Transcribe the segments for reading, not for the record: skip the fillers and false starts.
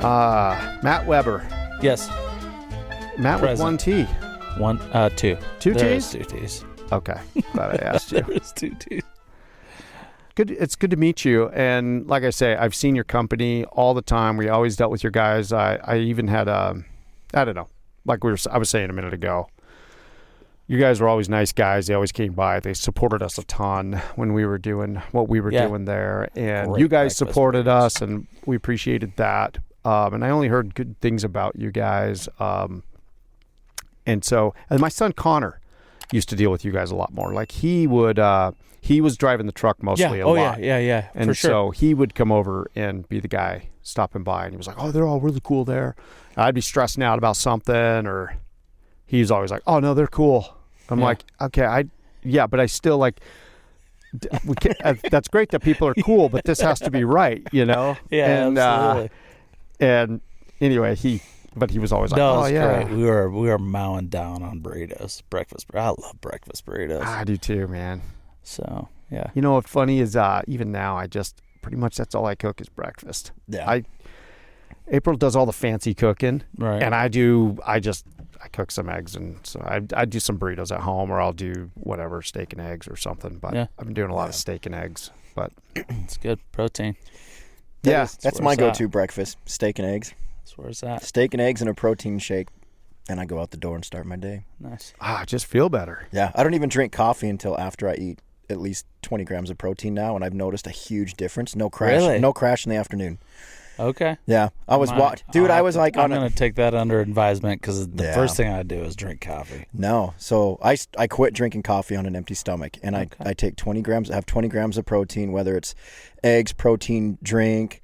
Matt Weber. Yes. Matt Present. with one T. Two. Two There T's? is 2 T's. Okay. Glad I asked you. There is 2 T's. Good. It's good to meet you. And like I say, I've seen your company all the time. We always dealt with your guys. I even had I don't know, like I was saying a minute ago, you guys were always nice guys. They always came by. They supported us a ton when we were doing what we were doing there. And Great you guys breakfast supported burgers. us, and we appreciated that. And I only heard good things about you guys. And my son Connor used to deal with you guys a lot more. Like he was driving the truck mostly a lot. Yeah. And for sure. so he would come over and be the guy stopping by, and he was like, "Oh, they're all really cool there." I'd be stressing out about something, or he's always like, "Oh no, they're cool." I'm like, "Okay, but I still like." That's great that people are cool, but this has to be right, you know. Yeah, and, absolutely. And anyway, he was always like, No, "Oh it's yeah, great. We were mowing down on burritos, breakfast. I love breakfast burritos. I do too, man." So yeah. You know what's funny is even now I just pretty much that's all I cook is breakfast. Yeah. April does all the fancy cooking, Right. and I cook some eggs, and so I do some burritos at home, or I'll do whatever, steak and eggs or something. But Yeah. I've been doing a lot of steak and eggs. But It's good protein. That's where my it's go-to at. breakfast: steak and eggs. That's where it's at. Steak and eggs and a protein shake, and I go out the door and start my day. Nice. I just feel better. Yeah, I don't even drink coffee until after I eat at least 20 grams of protein now, and I've noticed a huge difference. No crash, Really? no crash in the afternound. Okay. Yeah, I was dude. I was like I'm on gonna take that under advisement because the Yeah. first thing I do is drink coffee. No, so I quit drinking coffee on an empty stomach, and I take 20 grams. I have 20 grams of protein, whether it's eggs, protein drink,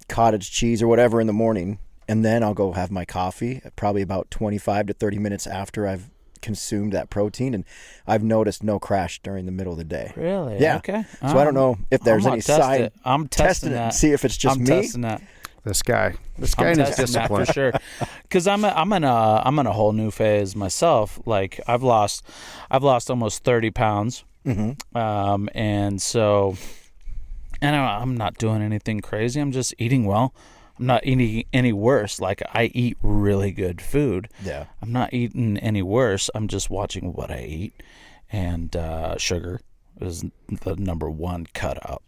cottage cheese, or whatever in the morning, and then I'll go have my coffee. Probably about 25 to 30 minutes after I've consumed that protein, and I've noticed no crash during the middle of the day. Really? Yeah. Okay. So I don't know if there's I'm any gonna test sign. it. I'm Testing testing it that. and see if it's just I'm me. testing that. This guy I'm and his testing that discipline. for sure. Because I'm in a whole new phase myself. Like I've lost almost 30 pounds. Mm-hmm. And so, and I'm not doing anything crazy. I'm just eating well. I'm not eating any worse. Like I eat really good food. Yeah. I'm not eating any worse. I'm just watching what I eat. And sugar is the number one cutout.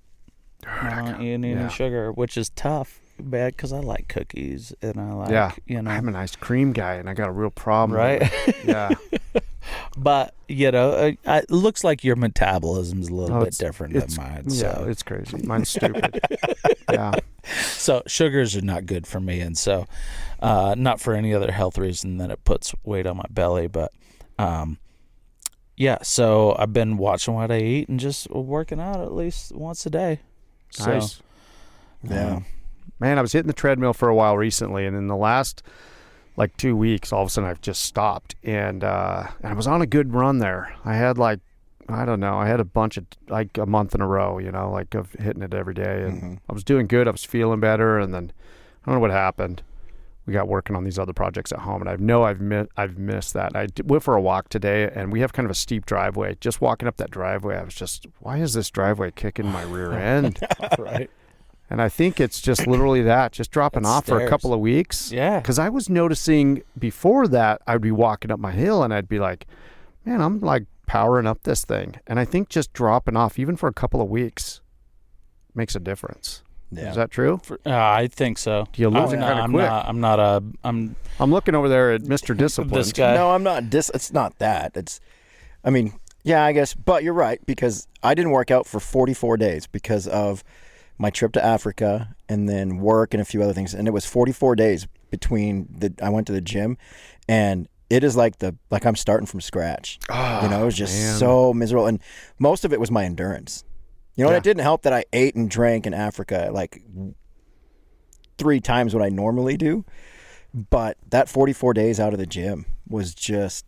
I don't eat any sugar, which is tough, bad, because I like cookies and I like, I'm an ice cream guy, and I got a real problem. right? Yeah. But, it looks like your metabolism's a little bit different than mine. Yeah, So. it's crazy. Mine's stupid. Yeah. So sugars are not good for me, and so not for any other health reason than it puts weight on my belly. But so I've been watching what I eat and just working out at least once a day. So, Nice. Yeah. Man, I was hitting the treadmill for a while recently, and in the last 2 weeks, all of a sudden I've just stopped, and I was on a good run there. I had I had a bunch of a month in a row, of hitting it every day, and I was doing good. I was feeling better, and then I don't know what happened. We got working on these other projects at home, and I've missed that. I went for a walk today, and we have kind of a steep driveway. Just walking up that driveway, I was just, why is this driveway kicking my rear end? right. And I think it's just literally that, just dropping off for a stairs. couple of weeks. Yeah. Because I was noticing before that, I'd be walking up my hill, and I'd be like, man, I'm powering up this thing. And I think just dropping off, even for a couple of weeks, makes a difference. Yeah. Is that true? I think so. You lose it kinda quick. I'm I'm looking over there at Mr. Discipline. this guy. No, I'm not. It's not that. I guess. But you're right, because I didn't work out for 44 days because of my trip to Africa and then work and a few other things. And it was 44 days between I went to the gym, and it is like I'm starting from scratch. Oh, it was just man. so miserable. And most of it was my endurance. And it didn't help that I ate and drank in Africa 3 times what I normally do. But that 44 days out of the gym was just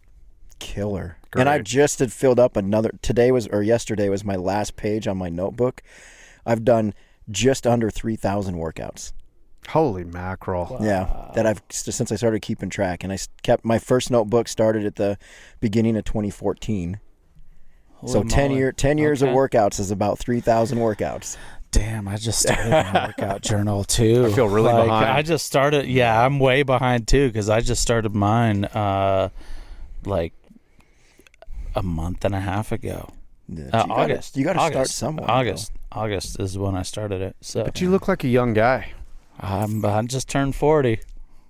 killer. Great. And I just had filled up yesterday was my last page on my notebook. I've done just under 3,000 workouts. Holy mackerel. Wow. Yeah, that I've since I started keeping track. And I kept my first notebook started at the beginning of 2014. Holy So moly. 10 years of Okay. workouts is about 3,000 workouts. Damn, I just started my workout journal too. I feel really behind. I just started. Yeah, I'm way behind too because I just started mine like a month and a half ago. Yeah, August. You got to start somewhere. August is when I started it. So, but you look like a young guy. I just turned 40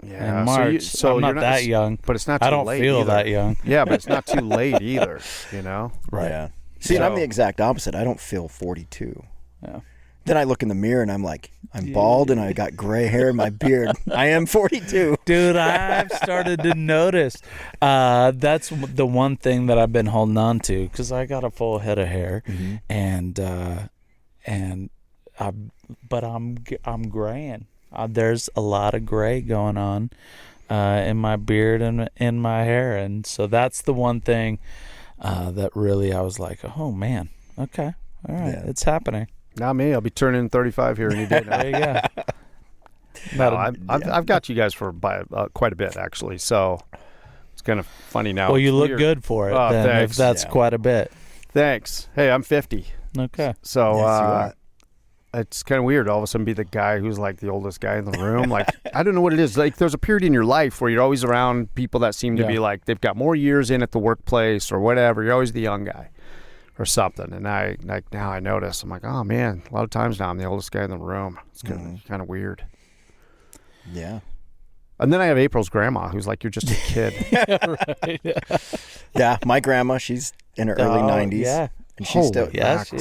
Yeah, in March. so I'm you're not that young, but it's not. Too I don't late feel either. that young. Yeah, but it's not too late either. You know. Right. Yeah. See, and I'm the exact opposite. I don't feel 42. Yeah. Then I look in the mirror and I'm like, I'm bald and I got gray hair in my beard. I am 42. Dude, I've started to notice. That's the one thing that I've been holding on to because I got a full head of hair, but I'm graying. There's a lot of gray going on in my beard and in my hair, and so that's the one thing that really I was like, oh man, okay, all right, it's happening. Not me. I'll be turning 35 here any day now. There you go. No, I've got you guys for quite a bit actually, so it's kind of funny now. Well, you It's look weird. good for it. Oh, then, thanks. if that's quite a bit. Thanks. Hey, I'm 50. Okay. So Yes, you are. it's kind of weird all of a sudden be the guy who's like the oldest guy in the room. Like, I don't know what it is. Like, there's a period in your life where you're always around people that seem to be like, they've got more years in at the workplace or whatever. You're always the young guy or something. And now I notice, I'm like, oh man, a lot of times now I'm the oldest guy in the room. It's kind of weird. Yeah. And then I have April's grandma who's like, you're just a kid. Right. Yeah, my grandma, she's in her early 90s. Yeah. And she's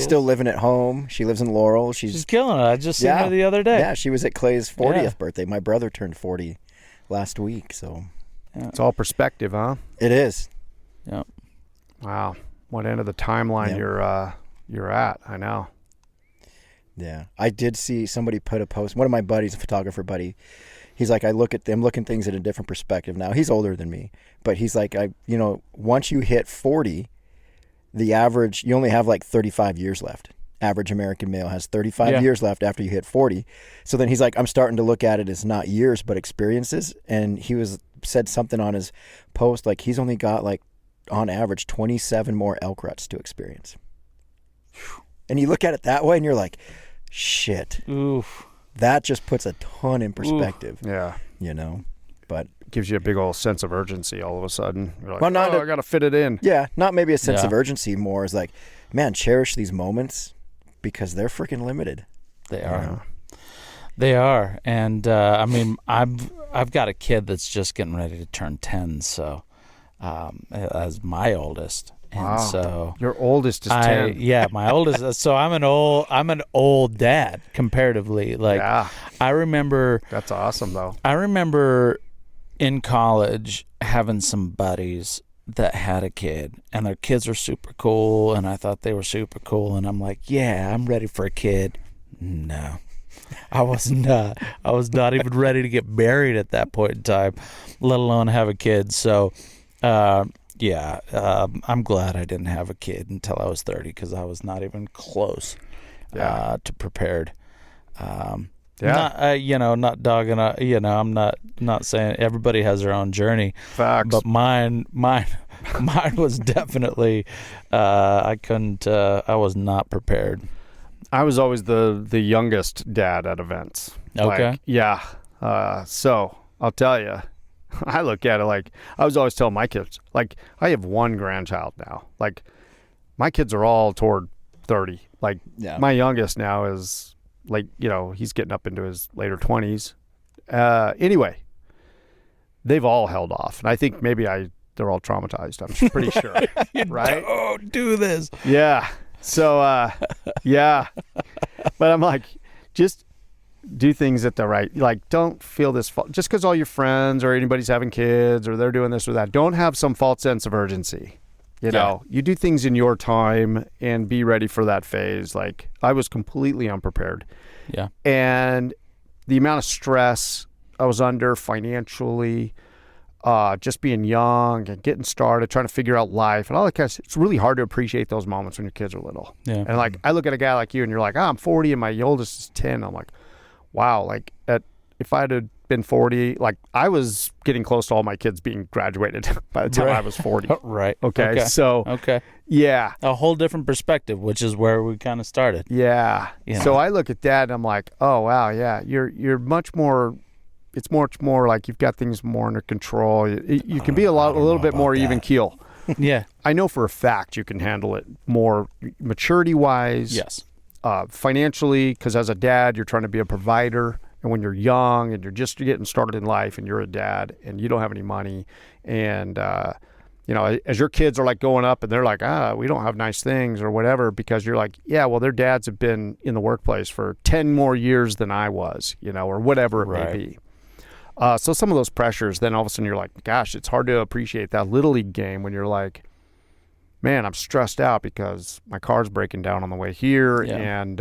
still living at home. She lives in Laurel. She's killing it. I just seen her the other day. Yeah, she was at Clay's 40th birthday. My brother turned 40 last week, so It's all perspective, huh? it is. Yep. Wow. What end of the timeline you're at? I know. Yeah. I did see somebody put a post. One of my buddies, a photographer buddy, he's like, I'm looking things in a different perspective now. He's older than me, but he's like, once you hit 40, the average, you only have like 35 years left. Average American male has 35 years left after you hit 40. So then he's like, I'm starting to look at it as not years, but experiences. And he said something on his post, like he's only got like on average 27 more elk ruts to experience. And you look at it that way and you're like, shit. Oof. That just puts a ton in perspective. Yeah. But gives you a big old sense of urgency all of a sudden. You're like, I got to fit it in. Yeah, not maybe a sense of urgency, more is like, man, cherish these moments because they're freaking limited. They are. They are. And I mean, I've got a kid that's just getting ready to turn 10, so as my oldest. And so your oldest is 10. Yeah, my oldest. So I'm an old dad comparatively. Like I remember. That's awesome though. I remember in college having some buddies that had a kid and their kids were super cool and I thought they were super cool and I'm like, yeah, I'm ready for a kid. No, I was not. I was not even ready to get married at that point in time, let alone have a kid. So, I'm glad I didn't have a kid until I was 30 because I was not even close to prepared. Not dogging. I'm not saying everybody has their own journey. Facts. But mine was definitely. I couldn't. I was not prepared. I was always the youngest dad at events. Okay. So I'll tell you, I look at it like I was always telling my kids, like I have one grandchild now. Like my kids are all toward 30. Like my youngest now is like, he's getting up into his later 20s. Anyway, they've all held off. And I think maybe they're all traumatized. I'm pretty sure. Right? Don't do this. Yeah. So, but I'm like, just do things at the right, like don't feel this fault just because all your friends or anybody's having kids or they're doing this or that. Don't have some false sense of urgency. You do things in your time and be ready for that phase. Like I was completely unprepared. Yeah. And the amount of stress I was under financially, just being young and getting started, trying to figure out life and all that kind of stuff. It's really hard to appreciate those moments when your kids are little. Yeah. And like, I look at a guy like you and you're like, I'm 40 and my oldest is 10. I'm like, wow. Like if I'd have been 40. Like I was getting close to all my kids being graduated by the time I was 40. Right. Okay. So yeah, a whole different perspective, which is where we kind of started. Yeah. You know? So I look at that and I'm like, oh wow, yeah, you're much more. It's much more like you've got things more under control. You can be a little bit more even keel. Yeah. I know for a fact you can handle it more maturity wise. Yes. Financially, because as a dad, you're trying to be a provider. And when you're young and you're just getting started in life and you're a dad and you don't have any money and, as your kids are like going up and they're like, we don't have nice things or whatever, because you're like, yeah, well, their dads have been in the workplace for 10 more years than I was, or whatever it may be. So some of those pressures, then all of a sudden you're like, gosh, it's hard to appreciate that little league game when you're like, man, I'm stressed out because my car's breaking down on the way here and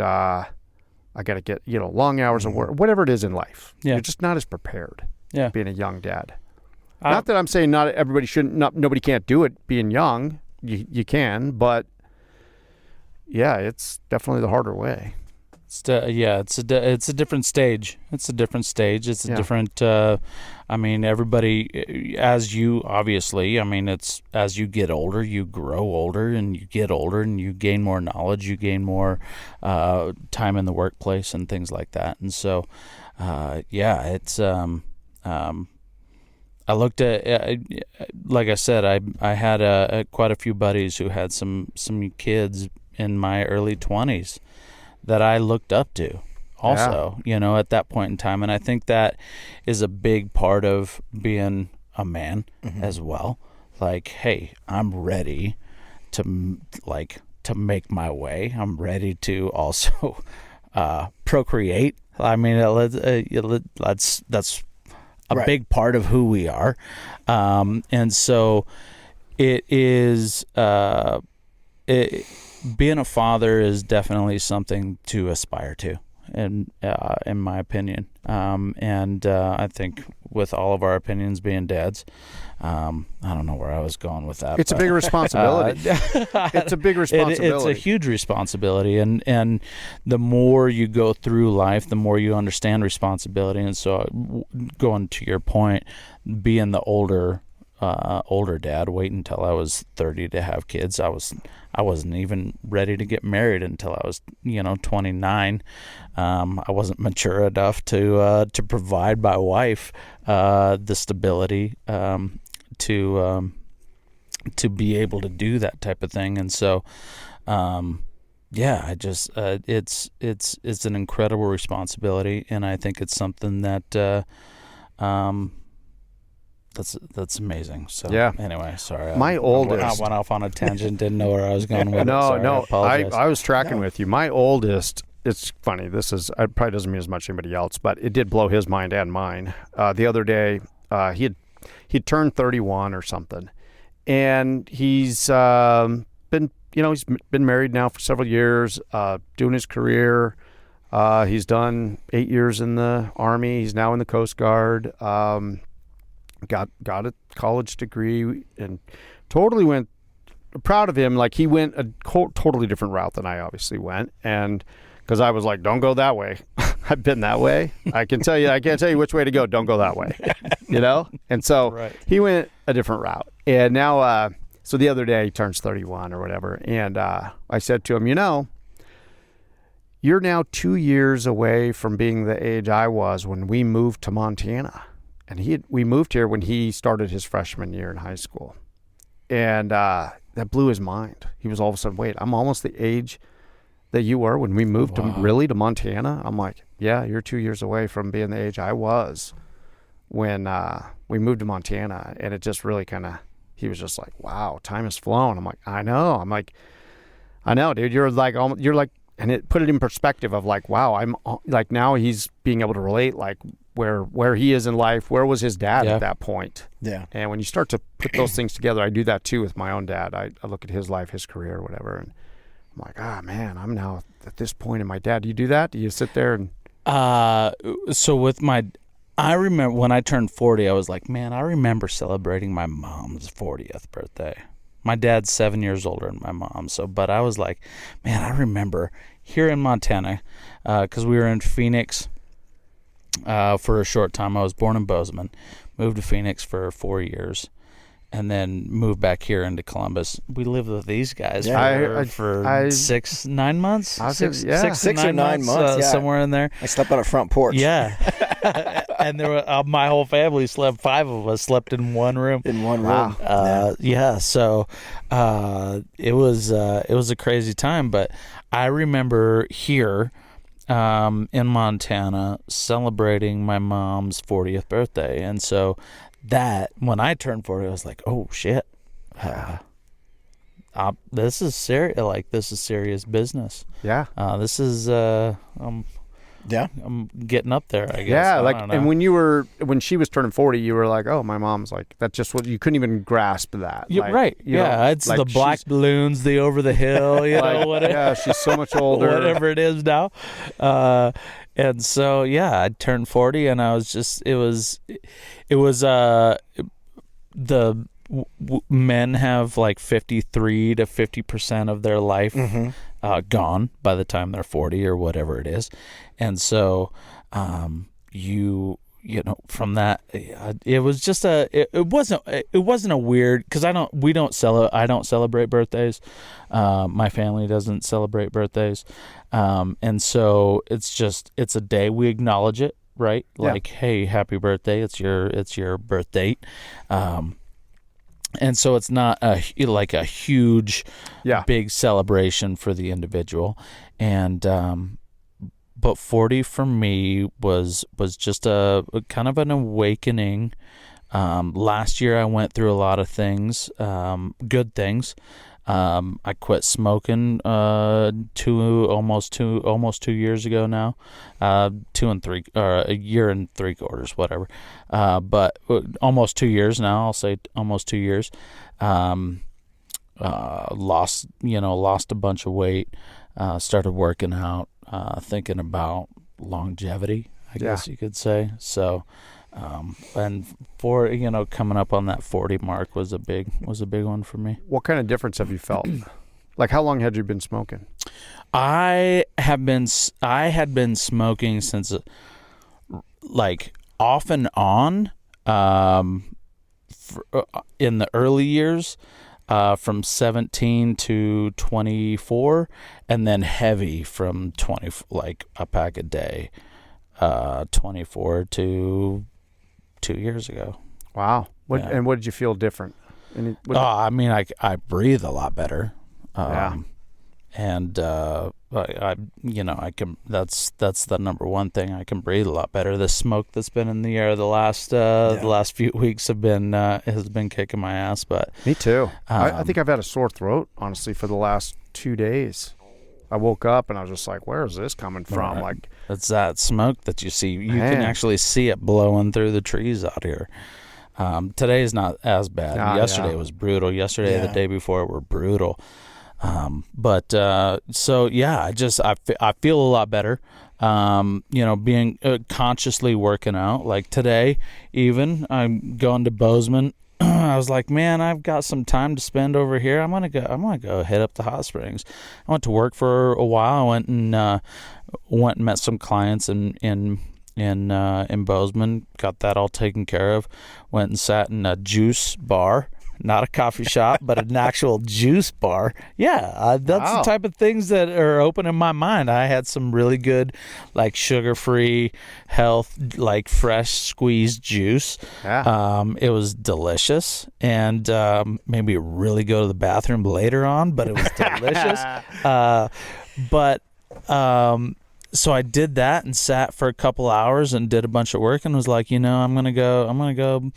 I got to get, long hours of work, whatever it is in life. Yeah. You're just not as prepared being a young dad. Not that I'm saying not everybody nobody can't do it being young. You can, but yeah, it's definitely the harder way. It's a different stage. It's a different stage. It's a different. Everybody, as you obviously. It's as you get older, you grow older, and you get older, and you gain more knowledge. You gain more time in the workplace and things like that. And so, it's. I looked at, like I said, I had quite a few buddies who had some kids in my early 20s. That I looked up to also, at that point in time. And I think that is a big part of being a man as well. Like, hey, I'm ready to make my way. I'm ready to also procreate. That's a big part of who we are. And so it is, being a father is definitely something to aspire to, in my opinion. I think with all of our opinions being dads, I don't know where I was going with that. It's a big responsibility. It's a big responsibility. It's a huge responsibility, and the more you go through life, the more you understand responsibility. And so, going to your point, being the older dad, wait until I was 30 to have kids. I wasn't even ready to get married until I was 29. I wasn't mature enough to provide my wife the stability to be able to do that type of thing. And so I just it's an incredible responsibility, and I think it's something that that's amazing. So anyway, sorry. My oldest, I went off on a tangent. Didn't know where I was going with it. No. I was tracking with you. My oldest. It's funny. It probably doesn't mean as much to anybody else, but it did blow his mind and mine. The other day, he'd turned 31 or something, and he's been married now for several years, doing his career. He's done 8 years in the Army. He's now in the Coast Guard. Got a college degree and totally went, proud of him. Like he went a totally different route than I obviously went. And because I was like, don't go that way. I've been that way. I can't tell you which way to go. Don't go that way, And so he went a different route. And now, so the other day he turns 31 or whatever. And I said to him, you're now 2 years away from being the age I was when we moved to Montana. And we moved here when he started his freshman year in high school. And that blew his mind. He was all of a sudden, wait, I'm almost the age that you were when we moved to Montana? I'm like, yeah, you're 2 years away from being the age I was when we moved to Montana. And it just really he was just like, wow, time has flown. I'm like, I know. I'm like, I know, dude. You're like, and it put it in perspective of like, wow, I'm like, now he's being able to relate, like, where he is in life, where was his dad at that point? Yeah. And when you start to put those things together, I do that too with my own dad. I look at his life, his career, whatever, and I'm like, man, I'm now at this point in my dad. Do you do that? Do you sit there and? So with I remember when I turned 40, I was like, man, I remember celebrating my mom's 40th birthday. My dad's 7 years older than my mom. But I was like, man, I remember here in Montana, because we were in Phoenix. for a short time. I was born in Bozeman, moved to Phoenix for 4 years, and then moved back here into Columbus. We lived with these guys for 9 months. Six or 9 months, somewhere in there. I slept on a front porch. Yeah, and there were my whole family slept. 5 of us slept in one room. Wow. Yeah. So it was a crazy time, but I remember here in Montana celebrating my mom's 40th birthday, and so that when I turned 40, I was like, oh shit, this is serious. Like, this is serious business. Yeah. This is I'm getting up there, I guess. Yeah, like, and when she was turning 40, you were like, oh, my mom's like, that's just what you couldn't even grasp that. Yeah, like, right. You know, it's like the black balloons, the over the hill, you know, whatever. Yeah, she's so much older. Whatever it is now. And so, yeah, I turned 40, and I was just, the men have like 53 to 50% of their life gone by the time they're 40 or whatever it is. And so you know, from that, it was just it wasn't a weird, because I don't celebrate birthdays. My family doesn't celebrate birthdays. And so it's a day we acknowledge it, right? Like, hey, happy birthday. It's your birth date. And so it's not a huge, big celebration for the individual. And but 40 for me was just a kind of an awakening. Last year I went through a lot of things, good things. I quit smoking almost 2 years ago now, 2 and 3 or a year and 3/4, whatever. But almost 2 years now. I'll say almost 2 years. Lost a bunch of weight. Started working out. Thinking about longevity, I guess you could say. So, and for coming up on that 40 mark was a big one for me. What kind of difference have you felt? Like, how long had you been smoking? I had been smoking since like off and on in the early years. From 17 to 24, and then heavy from 20, like a pack a day, 24 to 2 years ago. Wow. And what did you feel different? I mean, I breathe a lot better. And I can. That's the number one thing. I can breathe a lot better. The smoke that's been in the air the last few weeks has been kicking my ass. But me too. I think I've had a sore throat, honestly, for the last 2 days. I woke up and I was just like, where is this coming from? Like, it's that smoke that you see. You can actually see it blowing through the trees out here. Today is not as bad. Yesterday was brutal. Yesterday and the day before were brutal. So yeah, I feel a lot better. Being consciously working out. Like today, even I'm going to Bozeman. I was like, man, I've got some time to spend over here. I'm gonna go hit up the hot springs. I went to work for a while. I went and met some clients in Bozeman. Got that all taken care of. Went and sat in a juice bar. Not a coffee shop, but an actual juice bar. Yeah, that's the type of things that are open in my mind. I had some really good, like, sugar-free, health, like, fresh squeezed juice. Yeah. It was delicious, and maybe really go to the bathroom later on, but it was delicious. So I did that and sat for a couple hours and did a bunch of work and was like, I'm gonna go to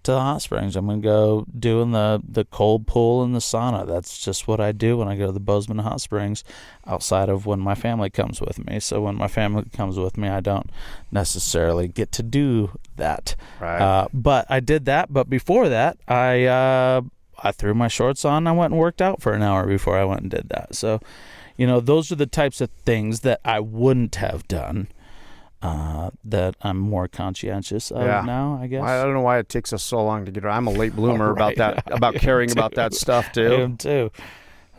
the hot springs. I'm gonna go doing the cold pool and the sauna. That's just what I do when I go to the Bozeman hot springs, outside of when my family comes with me. So when my family comes with me, I don't necessarily get to do that. Right. But I did that. But before that, I threw my shorts on. I went and worked out for an hour before I went and did that. So. Those are the types of things that I wouldn't have done that I'm more conscientious of now, I guess. I don't know why it takes us so long to get around. I'm a late bloomer about that, about caring about that stuff, too. I am, too.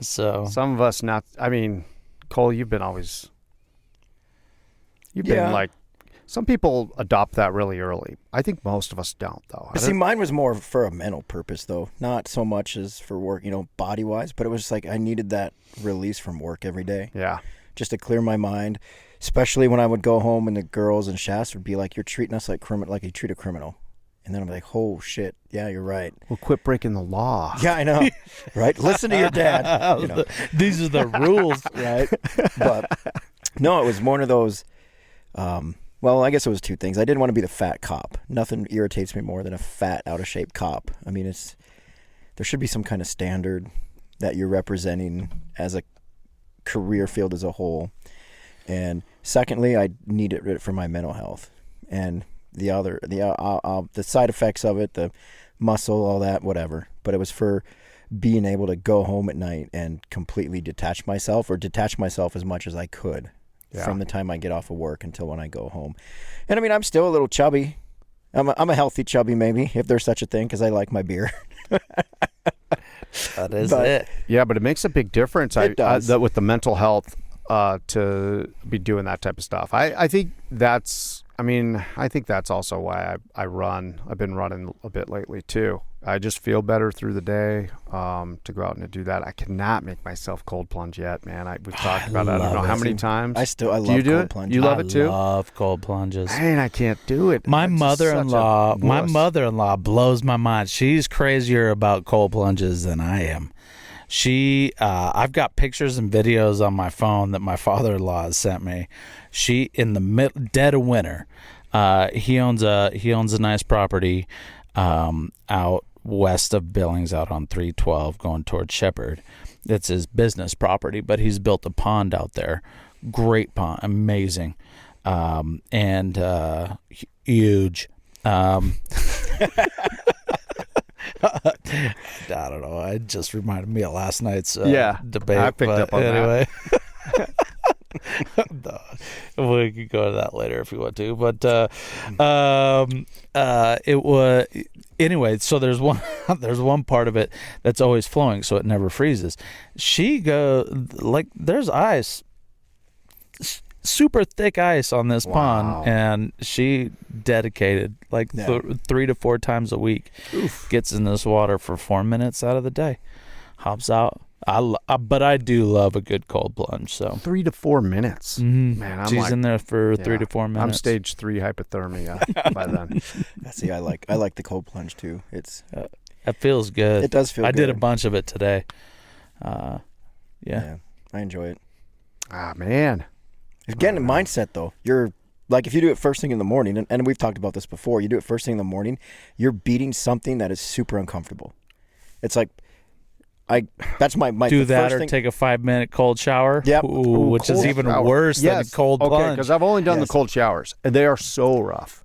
So some of us not. I mean, Cole, you've been like Some people adopt that really early. I think most of us don't, though. See, mine was more for a mental purpose, though. Not so much as for work, body-wise, but it was like I needed that release from work every day. Yeah. Just to clear my mind, especially when I would go home and the girls and Shasta would be like, "You're treating us like you treat a criminal." And then I'm like, "Oh, shit. Yeah, you're right." Well, quit breaking the law. Yeah, I know. Right? Listen to your dad. These are the rules. Right? But no, it was one of those... well, I guess it was two things. I didn't want to be the fat cop. Nothing irritates me more than a fat, out-of-shape cop. I mean, there should be some kind of standard that you're representing as a career field as a whole. And secondly, I needed it for my mental health. And the side effects of it, the muscle, all that, whatever. But it was for being able to go home at night and completely detach myself as much as I could. Yeah. From the time I get off of work until when I go home. And I mean, I'm still a little chubby. I'm a healthy chubby, maybe, if there's such a thing, because I like my beer. That is it. Yeah, but it makes a big difference. It does. With the mental health to be doing that type of stuff. I think that's also why I run. I've been running a bit lately, too. I just feel better through the day to go out and to do that. I cannot make myself cold plunge yet, man. We've talked about it. I don't know how many times. I love cold plunge. You love it too? I love cold plunges. Man, I can't do it. My mother-in-law blows my mind. She's crazier about cold plunges than I am. I've got pictures and videos on my phone that my father-in-law has sent me. She, in the dead of winter, he owns a nice property out west of Billings, out on 312 going towards Shepherd. It's his business property, but he's built a pond out there. Great pond, amazing, and huge. I don't know. It just reminded me of last night's debate. I picked up on anyway. No, we could go to that later if you want to, but it was anyway. So there's one part of it that's always flowing, so it never freezes. There's ice, super thick ice on this pond, and she dedicated 3 to 4 times a week. Oof. Gets in this water for 4 minutes out of the day, hops out. But I do love a good cold plunge. So 3 to 4 minutes, man. She's in there for 3 to 4 minutes. I'm stage 3 hypothermia by then. See, I like the cold plunge too. It feels good. It does feel good. I did a bunch of it today. Yeah, I enjoy it. Ah, man. Again, the mindset though. You're like, if you do it first thing in the morning, and we've talked about this before, you do it first thing in the morning, you're beating something that is super uncomfortable. It's like, that's my do that first or thing. Take a 5-minute cold shower. Yep. Which is even worse than a cold plunge. Because I've only done the cold showers, and they are so rough.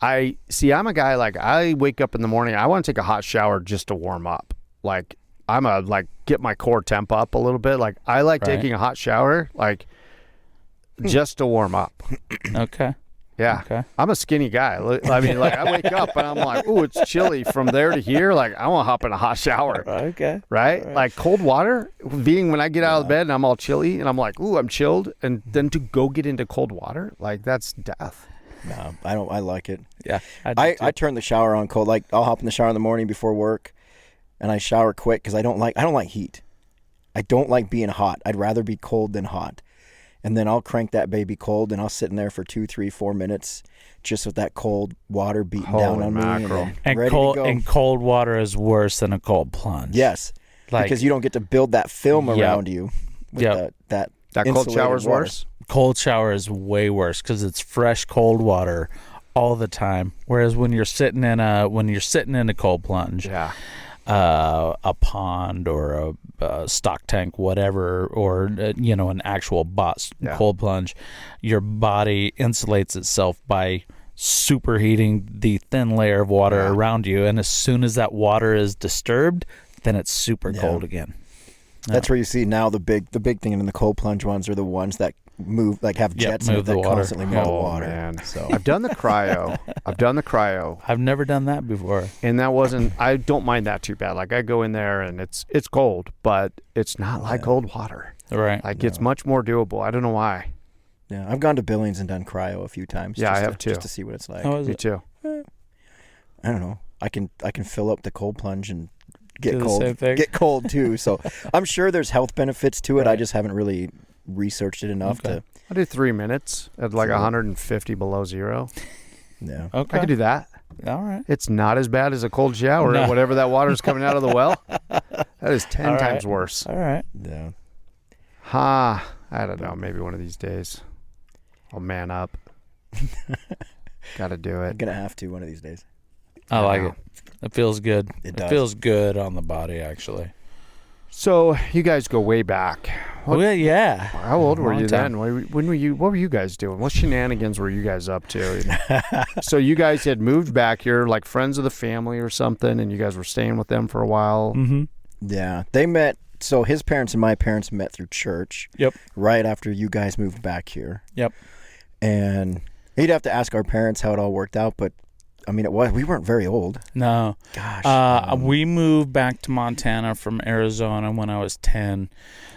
I'm a guy, I wake up in the morning, I want to take a hot shower just to warm up. Get my core temp up a little bit. I taking a hot shower, just to warm up. Okay. Yeah. Okay. I'm a skinny guy. I wake up and I'm like, ooh, it's chilly from there to here. I want to hop in a hot shower. Okay. Right? Cold water, being when I get out of bed and I'm all chilly and I'm like, ooh, I'm chilled. And then to go get into cold water, that's death. No, I don't. I like it. Yeah. I turn the shower on cold. I'll hop in the shower in the morning before work and I shower quick because I don't like heat. I don't like being hot. I'd rather be cold than hot. And then I'll crank that baby cold, and I'll sit in there for 2, 3, 4 minutes, just with that cold water beating down on mackerel. Me, and ready to go. And cold water is worse than a cold plunge. Yes, because you don't get to build that film around you. With that cold shower is worse. Cold shower is way worse because it's fresh cold water all the time. Whereas when you're sitting in a cold plunge, a pond or a stock tank, whatever, or an actual cold plunge, your body insulates itself by superheating the thin layer of water around you, and as soon as that water is disturbed, then it's super cold again. That's where you see now the big thing in the cold plunge ones are the ones that move, have jets in it that constantly move the water. Man. So I've done the cryo. I've never done that before, and I don't mind that too bad. I go in there and it's cold, but it's not like cold water. Right. It's much more doable. I don't know why. Yeah, I've gone to Billings and done cryo a few times. Yeah, I have too. Just to see what it's like. How is Me it? too. I don't know. I can fill up the cold plunge and get Do the cold. same thing? Get cold too. So I'm sure there's health benefits to it. I Right. just haven't really researched it enough Okay. to. I do 3 minutes at like Sure. 150 below zero. Yeah. Okay. I could do that. All right. It's not as bad as a cold shower. No. Whatever that water's coming out of the well, that is 10 All times right. worse. All right. Yeah. I don't know. Maybe one of these days I'll man up. Got to do I'm it. gonna have to one of these days. I like know. it. It feels good. It does. feels good on the body, actually. So you guys go way back. What- Well, yeah. How old were Long you time. then? When were you? What were you guys doing? What shenanigans were you guys up to? So you guys had moved back here, like friends of the family or something, and you guys were staying with them for a while. Mm-hmm. Yeah, they met. So his parents and my parents met through church. Yep. Right after you guys moved back here. Yep. And you'd have to ask our parents how it all worked out, but I mean, we weren't very old. No. Gosh. We moved back to Montana from Arizona when I was 10.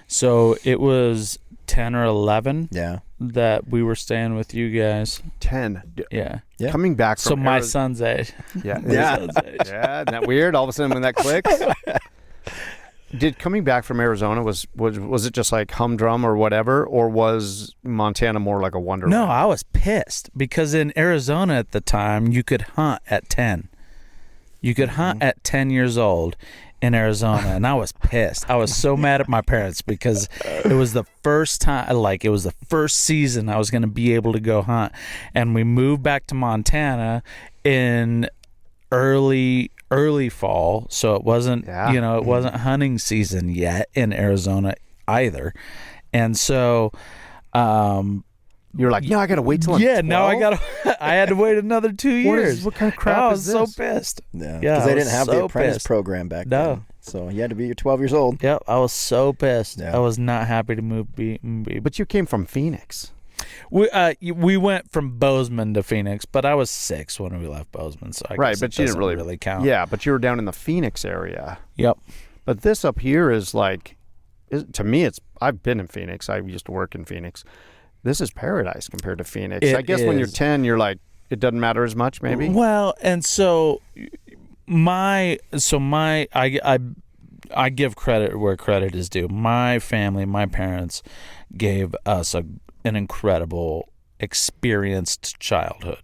So it was 10 or 11 Yeah. that we were staying with you guys. 10. Yeah. Yeah. Coming back So from my Arizona. son's age. Yeah. Yeah. Son's age. Yeah. Isn't that weird? All of a sudden when that clicks. Did coming back from Arizona was it just like humdrum or whatever, or was Montana more like a wonderland? No, I was pissed because in Arizona at the time you could hunt at 10. You could hunt at 10 years old in Arizona, and I was pissed. I was so mad at my parents because it was the first time, like it was the first season I was going to be able to go hunt, and we moved back to Montana in early fall, so it wasn't it wasn't hunting season yet in Arizona either, and so You're like, I gotta wait till I'm 12? now I had to wait another 2 years. What kind of crap I is was this? so pissed. Yeah. Yeah, Because I they was didn't have the so apprentice pissed. program back No. then. So you had to be 12 years old. Yep, I was so pissed. Yeah. I was not happy to move. But you came from Phoenix. We went from Bozeman to Phoenix, but I was 6 when we left Bozeman, so I guess But it you didn't doesn't really count. Yeah, but you were down in the Phoenix area. Yep. But this up here is like, to me, I've been in Phoenix. I used to work in Phenix. This is paradise compared to Phoenix. It I guess when you're is. 10, you're like, it doesn't matter as much, maybe. Well, and so I give credit where credit is due. My family, my parents, gave us an incredible, experienced childhood.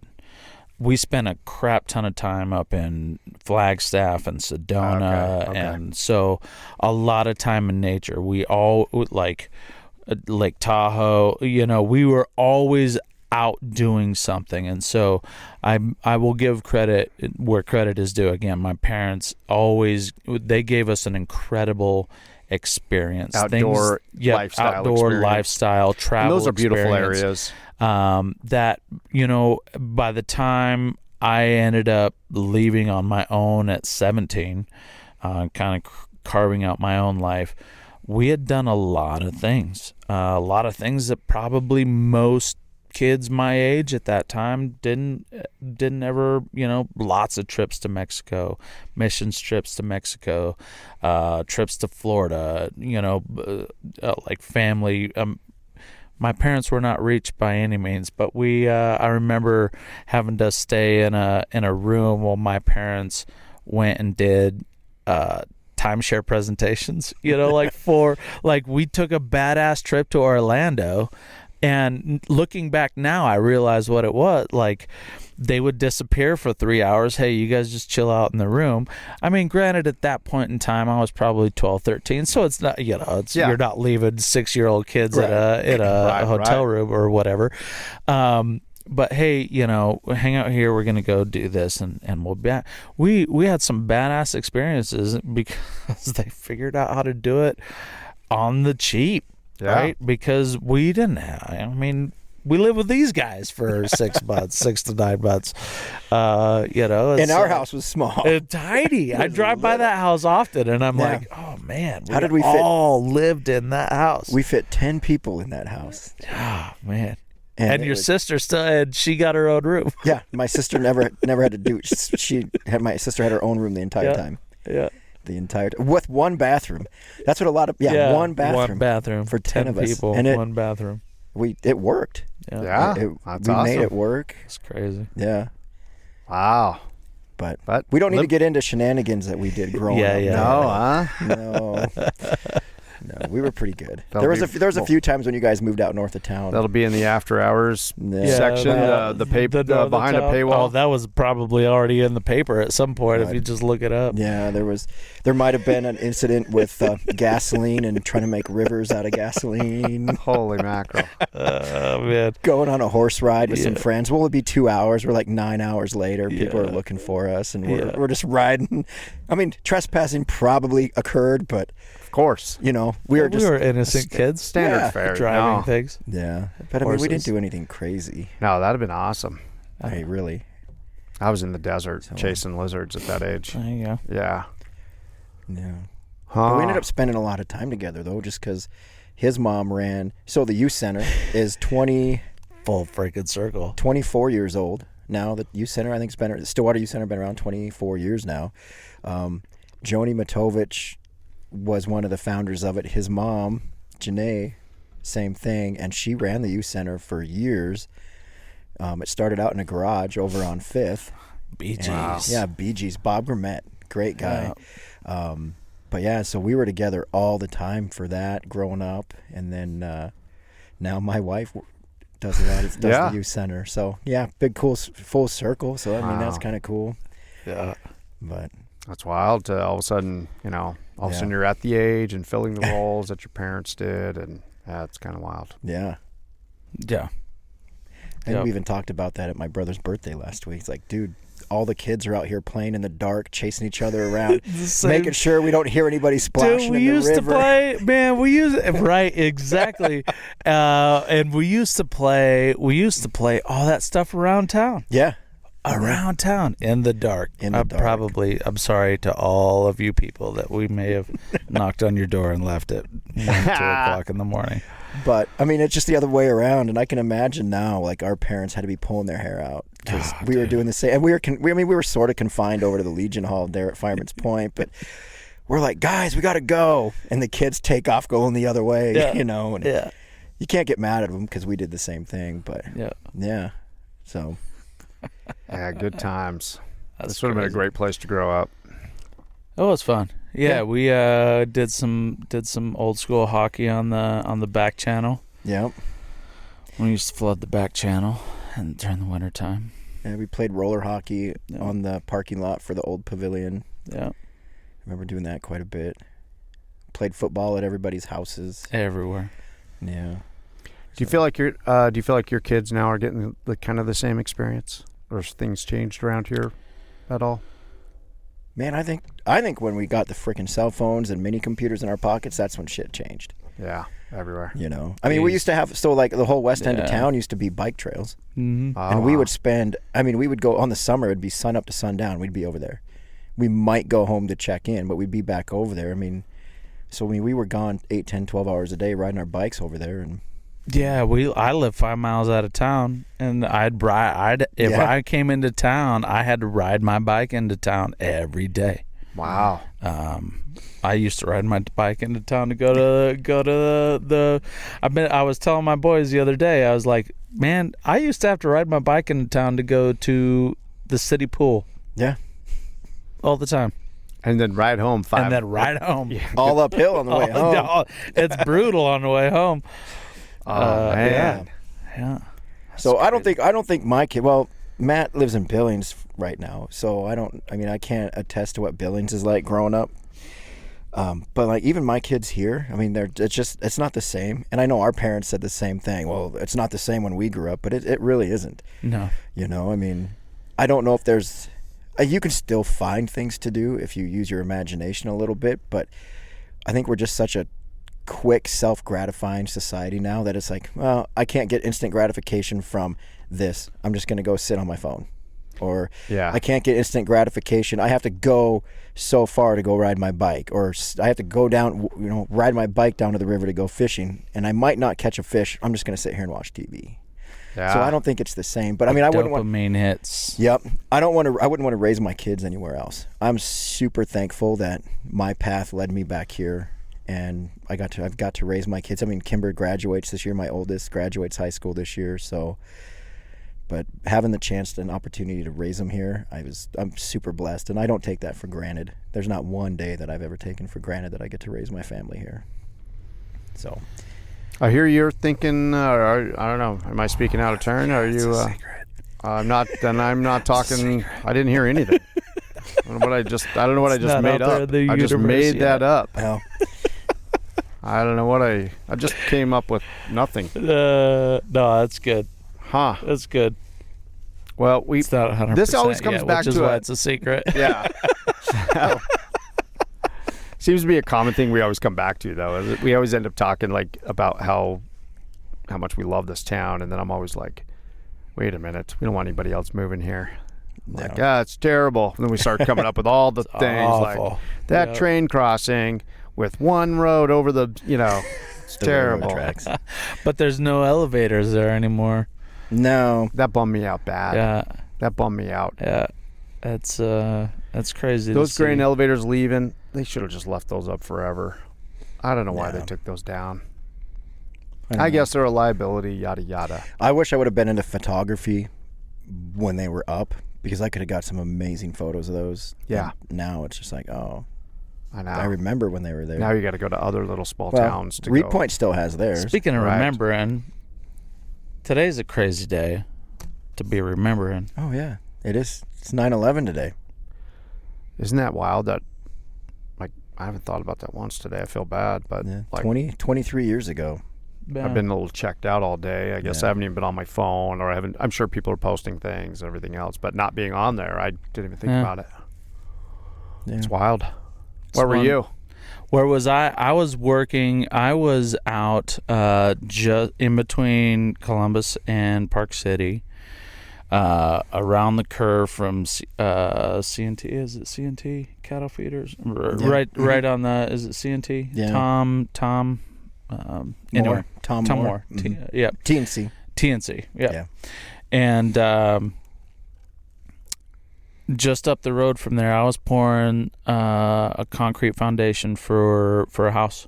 We spent a crap ton of time up in Flagstaff and Sedona, Okay. and so a lot of time in nature. We all like Lake Tahoe. We were always out doing something, and so I will give credit where credit is due. Again, my parents they gave us an incredible experience. Outdoor lifestyle outdoor experience. lifestyle travel. And those are beautiful experience. areas. That by the time I ended up leaving on my own at 17, kind of carving out my own life, we had done a lot of things that probably most kids my age at that time didn't ever, lots of trips to Mexico, missions trips to Mexico, trips to Florida, like family. My parents were not rich by any means, but I remember having to stay in a room while my parents went and did timeshare presentations, we took a badass trip to Orlando, and looking back now, I realize what it was. Like, they would disappear for 3 hours. Hey, you guys just chill out in the room. I mean, granted, at that point in time, I was probably 12, 13, so it's not, you're not leaving 6-year-old kids in a hotel room or whatever. But hey, hang out here. We're gonna go do this, and we'll be back. We had some badass experiences because they figured out how to do it on the cheap, right? Because we didn't have. I mean, we lived with these guys for 6 months, 6 to 9 months. And our house was small, tiny. I drive by that house often, and I'm like, oh man, how did we all lived in that house? We fit 10 people in that house. Oh man. And your sister still had, she got her own room. Yeah, my sister never had to do. My sister had her own room the entire time. Yeah, the entire with one bathroom. That's what a lot of one bathroom. One bathroom for 10 of us. people. And one bathroom. it worked. Yeah, we awesome. made it work. It's crazy. Yeah. Wow. But But we don't need to get into shenanigans that we did growing up. No, huh? No. No, we were pretty good. That'll There was a few times when you guys moved out north of town. That'll be in the after hours Yeah. section, the paper behind a paywall. Oh, that was probably already in the paper at some point if Right. you just look it up. Yeah, there might have been an incident with gasoline and trying to make rivers out of gasoline. Holy mackerel! Oh man. Going on a horse ride with some friends. Well, it'd be 2 hours. We're like 9 hours later. People are looking for us, and we're just riding. I mean, trespassing probably occurred, but Of course, we were innocent kids standard fare. driving No. things. Yeah, but I mean, we didn't Horses. do anything crazy. No, that'd have been awesome. Hey, really? I was in the desert chasing lizards at that age. There you go. Yeah. Yeah. Huh. But we ended up spending a lot of time together though, just because his mom ran. So the youth center is Full freaking circle. 24 years old now. The youth center, I think, the Stillwater Youth Center, been around 24 years now. Joni Matovich was one of the founders of it. His mom, Janae, same thing, and she ran the youth center for years. It started out in a garage over on 5th. Bee Gees. Wow. Yeah, Bee Gees. Bob Grimmett, great guy. But yeah, so we were together all the time for that growing up, and then now my wife does the youth center. So yeah, big cool full circle. So I mean that's kind of cool. Yeah. But That's wild to all of a sudden, all of a sudden you're at the age and filling the roles that your parents did, and it's kind of wild. yeah. Yeah. And Yep. we even talked about that at my brother's birthday last week. It's like, dude, all the kids are out here playing in the dark, chasing each other around, making sure we don't hear anybody splashing Dude, we in the used river. to play, man. Right, exactly. And we used to play all that stuff around town. Yeah. Around town in the dark. In the dark. I'm sorry to all of you people that we may have knocked on your door and left at 2 o'clock in the morning. But I mean, it's just the other way around, and I can imagine now, like our parents had to be pulling their hair out because we were doing the same. And we were sort of confined over to the Legion Hall there at Fireman's Point, but we're like, guys, we got to go, and the kids take off going the other way, And you can't get mad at them because we did the same thing, but so Yeah, good times. That's This would have been a crazy. great place to grow up. Oh, it was fun. Yeah, we did some old school hockey on the back channel. yeah. We used to flood the back channel and during the winter time. And we played roller hockey on the parking lot for the old pavilion. Yeah, I remember doing that quite a bit. Played football at everybody's houses. everywhere. Yeah. Do you feel like your kids now are getting the kind of the same experience, or has things changed around here at all? Man, I think when we got the freaking cell phones and mini computers in our pockets, that's when shit changed. Yeah, everywhere. I mean, we used to have like the whole west end of town used to be bike trails, Mm-hmm. Oh, and we wow. would spend. I mean, we would go on the summer. It'd be sun up to sundown. We'd be over there. We might go home to check in, but we'd be back over there. I mean, so we were gone 8, 10, 12 hours a day riding our bikes over there, and Yeah, I live 5 miles out of town, and if I came into town, I had to ride my bike into town every day. Wow. I used to ride my bike into town to go to the. I was telling my boys the other day. I was like, man, I used to have to ride my bike into town to go to the city pool. yeah, all the time, And then ride home and then ride home. all uphill on the way home. No, it's brutal on the way home. Oh man. Yeah. So I don't think my kid. Well, Matt lives in Billings right now, so I can't attest to what Billings is like growing up. But like even my kids here, I mean, it's not the same. And I know our parents said the same thing. Well, it's not the same when we grew up, but it really isn't. No. I mean, I don't know if there's. You can still find things to do if you use your imagination a little bit, but I think we're just such a quick, self-gratifying society now that it's like, well, I can't get instant gratification from this. I'm just going to go sit on my phone. Or I can't get instant gratification. I have to go so far to go ride my bike, or I have to go down, ride my bike down to the river to go fishing, and I might not catch a fish. I'm just going to sit here and watch TV. Yeah. So I don't think it's the same. But I mean, I wouldn't want dopamine hits. Yep. I wouldn't want to raise my kids anywhere else. I'm super thankful that my path led me back here, and I've got to raise my kids. I mean, Kimber graduates this year. My oldest graduates high school this year. So, but having the chance and opportunity to raise them here, I'm super blessed, and I don't take that for granted. There's not one day that I've ever taken for granted that I get to raise my family here. So, I hear you're thinking. I don't know. Am I speaking out of turn? Are you? It's a secret. I'm not. Then I'm not talking. I didn't hear anything. I don't know what I just made up. I just made that up. well, I don't know what I just came up with nothing. No, that's good. Huh. That's good. Well, It's not 100%. this always comes yet, back which is to why it. it's a secret. Yeah. Seems to be a common thing we always come back to, though. Is we always end up talking like about how much we love this town, and then I'm always like, wait a minute, we don't want anybody else moving here. Like, it's terrible. And then we start coming up with all the things awful. like that train crossing with one road over the, it's the railroad terrible. tracks. But there's no elevators there anymore. No. That bummed me out bad. Yeah. That bummed me out. Yeah. That's crazy. Those to grain see. elevators leaving, they should have just left those up forever. I don't know why Yeah. they took those down. don't I know. guess they're a liability, yada, yada. I wish I would have been into photography when they were up, because I could have got some amazing photos of those. Yeah. And now it's just like, oh, I know. I remember when they were there. Now you got to go to other little small well, towns to Reed go. Point still has theirs. Speaking of Right. remembering, today's a crazy day to be remembering. Oh, yeah. It is. It's 9/11 today. Isn't that wild that, like, I haven't thought about that once today. I feel bad, but Yeah. like 23 years ago. Yeah. I've been a little checked out all day. I guess Yeah. I haven't even been on my phone, or I'm sure people are posting things and everything else, but not being on there, I didn't even think Yeah. about it. Yeah. It's wild. Where were fun. you? Where was I? I was working. I was out just in between Columbus and Park City, around the curve from CNT. Is it CNT cattle feeders? Yeah. Right on the. Is it CNT? Yeah. Tom. Anyway, Tom Tom Moore. Moore. Mhm. Yep. TNC. TNC. Yep. Yeah. And just up the road from there, I was pouring a concrete foundation for a house.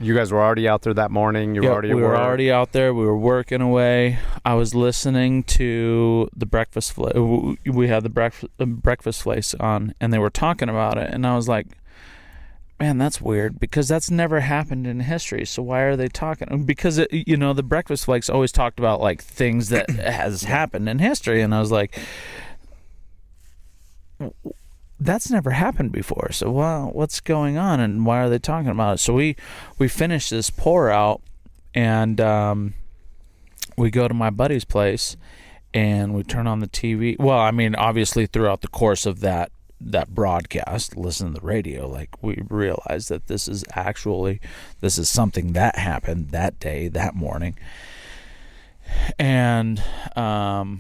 You guys were already out there that morning. You were Yep, already at we were work. already out there. We were working away. I was listening to the breakfast. We had the breakfast place on, and they were talking about it. And I was like, "Man, that's weird, because that's never happened in history. So why are they talking?" Because the breakfast flakes always talked about like things that has happened in history, and I was like, that's never happened before. So what's going on, and why are they talking about it? So we finished this pour out, and we go to my buddy's place, and we turn on the TV. Well, I mean, obviously throughout the course of that broadcast, listen to the radio, like we realized that this is something that happened that day, that morning. And I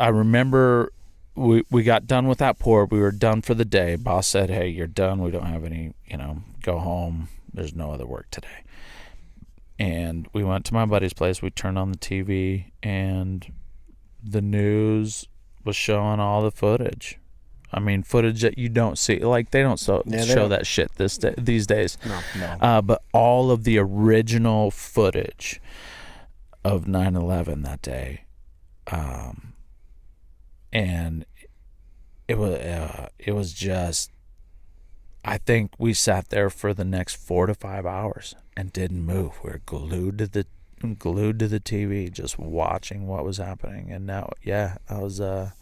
remember we got done with that pour. We were done for the day. Boss said, "Hey, you're done. We don't have any, go home. There's no other work today." And we went to my buddy's place. We turned on the TV, and the news was showing all the footage. I mean, footage that you don't see. Like, they don't show that shit these days. No. But all of the original footage of 9/11 that day, and it was just, I think we sat there for the next 4 to 5 hours and didn't move. We were glued to the TV, just watching what was happening. And now, that was a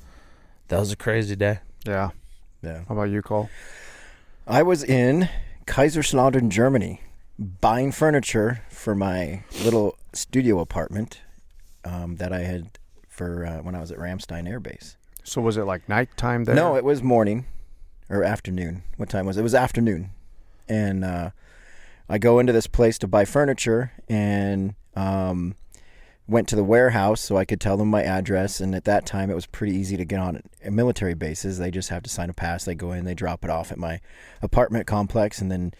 crazy day. Yeah. Yeah. How about you, Cole? I was in Kaiserslautern, Germany, buying furniture for my little studio apartment that I had for when I was at Ramstein Air Base. So was it like nighttime there? No, it was morning or afternoon. What time was it? It was afternoon. And I go into this place to buy furniture, and went to the warehouse so I could tell them my address. And at that time, it was pretty easy to get on military bases. They just have to sign a pass. They go in, they drop it off at my apartment complex, and then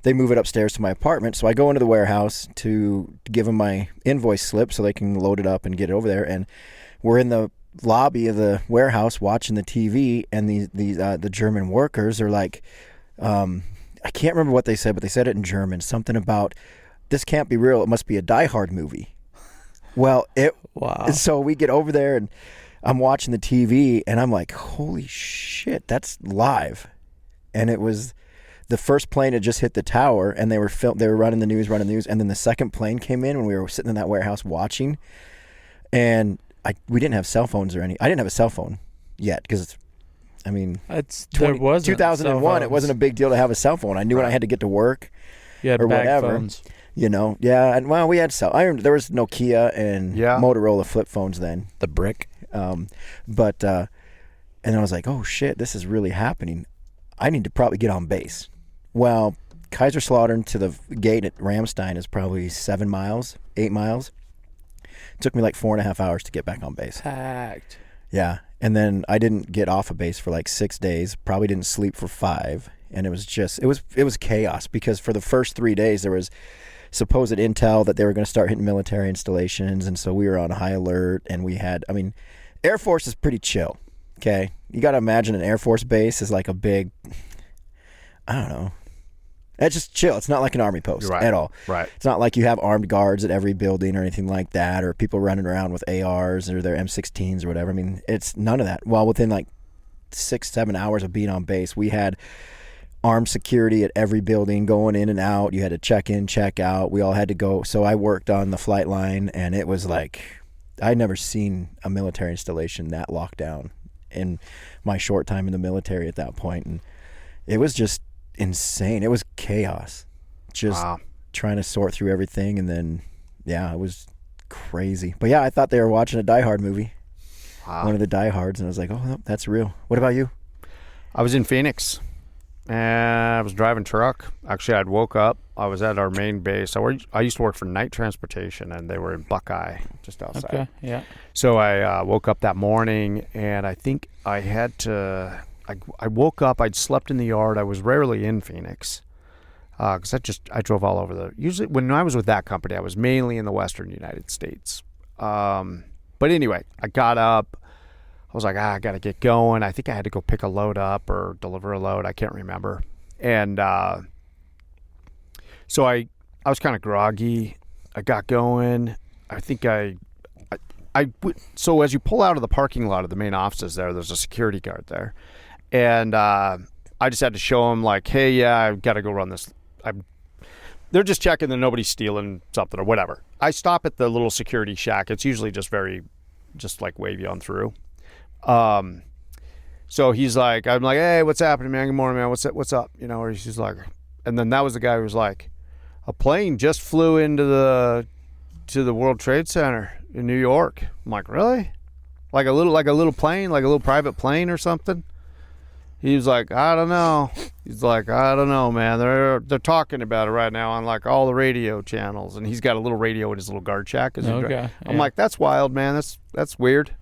they move it upstairs to my apartment. So I go into the warehouse to give them my invoice slip so they can load it up and get it over there. And we're in the lobby of the warehouse watching the TV, and the German workers are like, I can't remember what they said, but they said it in German. Something about, this can't be real. It must be a Die Hard movie. Well, wow. So we get over there and I'm watching the TV and I'm like, holy shit, that's live. And it was the first plane had just hit the tower and they were running the news. And then the second plane came in when we were sitting in that warehouse watching. And we didn't have cell phones I didn't have a cell phone yet because there was 2001. It wasn't a big deal to have a cell phone. I knew when I had to get to work or whatever. Phones. Yeah, and well, we had there was Nokia and Motorola flip phones then. The brick. But and I was like, oh shit, this is really happening. I need to probably get on base. Well, Kaiserslautern to the gate at Ramstein is probably 8 miles. It took me like 4.5 hours to get back on base. Packed. Yeah, and then I didn't get off of base for like 6 days. Probably didn't sleep for 5, and it was chaos because for the first 3 days there was supposed intel that they were going to start hitting military installations, and so we were on high alert. And we had, Air Force is pretty chill. Okay, you got to imagine an Air Force base is like a big, I don't know. It's just chill. It's not like an Army post at all. Right. It's not like you have armed guards at every building or anything like that, or people running around with ARs or their M16s or whatever. It's none of that. Well, within like 6-7 hours of being on base, we had armed security at every building going in and out. You had to check in, check out. We all had to go. So I worked on the flight line, and it was like I'd never seen a military installation that locked down in my short time in the military at that point. And it was just insane. It was chaos. Just trying to sort through everything. And then, it was crazy. But I thought they were watching a Die Hard movie. Wow. One of the Die Hards. And I was like, oh, no, that's real. What about you? I was in Phoenix. And I was driving truck. Actually, I'd woke up. I was at our main base. I used to work for Night Transportation, and they were in Buckeye, just outside. Okay, yeah. So I woke up that morning, and I think I had to. I woke up. I'd slept in the yard. I was rarely in Phoenix because I drove all over usually when I was with that company, I was mainly in the Western United States. But anyway, I got up. I was like, I got to get going. I think I had to go pick a load up or deliver a load. I can't remember. And so I was kind of groggy. I got going. I think so as you pull out of the parking lot of the main offices there's a security guard there. And I just had to show him like, hey, I've got to go run this. They're just checking that nobody's stealing something or whatever. I stop at the little security shack. It's usually just like wave you on through. So he's like, I'm like, hey, what's happening, man? Good morning, man. What's up? Or he's like, and then that was the guy who was like, a plane just flew into the World Trade Center in New York. I'm like, really? Like a little plane, like a little private plane or something? He was like, I don't know. He's like, I don't know, man. They're talking about it right now on like all the radio channels, and he's got a little radio in his little guard shack. I'm like, that's wild, man. That's weird.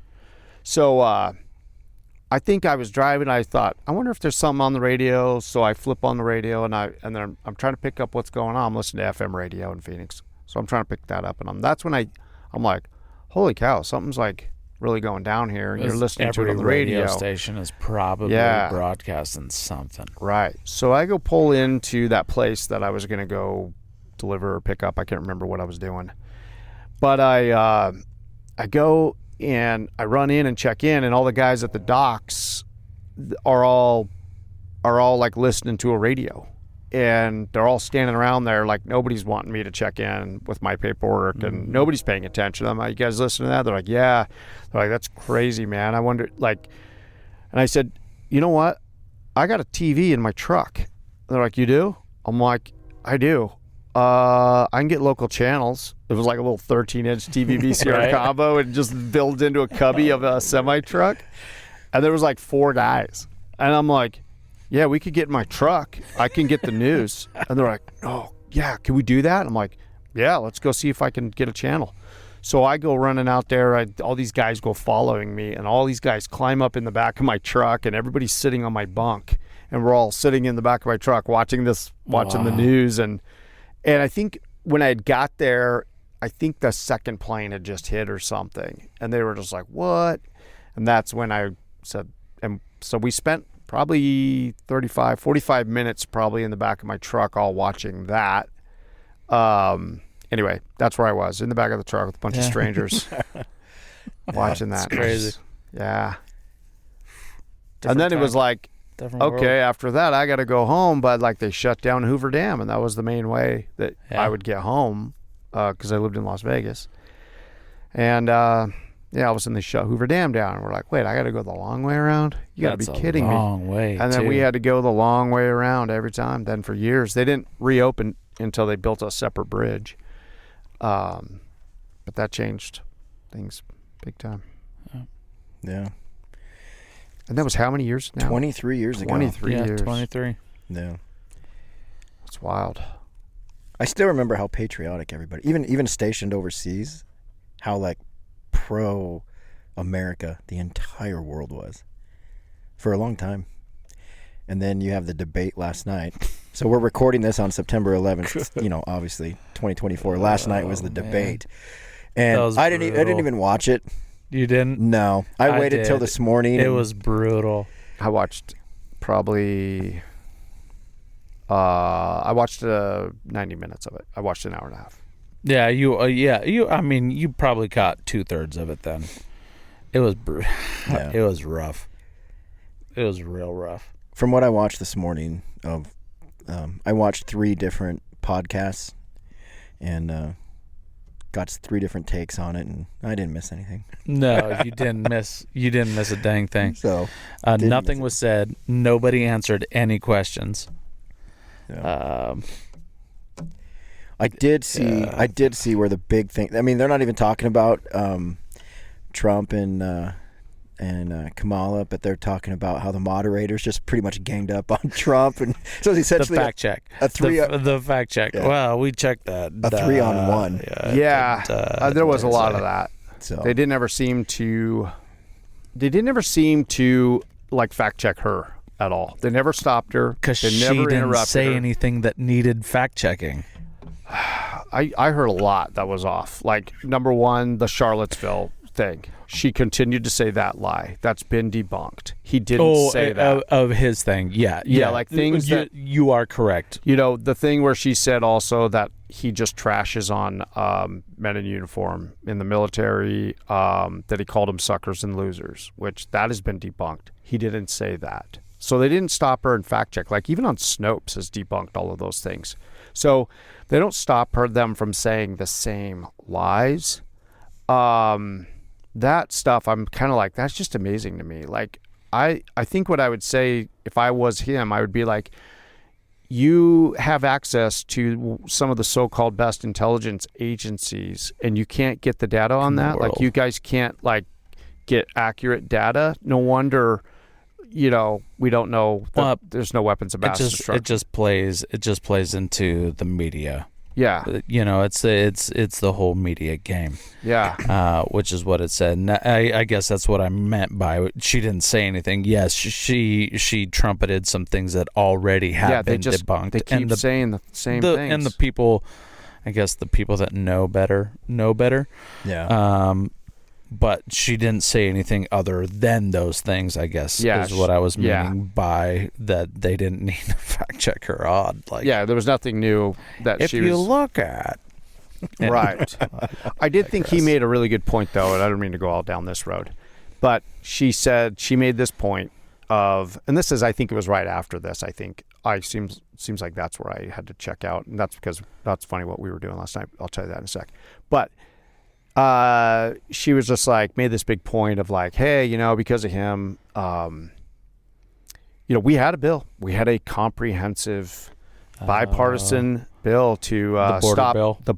So I think I was driving. I thought, I wonder if there's something on the radio. So I flip on the radio, and then I'm trying to pick up what's going on. I'm listening to FM radio in Phoenix, so I'm trying to pick that up. And that's when I'm like, holy cow, something's like really going down here. And you're listening to it on the radio. Station is probably broadcasting something. Right. So I go pull into that place that I was going to go deliver or pick up. I can't remember what I was doing, but I go. And I run in and check in, and all the guys at the docks are all like listening to a radio, and they're all standing around there like nobody's wanting me to check in with my paperwork, and nobody's paying attention. I'm like, you guys listen to that? They're like, yeah. They're like, that's crazy, man. I wonder, like, and I said, you know what? I got a TV in my truck. They're like, you do? I'm like, I do. I can get local channels. It was like a little 13-inch TV VCR combo and just built into a cubby of a semi-truck. And there was like 4 guys. And I'm like, yeah, we could get in my truck. I can get the news. And they're like, oh, yeah, can we do that? I'm like, yeah, let's go see if I can get a channel. So I go running out there. All these guys go following me, and all these guys climb up in the back of my truck, and everybody's sitting on my bunk. And we're all sitting in the back of my truck watching the news. And I think when I had got there, I think the second plane had just hit or something. And they were just like, what? And that's when I said, and so we spent probably 45 minutes probably in the back of my truck all watching that. Anyway, that's where I was, in the back of the truck with a bunch of strangers watching that. It's crazy. Yeah. Different and then time, it was like, different okay, world. after that I got to go home, but like they shut down Hoover Dam, and that was the main way that I would get home because I lived in Las Vegas. And all of a sudden they shut Hoover Dam down, and we're like, wait, I got to go the long way around? You got to be kidding me. Long way. And then we had to go the long way around every time. Then for years they didn't reopen until they built a separate bridge. But that changed things big time. Yeah. And that was how many years now? 23 years ago. 23 years. 23. Yeah. That's wild. I still remember how patriotic everybody, even stationed overseas, how like pro America the entire world was for a long time. And then you have the debate last night. So we're recording this on September 11th, obviously 2024. Last night was the debate. And I didn't even watch it. You didn't? No. I waited till this morning. It was brutal. I watched probably 90 minutes of it. I watched an hour and a half. Yeah, you probably caught 2/3 of it then. It was It was rough. It was real rough. From what I watched this morning, I watched 3 different podcasts and got 3 different takes on it, and I didn't miss anything. No, you didn't miss a dang thing. So nothing was said. Nobody answered any questions. Yeah. I did see where the big thing. I mean, they're not even talking about Trump and Kamala, but they're talking about how the moderators just pretty much ganged up on Trump, and so it's essentially the fact check. The fact check. Yeah. Well, we checked that. A 3-on-1. There was a lot of that. So they didn't ever seem to like fact check her at all. They never stopped her because she didn't say anything that needed fact checking. I heard a lot that was off. Like, number one, the Charlottesville thing. She continued to say that lie. That's been debunked. He didn't say that. Of his thing. Yeah. Like things that... You are correct. The thing where she said also that he just trashes on men in uniform in the military, that he called them suckers and losers, which that has been debunked. He didn't say that. So they didn't stop her and fact check. Like, even on Snopes has debunked all of those things. So they don't stop them from saying the same lies. That stuff, I'm kind of like, that's just amazing to me. Like, I think what I would say if I was him, I would be like, you have access to some of the so-called best intelligence agencies, and you can't get the data on that. Like, you guys can't like get accurate data. No wonder, we don't know that there's no weapons of mass destruction. It just plays into the media. Yeah. It's the whole media game. Yeah. Which is what it said. And I guess that's what I meant by she didn't say anything. Yes, she trumpeted some things that already have been debunked. They keep saying the same things. And the people, I guess the people that know better. Yeah. But she didn't say anything other than those things, I guess, is what I was meaning by that they didn't need to fact check her on. Like, there was nothing new that if you look at. Right. I did think he made a really good point, though, and I don't mean to go all down this road. But she made this point of, and this is, I think it was right after this, I think, seems like that's where I had to check out. And that's because that's funny what we were doing last night. I'll tell you that in a sec. But she was just like, made this big point of like, hey, because of him, we had a bill. We had a comprehensive bipartisan bill to stop the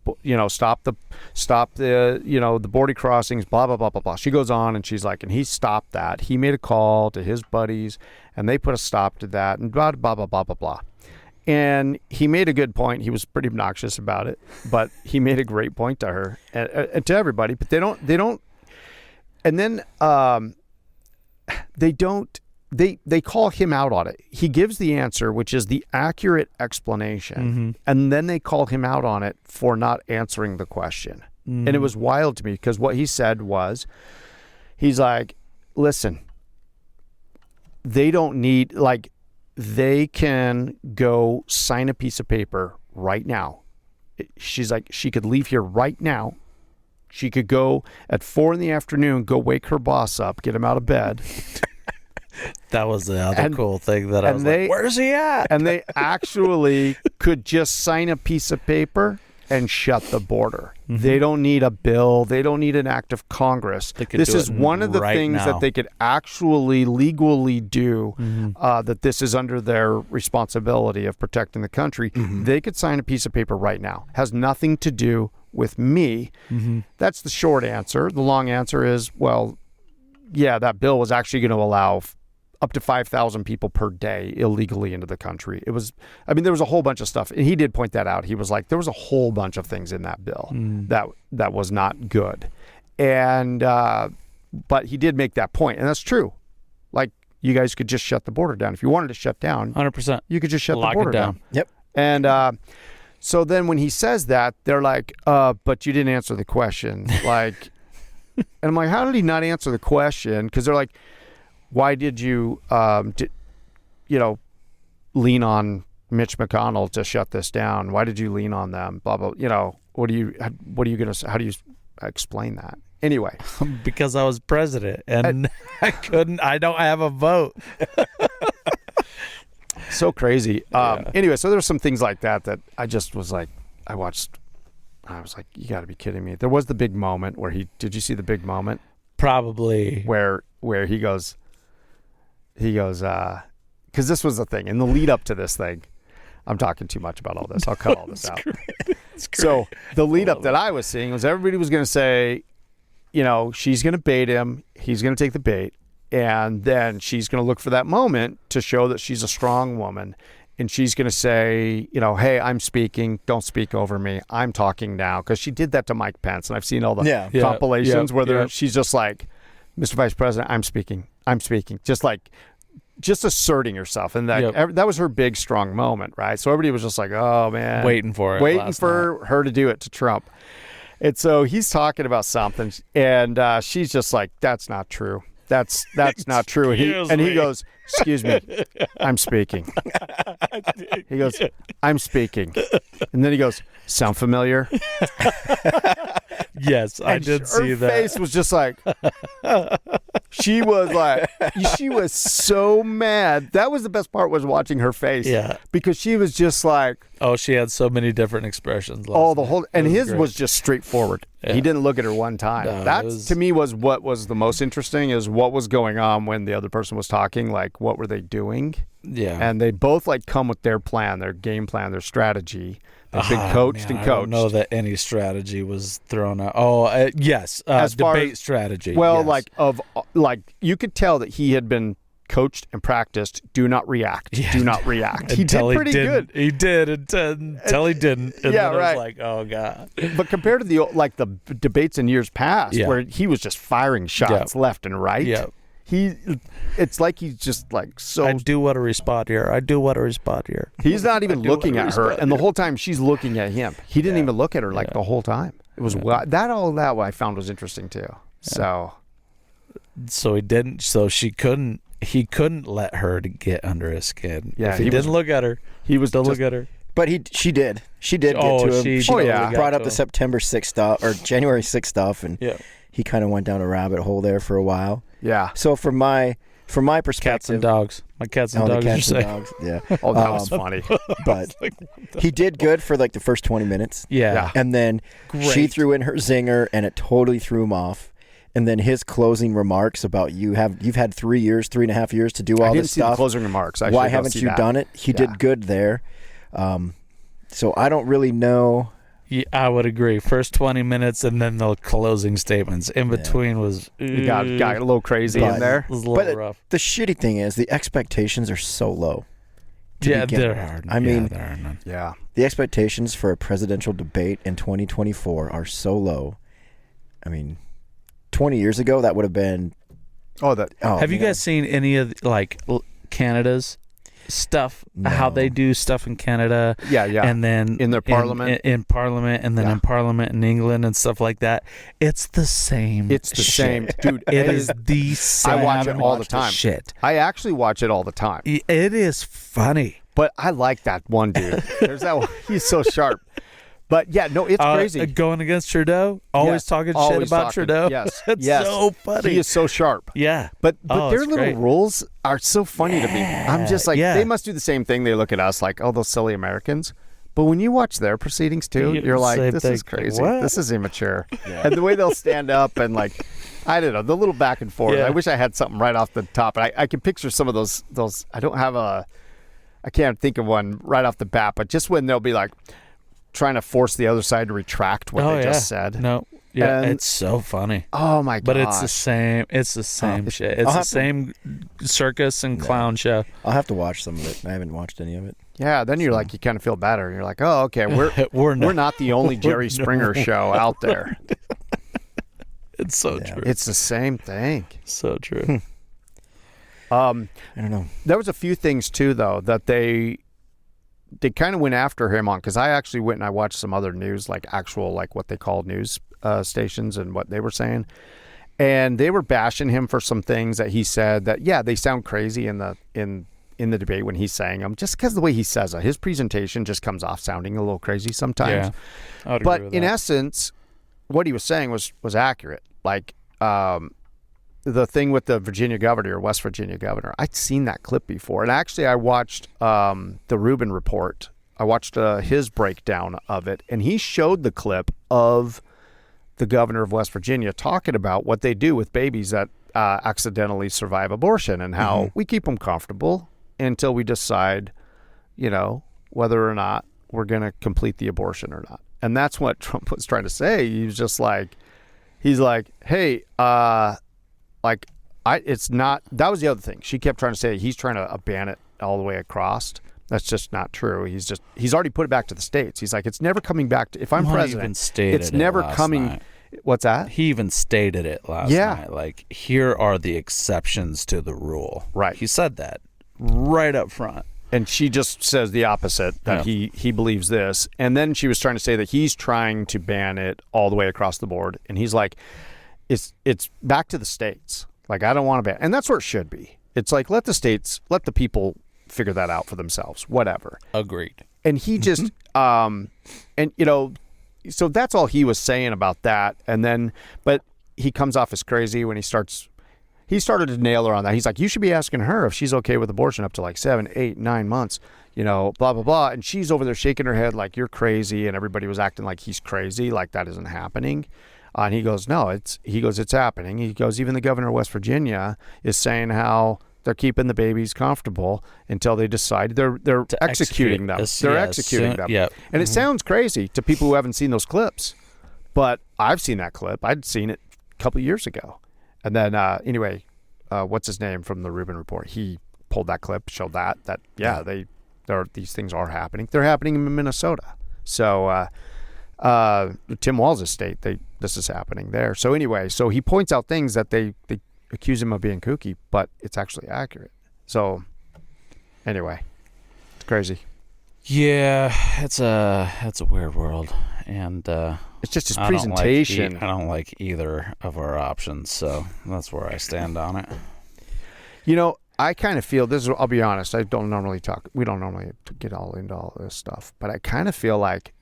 border crossings, blah, blah, blah, blah, blah. She goes on and she's like, and he stopped that. He made a call to his buddies and they put a stop to that and blah, blah, blah, blah, blah, blah. And he made a good point. He was pretty obnoxious about it, but he made a great point to her and to everybody. But they don't. And then they call him out on it. He gives the answer, which is the accurate explanation, and then they call him out on it for not answering the question. And it was wild to me because what he said was, he's like, listen, they don't need, like, they can go sign a piece of paper right now. She's like, she could leave here right now. She could go at 4 p.m, go wake her boss up, get him out of bed. That was the other cool thing that I was like, where's he at? And they actually could just sign a piece of paper and shut the border. They don't need a bill. They don't need an act of Congress. This is one of the things that they could actually legally do, that this is under their responsibility of protecting the country. They could sign a piece of paper right now. Has nothing to do with me. That's the short answer. The long answer is, well, yeah, that bill was actually going to allow up to 5,000 people per day illegally into the country. It was, I mean, there was a whole bunch of stuff. And he did point that out. He was like, there was a whole bunch of things in that bill that was not good. And, but he did make that point, and that's true. Like, you guys could just shut the border down. If you wanted to shut down, 100%. You could just shut the border down. Yep. And, so then when he says that, they're like, but you didn't answer the question. Like, and I'm like, how did he not answer the question? Because they're like, why did you, lean on Mitch McConnell to shut this down? Why did you lean on them? Blah, blah. What are you going to say? How do you explain that? Anyway. Because I was president and I don't have a vote. So crazy. Anyway, so there's some things like that I just was like, I was like, you got to be kidding me. There was the big moment where did you see the big moment? Probably. Where he goes, because this was the thing. In the lead up to this thing, I'm talking too much about all this. I'll cut all this out. So the lead up that I was seeing was everybody was going to say, she's going to bait him. He's going to take the bait. And then she's going to look for that moment to show that she's a strong woman. And she's going to say, hey, I'm speaking. Don't speak over me. I'm talking now. Because she did that to Mike Pence. And I've seen all the compilations where she's just like, Mr. Vice President, I'm speaking. I'm speaking. Just asserting herself. And that was her big, strong moment, right? So everybody was just like, oh, man. Waiting for her to do it to Trump. And so he's talking about something. And she's just like, that's not true. That's not true. And he goes, excuse me, I'm speaking. He goes, I'm speaking. And then he goes, sound familiar? Yes, I did see that. Her face was just like, she was so mad. That was the best part, was watching her face. Yeah. Because she was just like, oh, she had so many different expressions. And his was just straightforward. Yeah. He didn't look at her one time. No, to me was what was the most interesting, is what was going on when the other person was talking. Like, what were they doing? Yeah. And they both come with their plan, their game plan, their strategy. They've been coached and coached. I don't know that any strategy was thrown out. Oh, yes. Debate strategy. Well, yes. You could tell that he had been coached and practiced. Do not react. Yeah. Do not react. He did pretty good. He did until he didn't. And then I was like, oh God. But compared to the debates in years past, where he was just firing shots left and right. Yeah. It's like he's just like so. I do want to respond here. He's not even looking at her, and the whole time she's looking at him. He didn't even look at her the whole time. It was that I found was interesting too. Yeah. So he didn't. So he couldn't let her to get under his skin. Yeah, if he didn't look at her. He was to look at her. But she did. She did get to him. She brought up the September 6th stuff or January 6th stuff, and he kind of went down a rabbit hole there for a while. Yeah. So from my perspective, cats and dogs. My cats and dogs. Cats and dogs. Yeah. Oh, that was funny. But he did good for the first 20 minutes. Yeah. And then she threw in her zinger, and it totally threw him off. And then his closing remarks about you've had 3.5 years to do all this stuff. I didn't see the closing remarks. Why haven't you done it? He did good there. So I don't really know. Yeah, I would agree. First 20 minutes and then the closing statements. In between was... It got a little crazy in there. It was a little rough. The shitty thing is the expectations are so low. There are none. The expectations for a presidential debate in 2024 are so low. I mean, 20 years ago, that would have been... Have you guys seen any of Canada's? stuff, how they do stuff in Canada. Yeah. And then in their parliament. In parliament, and then in parliament in England and stuff like that. It's the same. It's the same. Dude, it is the same. I watch it all the time. Shit. I actually watch it all the time. It is funny. But I like that one dude. There's that one. He's so sharp. But yeah, no, it's crazy. Going against Trudeau, always talking shit about Trudeau. Yes, it's so funny. He is so sharp. Yeah, but their little rules are so funny to me. I'm just like, they must do the same thing. They look at us like, oh, those silly Americans. But when you watch their proceedings too, you're like, this is crazy. This is immature. Yeah. And the way they'll stand up and like, I don't know, the little back and forth. Yeah. I wish I had something right off the top. And I can picture some of those. I don't have I can't think of one right off the bat. But just when they'll be like, trying to force the other side to retract what they just said. No. Yeah, and it's so funny. Oh my god! But it's the same. It's the same shit. It's the same circus and clown show. I'll have to watch some of it. I haven't watched any of it. Yeah, then you're like, you kind of feel better. You're like, oh, okay, we're not the only Jerry Springer show out there. It's so true. It's the same thing. So true. I don't know. There was a few things too, though, that they kind of went after him on, because I actually went and I watched some other news, like actual, like what they call news stations and what they were saying. And they were bashing him for some things that he said that, they sound crazy in the debate when he's saying them, just because the way he says it. His presentation just comes off sounding a little crazy sometimes. Yeah, I would but agree with in that. essence, what he was saying was accurate. Like, the thing with the Virginia governor or West Virginia governor, I'd seen that clip before. And actually, I watched the Rubin Report. I watched his breakdown of it. And he showed the clip of the governor of West Virginia talking about what they do with babies that accidentally survive abortion and how we keep them comfortable until we decide, whether or not we're going to complete the abortion or not. And that's what Trump was trying to say. He's like, hey, it's not, that was the other thing. She kept trying to say he's trying to ban it all the way across. That's just not true. He's already put it back to the states. He's like, it's never coming back to, if I'm president, it's never coming. Night. What's that? He even stated it last night. Like, here are the exceptions to the rule. Right. He said that right up front. And she just says the opposite, that he believes this. And then she was trying to say that he's trying to ban it all the way across the board. And he's like, it's back to the states. Like, I don't want to ban. And that's where it should be. It's like, let the people figure that out for themselves, whatever. Agreed. And he just, so that's all he was saying about that. And then, but he comes off as crazy when he started to nail her on that. He's like, you should be asking her if she's okay with abortion up to like 7, 8, 9 months, blah, blah, blah. And she's over there shaking her head like, you're crazy. And everybody was acting like he's crazy, like that isn't happening. And he goes, no, it's happening. He goes, even the governor of West Virginia is saying how they're keeping the babies comfortable until they decide they're executing them. They're executing them. Yep. And it sounds crazy to people who haven't seen those clips, but I've seen that clip. I'd seen it a couple of years ago. And then anyway, what's his name from the Rubin Report? He pulled that clip, showed that these things are happening. They're happening in Minnesota. So Tim Walz's state, this is happening there. So anyway, so he points out things that they accuse him of being kooky, but it's actually accurate. So anyway, it's crazy. Yeah, it's a weird world, and it's just his presentation. I don't like either of our options, so that's where I stand on it. I kind of feel this. I'll be honest. We don't normally get all into all this stuff, but I kind of feel like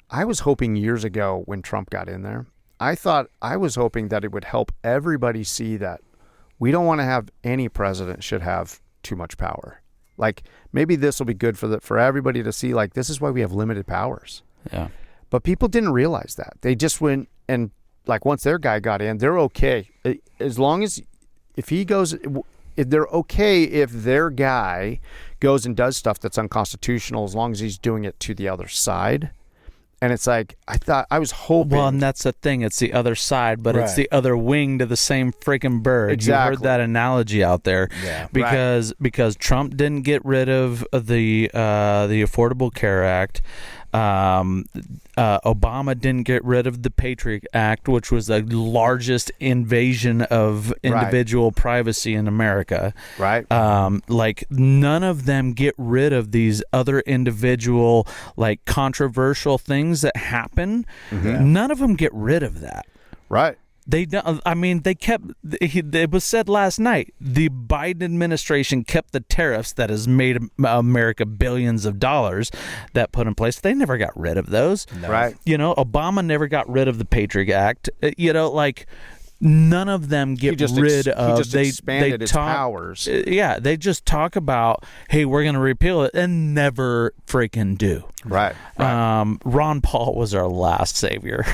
I was hoping years ago when Trump got in there, I was hoping that it would help everybody see that we don't want to have any president should have too much power. Like, maybe this will be good for everybody to see, like, this is why we have limited powers. Yeah. But people didn't realize that. They just went and, like, once their guy got in, they're okay. As long as, if they're okay if their guy goes and does stuff that's unconstitutional, as long as he's doing it to the other side. And it's like, I was hoping. Well, and that's the thing. It's the other side, but it's the other wing to the same freaking bird. Exactly. You heard that analogy out there. Yeah. Because Trump didn't get rid of the Affordable Care Act. Obama didn't get rid of the Patriot Act, which was the largest invasion of individual privacy in America. Right. Like, none of them get rid of these other individual, like, controversial things that happen. None of them get rid of that. Right. They don't. I mean, they kept. It was said last night. The Biden administration kept the tariffs that has made America billions of dollars that put in place. They never got rid of those. No. Right. You know, Obama never got rid of the Patriot Act. You know, like, none of them get rid of. He just expanded its powers. Yeah, they just talk about, hey, we're going to repeal it, and never freaking do. Right. Ron Paul was our last savior,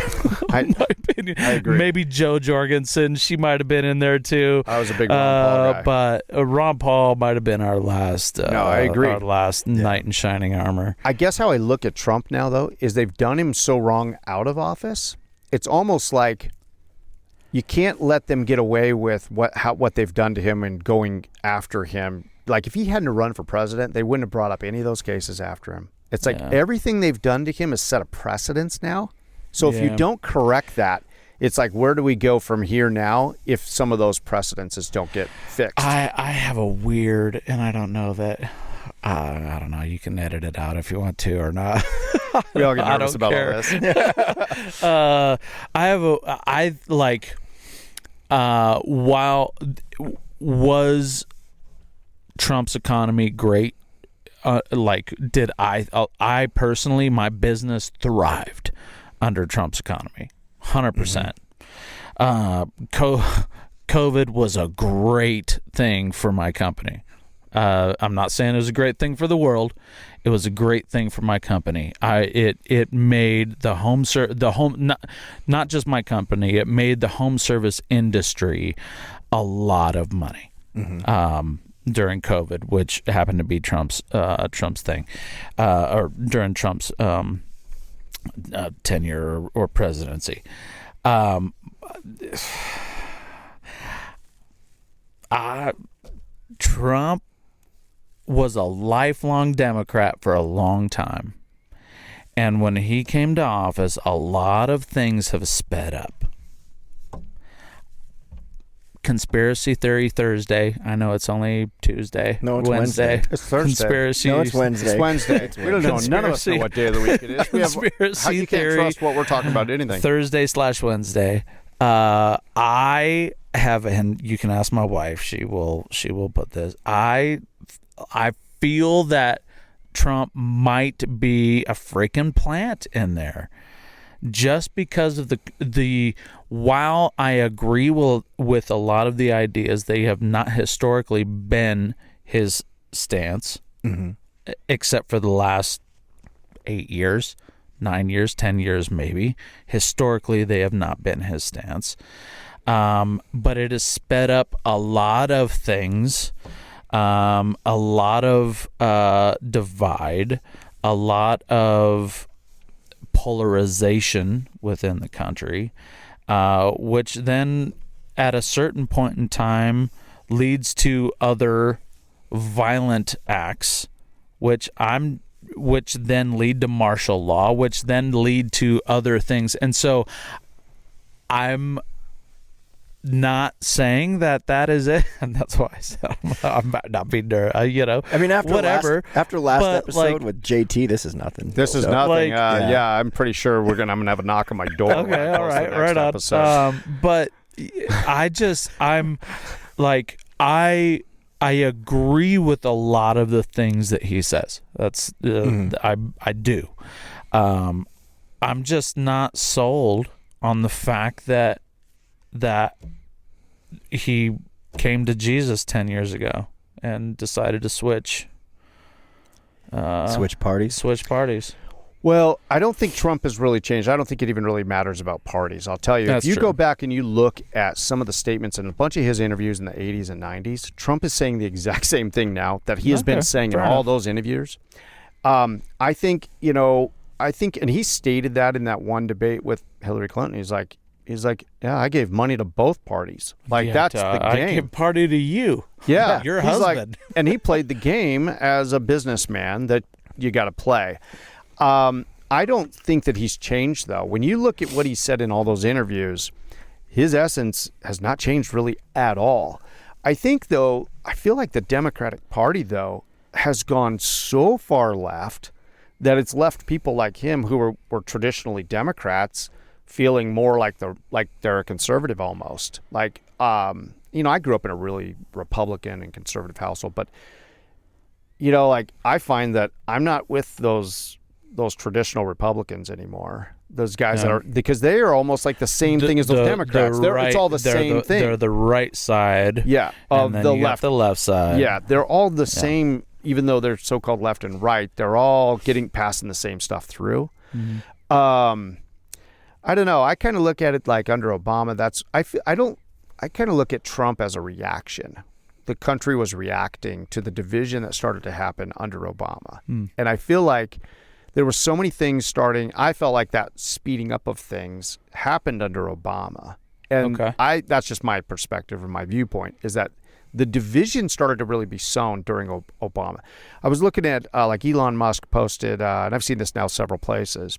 in my opinion. I agree. Maybe Jo Jorgensen, she might have been in there too. I was a big Ron Paul guy. But Ron Paul might have been our last. No, I agree. Our last knight in shining armor. I guess how I look at Trump now, though, is they've done him so wrong out of office. It's almost like you can't let them get away with what they've done to him and going after him. Like, if he hadn't run for president, they wouldn't have brought up any of those cases after him. It's like everything they've done to him has set a precedence now. So if you don't correct that, it's like, where do we go from here now if some of those precedences don't get fixed? I have a weird, and I don't know that. I don't know. You can edit it out if you want to or not. We all get nervous about all this. While was Trump's economy great? Did I personally, my business thrived under Trump's economy, 100%. COVID was a great thing for my company. I'm not saying it was a great thing for the world. It was a great thing for my company. It made the not just my company. It made the home service industry a lot of money. During COVID, which happened to be Trump's thing, or during Trump's tenure or presidency. Trump was a lifelong Democrat for a long time, and when he came to office, a lot of things have sped up. Conspiracy Theory Thursday. I know it's only Tuesday. No, it's Wednesday. It's Thursday. Conspiracy. No, it's Wednesday. It's Wednesday. We don't know. None of us know what day of the week it is. Conspiracy you theory. can't trust what we're talking about anything. Thursday/Wednesday. I have, and you can ask my wife. She will put this. I feel that Trump might be a freaking plant in there. Just because of the while I agree with a lot of the ideas, they have not historically been his stance, except for the last 8 years, 9 years, 10 years maybe. Historically, they have not been his stance. But it has sped up a lot of things, a lot of divide, a lot of polarization within the country, which then at a certain point in time leads to other violent acts, which then lead to martial law, which then lead to other things. And so I'm not saying that is it, and that's why I said I'm not being I mean, after whatever. After last episode, like, with JT, this is nothing. This is nothing. I'm pretty sure I'm gonna have a knock on my door. Okay, all right, right on. But I'm like, I agree with a lot of the things that he says. That's I do. I'm just not sold on the fact that he came to Jesus 10 years ago and decided to switch parties. Well, I don't think Trump has really changed. I don't think it even really matters about parties. I'll tell you, That's if you true. go back and you look at some of the statements in a bunch of his interviews in the 80s and 90s, Trump is saying the exact same thing now that he has been saying in all those interviews. I think, and he stated that in that one debate with Hillary Clinton. He's like, yeah, I gave money to both parties. That's the game. I gave party to you. Yeah. Your He's husband. And he played the game as a businessman that you got to play. I don't think that he's changed, though. When you look at what he said in all those interviews, his essence has not changed really at all. I think, though, I feel like the Democratic Party, though, has gone so far left that it's left people like him who were traditionally Democrats feeling more like they're a conservative almost. Like, I grew up in a really Republican and conservative household, but, like I find that I'm not with those traditional Republicans anymore. Those guys that are, because they are almost like the same thing as those Democrats. It's all the same thing. They're the right side. Yeah. Of the left. The left side. Yeah. They're all the same, even though they're so-called left and right. They're all passing the same stuff through. Mm-hmm. I don't know. I kind of look at it like under Obama. I kind of look at Trump as a reaction. The country was reacting to the division that started to happen under Obama. And I feel like there were so many things starting. I felt like that speeding up of things happened under Obama. And that's just my perspective and my viewpoint, is that the division started to really be sown during Obama. I was looking at, like Elon Musk posted, and I've seen this now several places,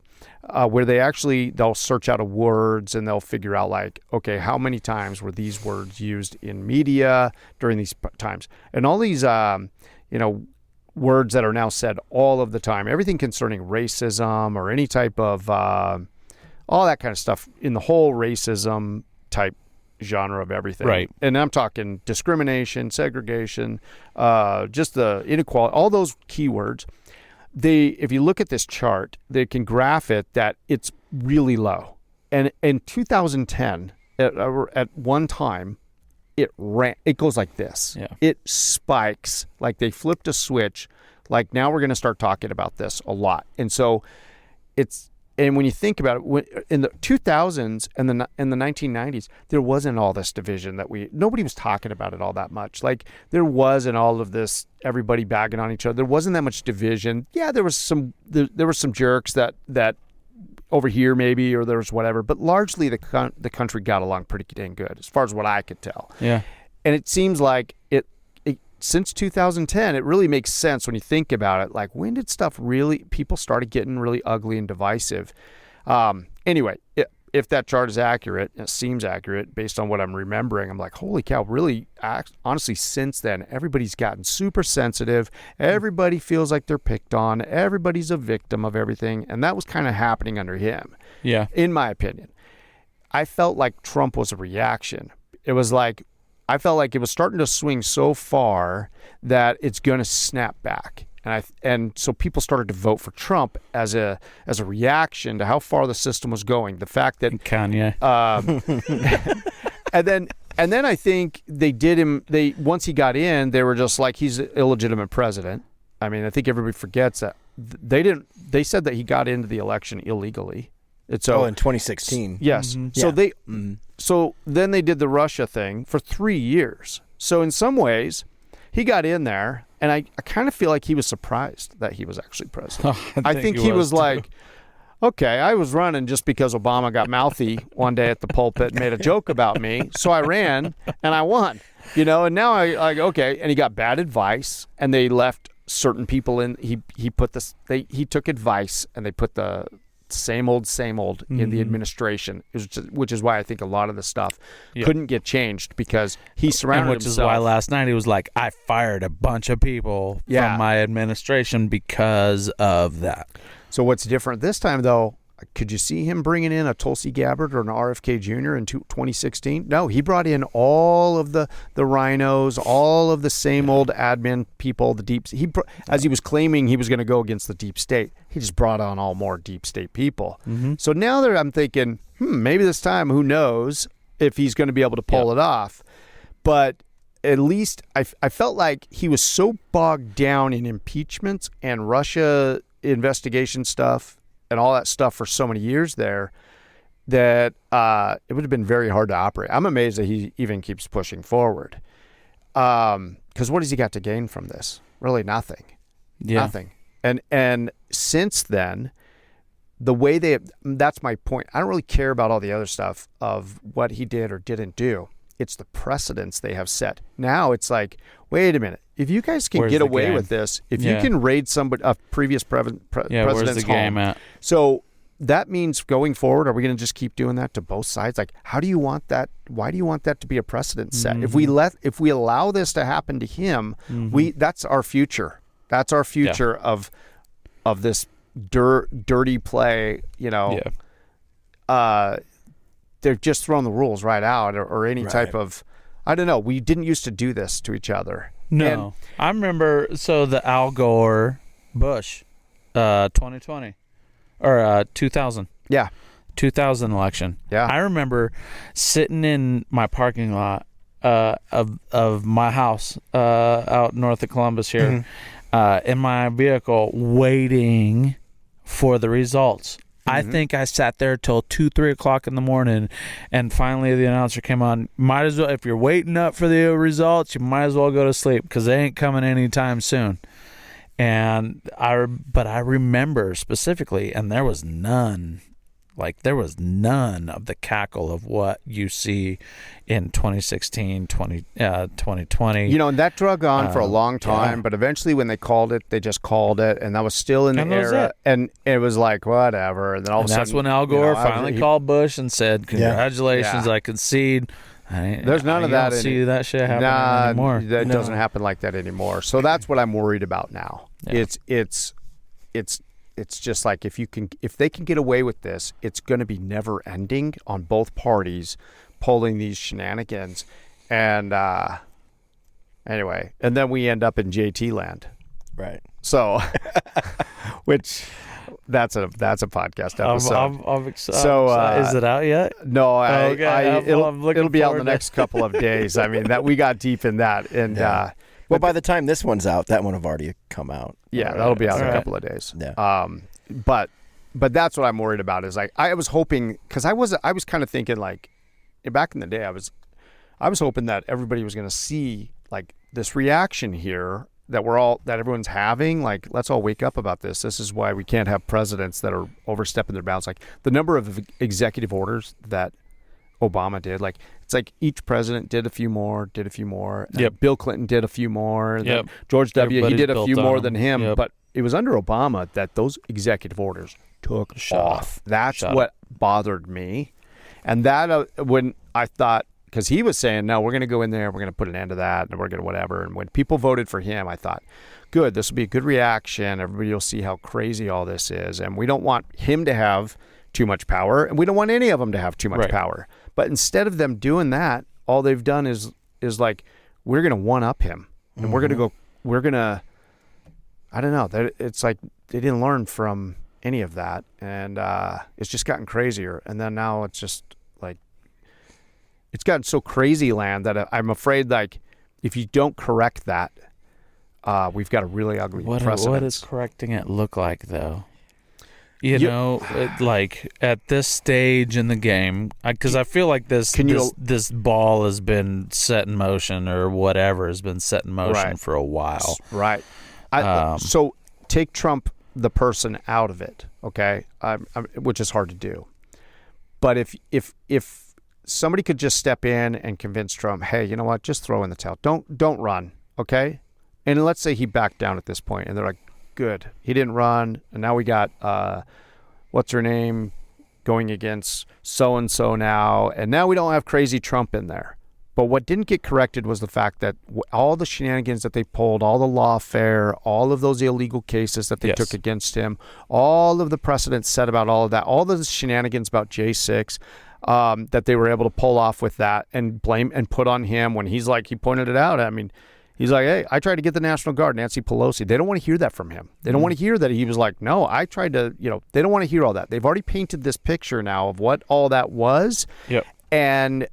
where they'll search out words and they'll figure out like, okay, how many times were these words used in media during these times? And all these, words that are now said all of the time, everything concerning racism or any type of, all that kind of stuff in the whole racism type genre of everything. Right. And I'm talking discrimination, segregation, just the inequality, all those keywords. If you look at this chart, they can graph it that it's really low. And in 2010, at one time, it goes like this. Yeah. It spikes like they flipped a switch. Like, now we're going to start talking about this a lot. And so and when you think about it, in the 2000s and in the 1990s, there wasn't all this division nobody was talking about it all that much. Like, there wasn't all of this, everybody bagging on each other. There wasn't that much division. Yeah, there were some jerks that over here maybe, or there was whatever, but largely the country got along pretty dang good as far as what I could tell. Yeah. And it seems like since 2010, it really makes sense when you think about it. Like, when did people started getting really ugly and divisive? Anyway, if that chart is accurate, it seems accurate based on what I'm remembering. I'm like, holy cow, really, honestly, since then, everybody's gotten super sensitive. Everybody feels like they're picked on. Everybody's a victim of everything. And that was kind of happening under him. Yeah. In my opinion. I felt like Trump was a reaction. I felt like it was starting to swing so far that it's going to snap back. And so people started to vote for Trump as a reaction to how far the system was going. The fact that Kanye. and then I think once he got in, they were just like, he's an illegitimate president. I mean, I think everybody forgets that they said that he got into the election illegally. In 2016. Yes. Mm-hmm. So then they did the Russia thing for 3 years. So in some ways, he got in there, and I kind of feel like he was surprised that he was actually president. I think he was like, okay, I was running just because Obama got mouthy one day at the pulpit and made a joke about me. So I ran and I won, and now okay. And he got bad advice, and they left certain people in. He took advice, and they put the same old in the administration, which is why I think a lot of the stuff couldn't get changed, because he surrounded himself. Which is why last night he was like, I fired a bunch of people from my administration because of that. So what's different this time, though, could you see him bringing in a Tulsi Gabbard or an RFK Jr. in 2016? No, he brought in all of the rhinos, all of the same old admin people, as he was claiming he was going to go against the deep state. He just brought on all more deep state people. Mm-hmm. So now I'm thinking, maybe this time, who knows if he's going to be able to pull it off. But at least I felt like he was so bogged down in impeachments and Russia investigation stuff and all that stuff for so many years there that it would have been very hard to operate. I'm amazed that he even keeps pushing forward. Because what has he got to gain from this? Really nothing. Yeah. Nothing. And since then, that's my point. I don't really care about all the other stuff of what he did or didn't do. It's the precedents they have set. Now it's like, wait a minute, if you guys can Where's get the away game? with this, if Yeah. you can raid a previous where's president's the game home, at? so that means going forward, are we going to just keep doing that to both sides? Like, how do you want that? Why do you want that to be a precedent set? If we allow this to happen to him, that's our future. That's our future of this dirty play. They're just throwing the rules right out, or any type of, I don't know. We didn't used to do this to each other. No, I remember. So the Al Gore Bush, 2020 or 2000. Yeah. 2000 election. Yeah. I remember sitting in my parking lot of my house out north of Columbus here, in my vehicle, waiting for the results. I think I sat there till 2-3 o'clock in the morning, and finally the announcer came on. Might as well, if you're waiting up for the results, you might as well go to sleep because they ain't coming anytime soon. But I remember specifically, and there was none of the cackle of what you see in 2016, 2020. And that drug on for a long time, but eventually when they called it, they just called it, and that was still in the era, and it was like, whatever. And then all of a sudden, that's when Al Gore finally called Bush and said, congratulations, I concede. There's none of that. Don't see that shit happening anymore. That doesn't happen like that anymore. So that's what I'm worried about now. Yeah. It's just like if they can get away with this, it's going to be never ending on both parties pulling these shenanigans. And anyway, and then we end up in JT land. Right. So, which that's a podcast episode. I'm excited. So is it out yet? No, it'll be out in the to next couple of days. I mean, that we got deep in that, and well, by the time this one's out, that one will already come out. Yeah, that'll be out in a couple of days. Yeah. But that's what I'm worried about. Is like I was hoping, because I was kind of thinking, like, back in the day, I was hoping that everybody was going to see like this reaction here that everyone's having. Like, let's all wake up about this. This is why we can't have presidents that are overstepping their bounds. Like the number of executive orders that Obama did, like it's like each president did a few more. Yep. Bill Clinton did a few more. Yep. George W. Everybody's he did a few built more on than him. him, Yep. but it was under Obama that those executive orders took off. That's what bothered me, and that when I thought, because he was saying, no, we're going to go in there, we're going to put an end to that, and we're going to whatever. And when people voted for him, I thought, good, this will be a good reaction. Everybody will see how crazy all this is, and we don't want him to have too much power, and we don't want any of them to have too much power. But instead of them doing that, all they've done is like, we're going to one-up him, and we're going to, I don't know. It's like they didn't learn from any of that, and it's just gotten crazier. And then now it's just like, it's gotten so crazy land that I'm afraid, like, if you don't correct that, we've got a really ugly precedent. What does correcting it look like, though? Like at this stage in the game, because I feel like this ball has been set in motion, or whatever has been set in motion for a while. Right. So take Trump, the person, out of it, okay? Which is hard to do. But if somebody could just step in and convince Trump, hey, you know what? Just throw in the towel. Don't run, okay? And let's say he backed down at this point, and they're like, good, he didn't run, and now we got what's her name going against so and so now, and now we don't have crazy Trump in there. But what didn't get corrected was the fact that all the shenanigans that they pulled, all the lawfare, all of those illegal cases that they took against him, all of the precedents set about all of that, all the shenanigans about J6 that they were able to pull off with that and blame and put on him when he's like, he pointed it out. I mean, he's like, hey, I tried to get the National Guard, Nancy Pelosi. They don't want to hear that from him. They don't want to hear that he was like, no, I tried to, they don't want to hear all that. They've already painted this picture now of what all that was. Yep. And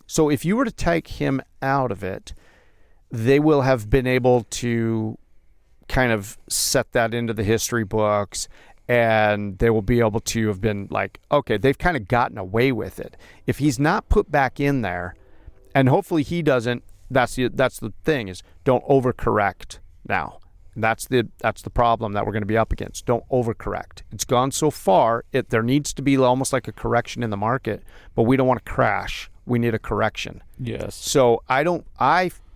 so if you were to take him out of it, they will have been able to kind of set that into the history books, and they will be able to have been like, okay, they've kind of gotten away with it. If he's not put back in there, and hopefully he doesn't, that's the thing, is don't overcorrect now. That's the problem that we're going to be up against. Don't overcorrect. It's gone so far. There needs to be almost like a correction in the market, but we don't want to crash. We need a correction. Yes. So I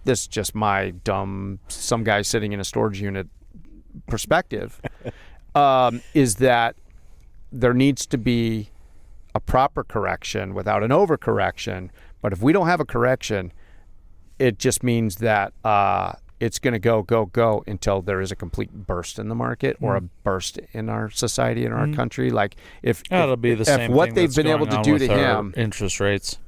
this is just my dumb, some guy sitting in a storage unit perspective, is that there needs to be a proper correction without an overcorrection. But if we don't have a correction, it just means that it's going to go until there is a complete burst in the market or a burst in our society, in our country. Like it'll be the same what thing they've that's been able going to on do to with our him. interest rates.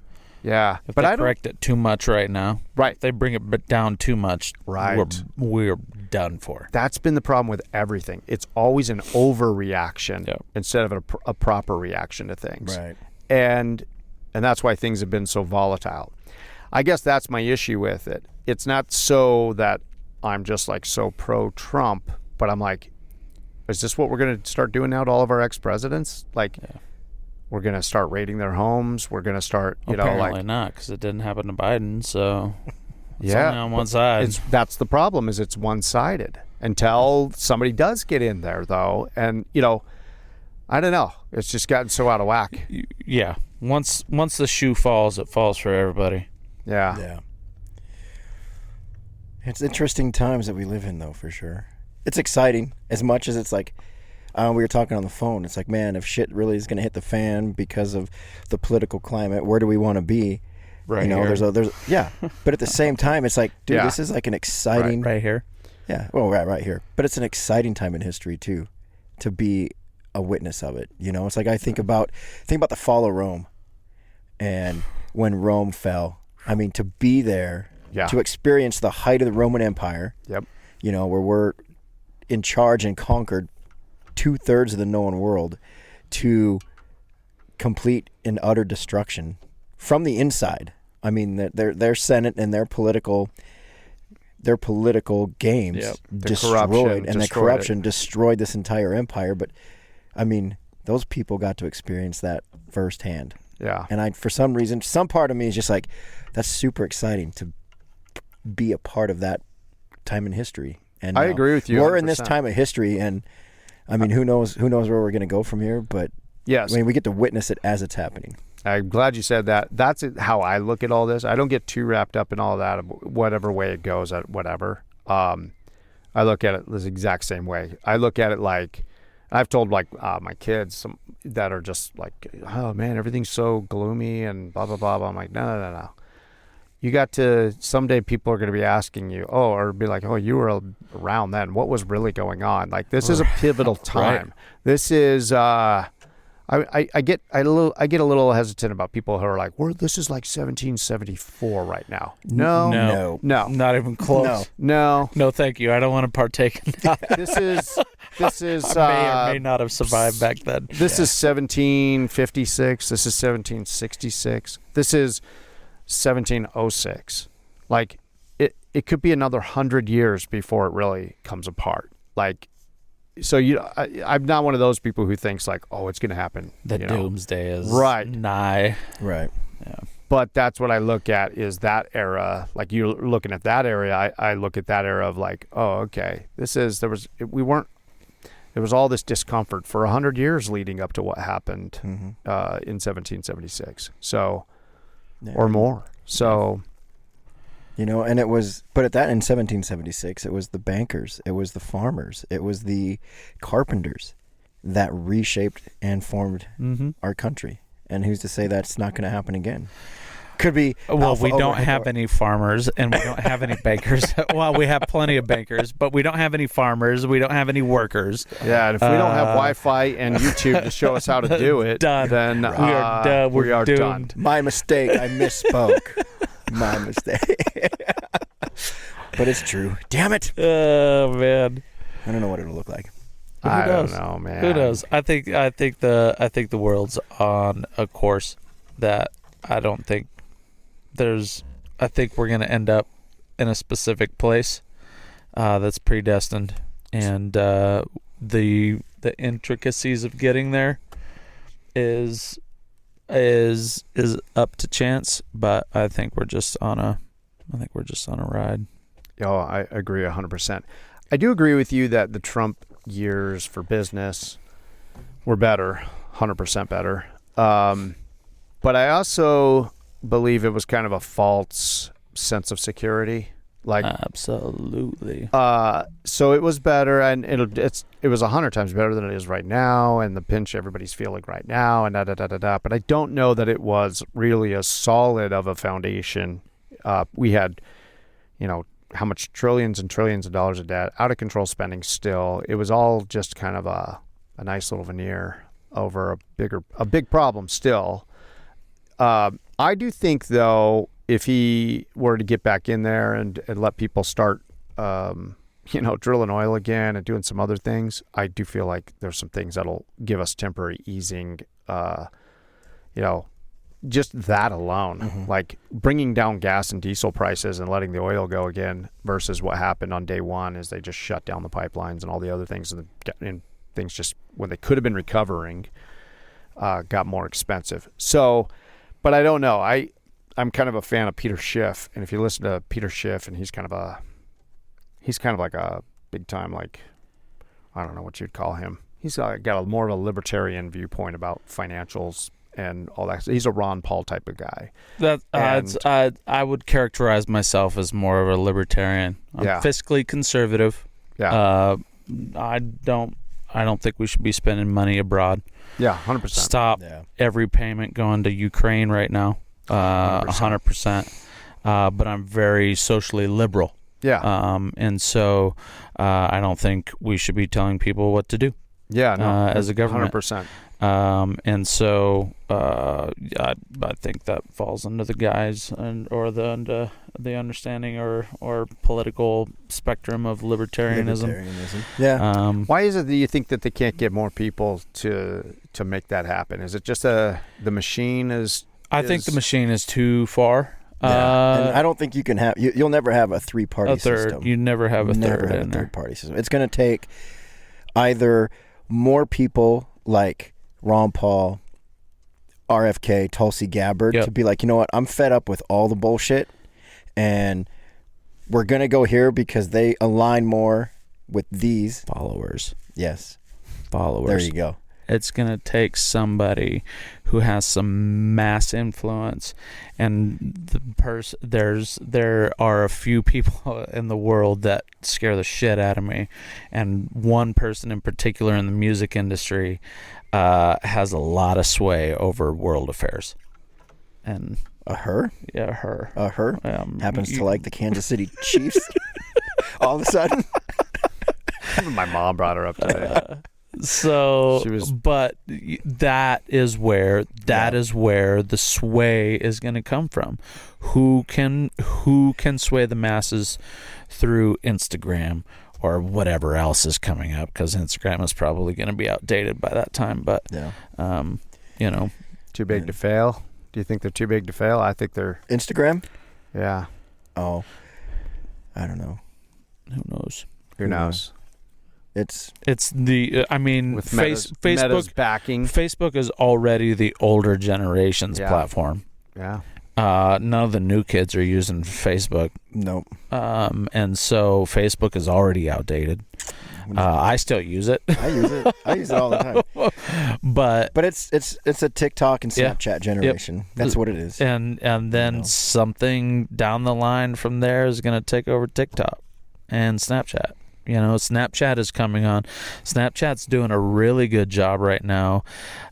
Yeah, If but they I don't. correct it too much right now, Right. if they bring it down too much, Right. we're done for. That's been the problem with everything. It's always an overreaction Yep. instead of a proper reaction to things. Right. And that's why things have been so volatile. I guess that's my issue with it. It's not so that I'm just like so pro-Trump, but I'm like, is this what we're going to start doing now to all of our ex-presidents? Like, we're going to start raiding their homes. We're going to start, Apparently not, because it didn't happen to Biden, so it's yeah, only on one side. That's the problem, is it's one-sided until somebody does get in there, though. And, I don't know. It's just gotten so out of whack. Yeah. Once the shoe falls, it falls for everybody. Yeah. Yeah. It's interesting times that we live in, though, for sure. It's exciting as much as it's like, we were talking on the phone. It's like, man, if shit really is going to hit the fan because of the political climate, where do we want to be? Right here. There's yeah. But at the same time, it's like, dude, Yeah. this is like an exciting, Right here. yeah. Well, right here. But it's an exciting time in history too, to be a witness of it. It's like I think about the fall of Rome, and when Rome fell. I mean, to be there, Yeah. to experience the height of the Roman Empire. Yep. Where we're in charge and conquered 2/3 of the known world, to complete and utter destruction from the inside. I mean, their Senate and their political games Yep. destroyed, and the corruption it. destroyed this entire empire. But I mean, those people got to experience that firsthand. Yeah. And for some reason, some part of me is just like, that's super exciting to be a part of that time in history. And I agree with you. We're in this 100%. time of history, and I mean, who knows where we're going to go from here? But Yes. I mean, we get to witness it as it's happening. I'm glad you said that. That's how I look at all this. I don't get too wrapped up in all that, whatever way it goes, whatever. I look at it the exact same way. I look at it like, I've told my kids that are just like, oh man, everything's so gloomy and blah, blah, blah, blah. I'm like, no. You got to, someday people are going to be asking you, or be like, oh, you were around then. What was really going on? Like, this is a pivotal time. Right. This is, I get a little hesitant about people who are like, this is like 1774 right now. No. Not even close. No, thank you. I don't want to partake in that. This is I may or may not have survived back then. This is 1756. This is 1766. This is 1706. Like, it could be another 100 years before it really comes apart. Like, so I'm not one of those people who thinks like, oh, it's going to happen. The doomsday is right nigh. Right. Yeah. But that's what I look at, is that era. Like, you're looking at that area. I look at that era of like, oh, okay, there was all this discomfort for 100 years leading up to what happened in 1776. So, or more. So, and it was, but at that in 1776, it was the bankers, it was the farmers, it was the carpenters that reshaped and formed our country. And who's to say that's not going to happen again? Could be. Well, we don't have any farmers, and we don't have any bankers. Well, we have plenty of bankers, but we don't have any farmers. We don't have any workers. Yeah, and if we don't have Wi-Fi and YouTube to show us how to do it, then we are done. We are doomed. done. My mistake. I misspoke. My mistake. But it's true. Damn it. Oh man. I don't know what it'll look like. I don't know, man. Who knows? I think the world's on a course that I don't think I think we're going to end up in a specific place that's predestined, and the intricacies of getting there is up to chance, but I think we're just on a ride. Oh, I agree 100%. I do agree with you that the Trump years for business were better, 100% better. But I also believe it was kind of a false sense of security. Like, absolutely. so it was better, and it was 100 times better than it is right now, and the pinch everybody's feeling right now, and da. But I don't know that it was really as solid of a foundation. We had, how much trillions and trillions of dollars of debt, out of control spending still. It was all just kind of a nice little veneer over a big problem still. I do think, though, if he were to get back in there and let people start, drilling oil again and doing some other things, I do feel like there's some things that'll give us temporary easing, just that alone, like bringing down gas and diesel prices and letting the oil go again versus what happened on day one is they just shut down the pipelines and all the other things, and things just, when they could have been recovering, got more expensive. So, but I don't know. I'm kind of a fan of Peter Schiff, and if you listen to Peter Schiff, and he's kind of like a big time, like, I don't know what you'd call him. He's got a more of a libertarian viewpoint about financials and all that. He's a Ron Paul type of guy. I would characterize myself as more of a libertarian. I'm fiscally conservative. Yeah. I don't think we should be spending money abroad. Yeah, 100%. Stop every payment going to Ukraine right now. 100%. But I'm very socially liberal. Yeah. And so I don't think we should be telling people what to do. Yeah, no, as a government. 100%. And so I think that falls under the guise or the understanding or political spectrum of libertarianism. Yeah. Why is it that you think that they can't get more people to make that happen? Is it just the machine is? I think the machine is too far. Yeah. And I don't think you can have. You'll never have a three-party system. You never have a never third have in a there. third-party system. It's going to take either more people like Ron Paul, RFK, Tulsi Gabbard to be like, you know what? I'm fed up with all the bullshit, and we're going to go here because they align more with these followers. Yes. Followers. There you go. It's going to take somebody who has some mass influence, and there are a few people in the world that scare the shit out of me, and one person in particular in the music industry has a lot of sway over world affairs. And her? Yeah, her. Her? Happens to like the Kansas City Chiefs all of a sudden. My mom brought her up today. But that is where the sway is going to come from. Who can sway the masses through Instagram or whatever else is coming up? Because Instagram is probably going to be outdated by that time. But too big to fail. Do you think they're too big to fail? I think they're Instagram. Yeah. Oh, I don't know. Who knows? Who knows? It's the with Facebook Meta's backing. Facebook is already the older generation's platform. Yeah. None of the new kids are using Facebook. Nope. And so Facebook is already outdated. I still use it. I use it all the time. But it's a TikTok and Snapchat generation. Yep. That's what it is. And then something down the line from there is going to take over TikTok and Snapchat. Snapchat is coming on. Snapchat's doing a really good job right now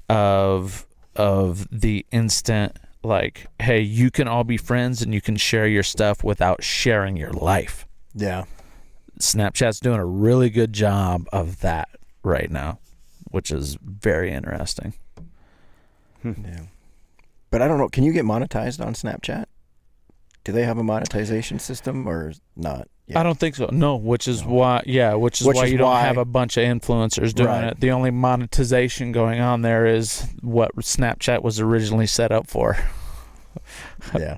of the instant, like, hey, you can all be friends and you can share your stuff without sharing your life. Yeah. Snapchat's doing a really good job of that right now, which is very interesting. Yeah. But I don't know. Can you get monetized on Snapchat? Do they have a monetization system or not? I don't think so. No, which is why you don't have a bunch of influencers doing it. The only monetization going on there is what Snapchat was originally set up for. Yeah.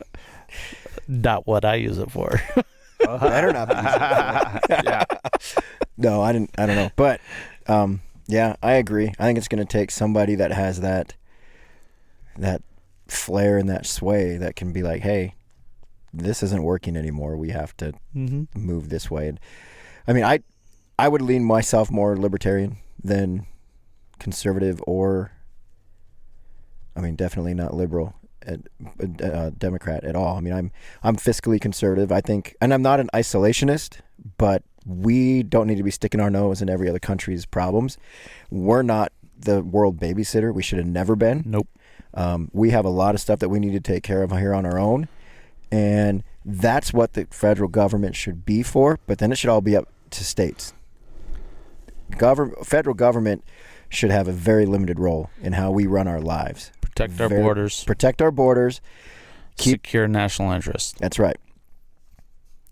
Not what I use it for. Better not be using it for. Yeah. No, I don't know. But I agree. I think it's going to take somebody that has that flair and that sway that can be like, hey, this isn't working anymore. We have to move this way. I mean, I would lean myself more libertarian than conservative, or, I mean, definitely not liberal. a Democrat at all. I mean, I'm fiscally conservative. I think, and I'm not an isolationist, but we don't need to be sticking our nose in every other country's problems. We're not the world babysitter. We should have never been. Nope. We have a lot of stuff that we need to take care of here on our own, and that's what the federal government should be for. But then it should all be up to states. Federal government should have a very limited role in how we run our lives. Protect our borders. Protect our borders. Secure national interests. That's right.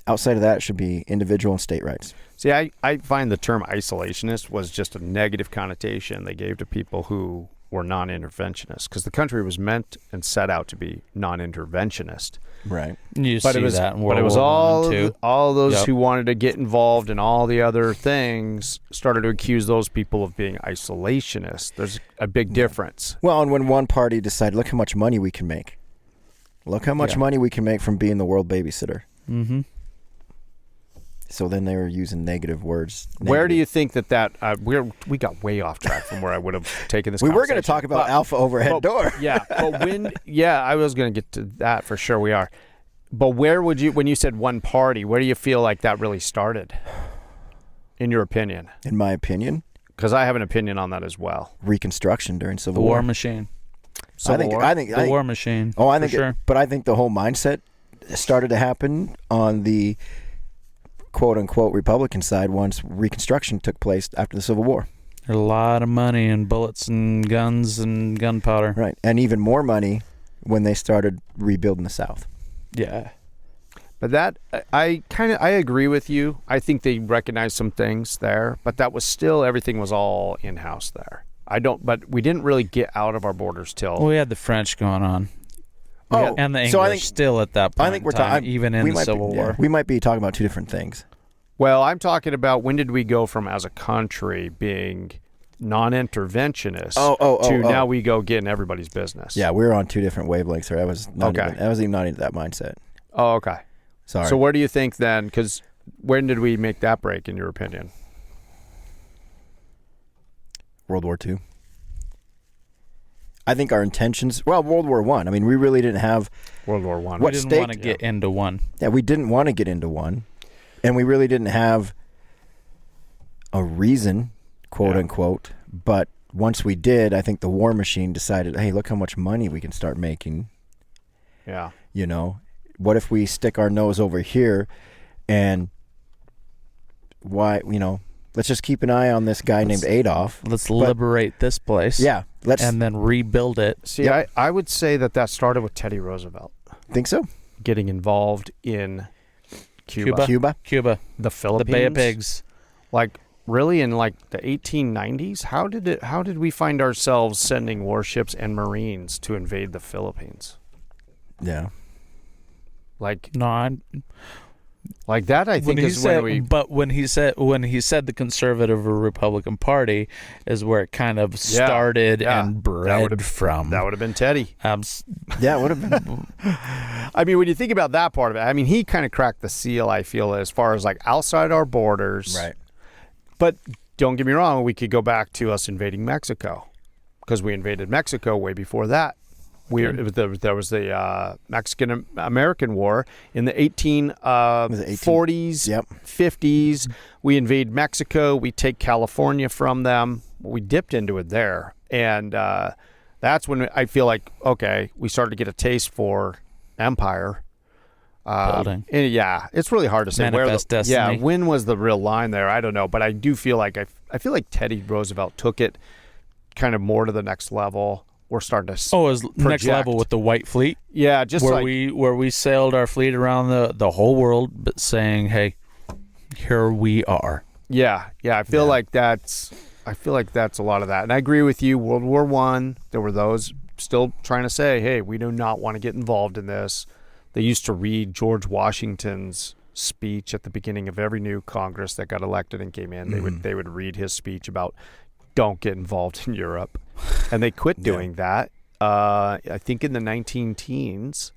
Outside of that, it should be individual and state rights. See, I find the term isolationist was just a negative connotation they gave to people who were non-interventionists, because the country was meant and set out to be non-interventionist. Right. You see that in World But it was War I, all those Yep. who wanted to get involved in all the other things started to accuse those people of being isolationists. There's a big difference. Well, and when one party decided, look how much money we can make. Look how much money we can make from being the world babysitter. Mm-hmm. So then they were using negative words. Where do you think that we got way off track from where I would have taken this We were going to conversation. talk about alpha overhead door. Yeah, but I was going to get to that for sure. We are. But where would you, when you said one party, where do you feel like that really started, in your opinion? In my opinion. Because I have an opinion on that as well. Reconstruction during The Civil War. war machine. I think The war machine. Oh, I think sure. But I think the whole mindset started to happen on the quote-unquote Republican side once Reconstruction took place after the Civil War. There's a lot of money and bullets and guns and gunpowder. Right. And even more money when they started rebuilding the South. Yeah. But that, I agree with you. I think they recognized some things there, but that was still, everything was all in-house there. But we didn't really get out of our borders till... Well, we had the French going on. And the English so I think, still at that point I think we're in time, talking even in the Civil War. We might be talking about two different things. Well, I'm talking about when did we go from, as a country, being non-interventionist to now we go get in everybody's business. Yeah, we were on two different wavelengths there. I was not Okay. even not into that mindset. Oh, okay. Sorry. So where do you think then, because when did we make that break, in your opinion? World War II. I think our intentions, World War I. I mean, we really didn't have... World War I. We didn't want to get into one. Yeah, we didn't want to get into one. And we really didn't have a reason, quote unquote. But once we did, I think the war machine decided, hey, look how much money we can start making. Yeah. You know, what if we stick our nose over here and let's just keep an eye on this guy named Adolf. Let's liberate this place. Yeah. And then rebuild it. See, I would say that started with Teddy Roosevelt. Think so? Getting involved in Cuba. Cuba. The Philippines. The Bay of Pigs. Like, really, in like the 1890s? How did we find ourselves sending warships and Marines to invade the Philippines? Yeah. Like, like that, I think is when we... But when he said the Conservative or Republican Party is where it kind of started and bred from. That would have been Teddy. Yeah, it would have been. I mean, when you think about that part of it, I mean, he kind of cracked the seal, I feel, as far as like outside our borders. Right. But don't get me wrong, we could go back to us invading Mexico, because we invaded Mexico way before that. There was the Mexican-American War in the 1840s, 50s. We invade Mexico. We take California from them. We dipped into it there. And that's when I feel like, okay, we started to get a taste for empire. Building. And it's really hard to say. Manifest destiny. Yeah, when was the real line there? I don't know. But I do feel like, I feel like Teddy Roosevelt took it kind of more to the next level. We're starting to it was next level with the White Fleet. Yeah, just where we sailed our fleet around the whole world, but saying, "Hey, here we are." Yeah. I feel like that's a lot of that, and I agree with you. World War I, there were those still trying to say, "Hey, we do not want to get involved in this." They used to read George Washington's speech at the beginning of every new Congress that got elected and came in. They would read his speech about don't get involved in Europe. And they quit doing that. I think in the 19-teens,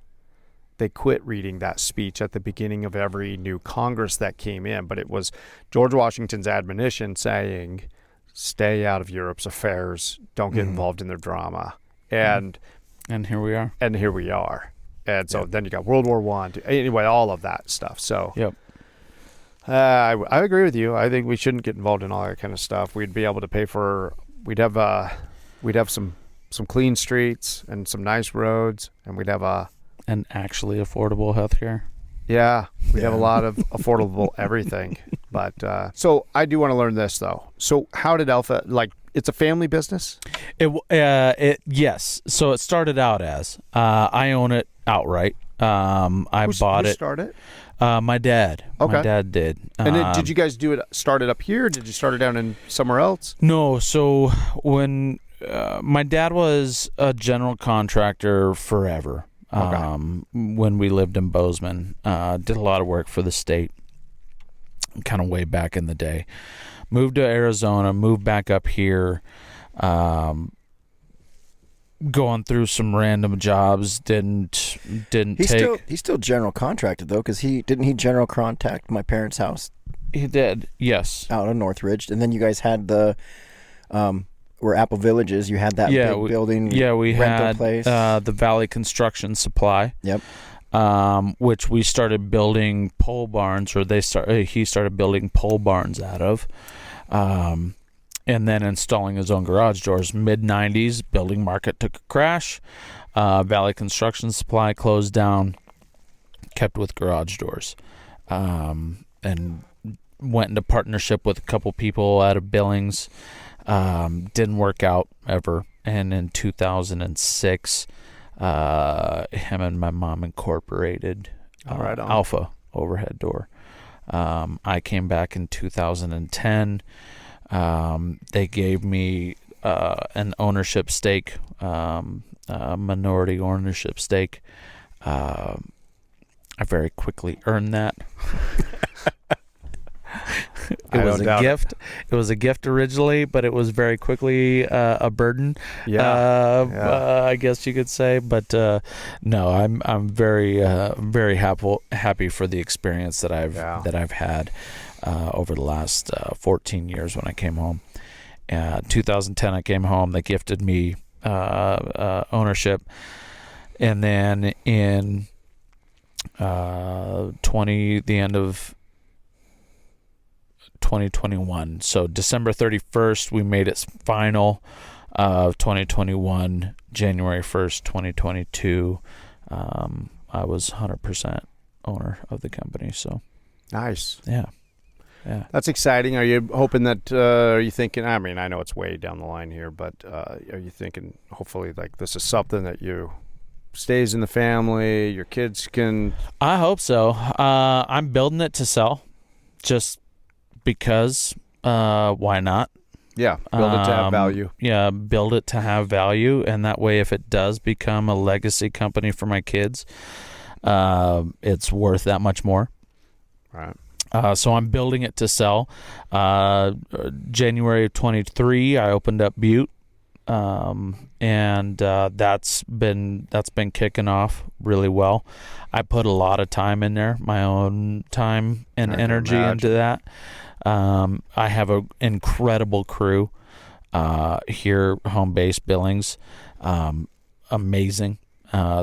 they quit reading that speech at the beginning of every new Congress that came in. But it was George Washington's admonition saying, stay out of Europe's affairs. Don't get involved in their drama. And And here we are. And so then you got World War One. Anyway, all of that stuff. So Yep. I agree with you. I think we shouldn't get involved in all that kind of stuff. We'd be able to pay for. We'd have some clean streets and some nice roads, and we'd have And actually affordable healthcare. Yeah, we have a lot of affordable everything. But so I do want to learn this though. So how did Alpha, like, it's a family business? Yes. So it started out as I own it outright. I bought who it. Started? My dad. Okay. My dad did. And then did you guys start it up here? Or did you start it down in somewhere else? No. So when my dad was a general contractor forever. When we lived in Bozeman, did a lot of work for the state, kind of way back in the day. Moved to Arizona, moved back up here, going through some random jobs. Didn't He's still general contracted though, because he general contract my parents' house. He did, yes, out on Northridge, and then you guys had the where Apple Village is, you had that big building. Yeah, we had place. The Valley Construction Supply. Yep. Which we started building pole barns, or he started building pole barns out of, and then installing his own garage doors. Mid-'90s, building market took a crash. Valley Construction Supply closed down, kept with garage doors, and went into partnership with a couple people out of Billings. Didn't work out ever, and in 2006 him and my mom incorporated Alpha Overhead Door. I came back in 2010. They gave me an ownership stake, minority ownership stake. I very quickly earned that. It was a gift. It was a gift originally, but it was very quickly a burden. I guess you could say. But no, I'm very happy for the experience that I've had over the last 14 years. When I came home, 2010, I came home. They gifted me ownership, and then in the end of 2021. So December 31st, we made it final of 2021. January 1st, 2022, I was 100% owner of the company. So nice. Yeah. That's exciting. Are you hoping that, are you thinking, I mean, I know it's way down the line here, but are you thinking hopefully like this is something that stays in the family, your kids can... I hope so. I'm building it to sell just because why not? Yeah, build it to have value. Yeah, build it to have value, and that way if it does become a legacy company for my kids, it's worth that much more. Right. So I'm building it to sell. January of 23, I opened up Butte, and that's been kicking off really well. I put a lot of time in there, my own time and energy into that. I have an incredible crew here, home base Billings, amazing.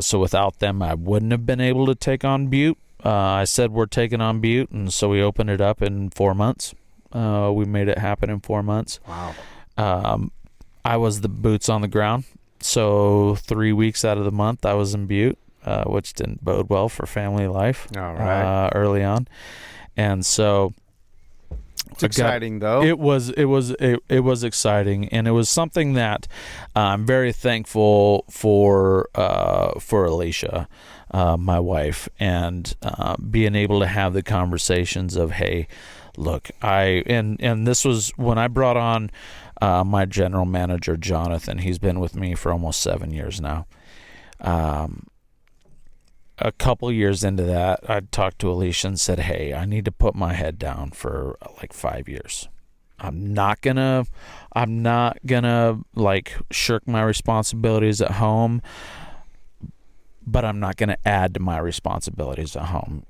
So without them, I wouldn't have been able to take on Butte. I said we're taking on Butte, and so we opened it up in 4 months. We made it happen in 4 months. Wow. I was the boots on the ground, so 3 weeks out of the month I was in Butte, which didn't bode well for family life. All right. Early on, and so it's exciting though. It was exciting, and it was something that I'm very thankful for Alicia, my wife, and being able to have the conversations of, hey, look, and this was when I brought on my general manager, Jonathan. He's been with me for almost 7 years now. A couple years into that, I talked to Alicia and said, hey, I need to put my head down for like 5 years. I'm not gonna like shirk my responsibilities at home, but I'm not gonna add to my responsibilities at home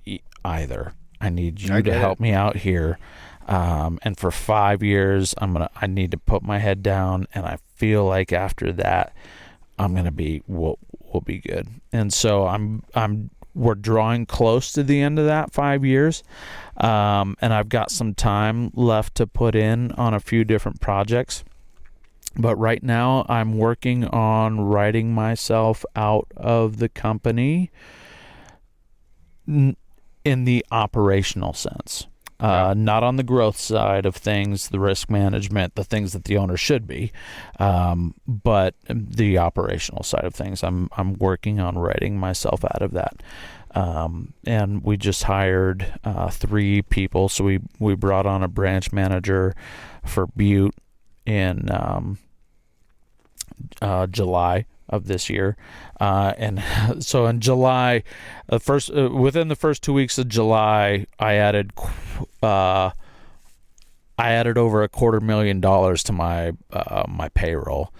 either. I need you to help me out here. And for 5 years, I need to put my head down, and I feel like after that, I'm gonna be will be good. And so we're drawing close to the end of that 5 years. And I've got some time left to put in on a few different projects. But right now I'm working on writing myself out of the company in the operational sense. Not on the growth side of things, the risk management, the things that the owner should be, but the operational side of things. I'm working on writing myself out of that. And we just hired 3 people. So we brought on a branch manager for Butte in July of this year, and so in July, within the first 2 weeks of July, I added over $250,000 to my payroll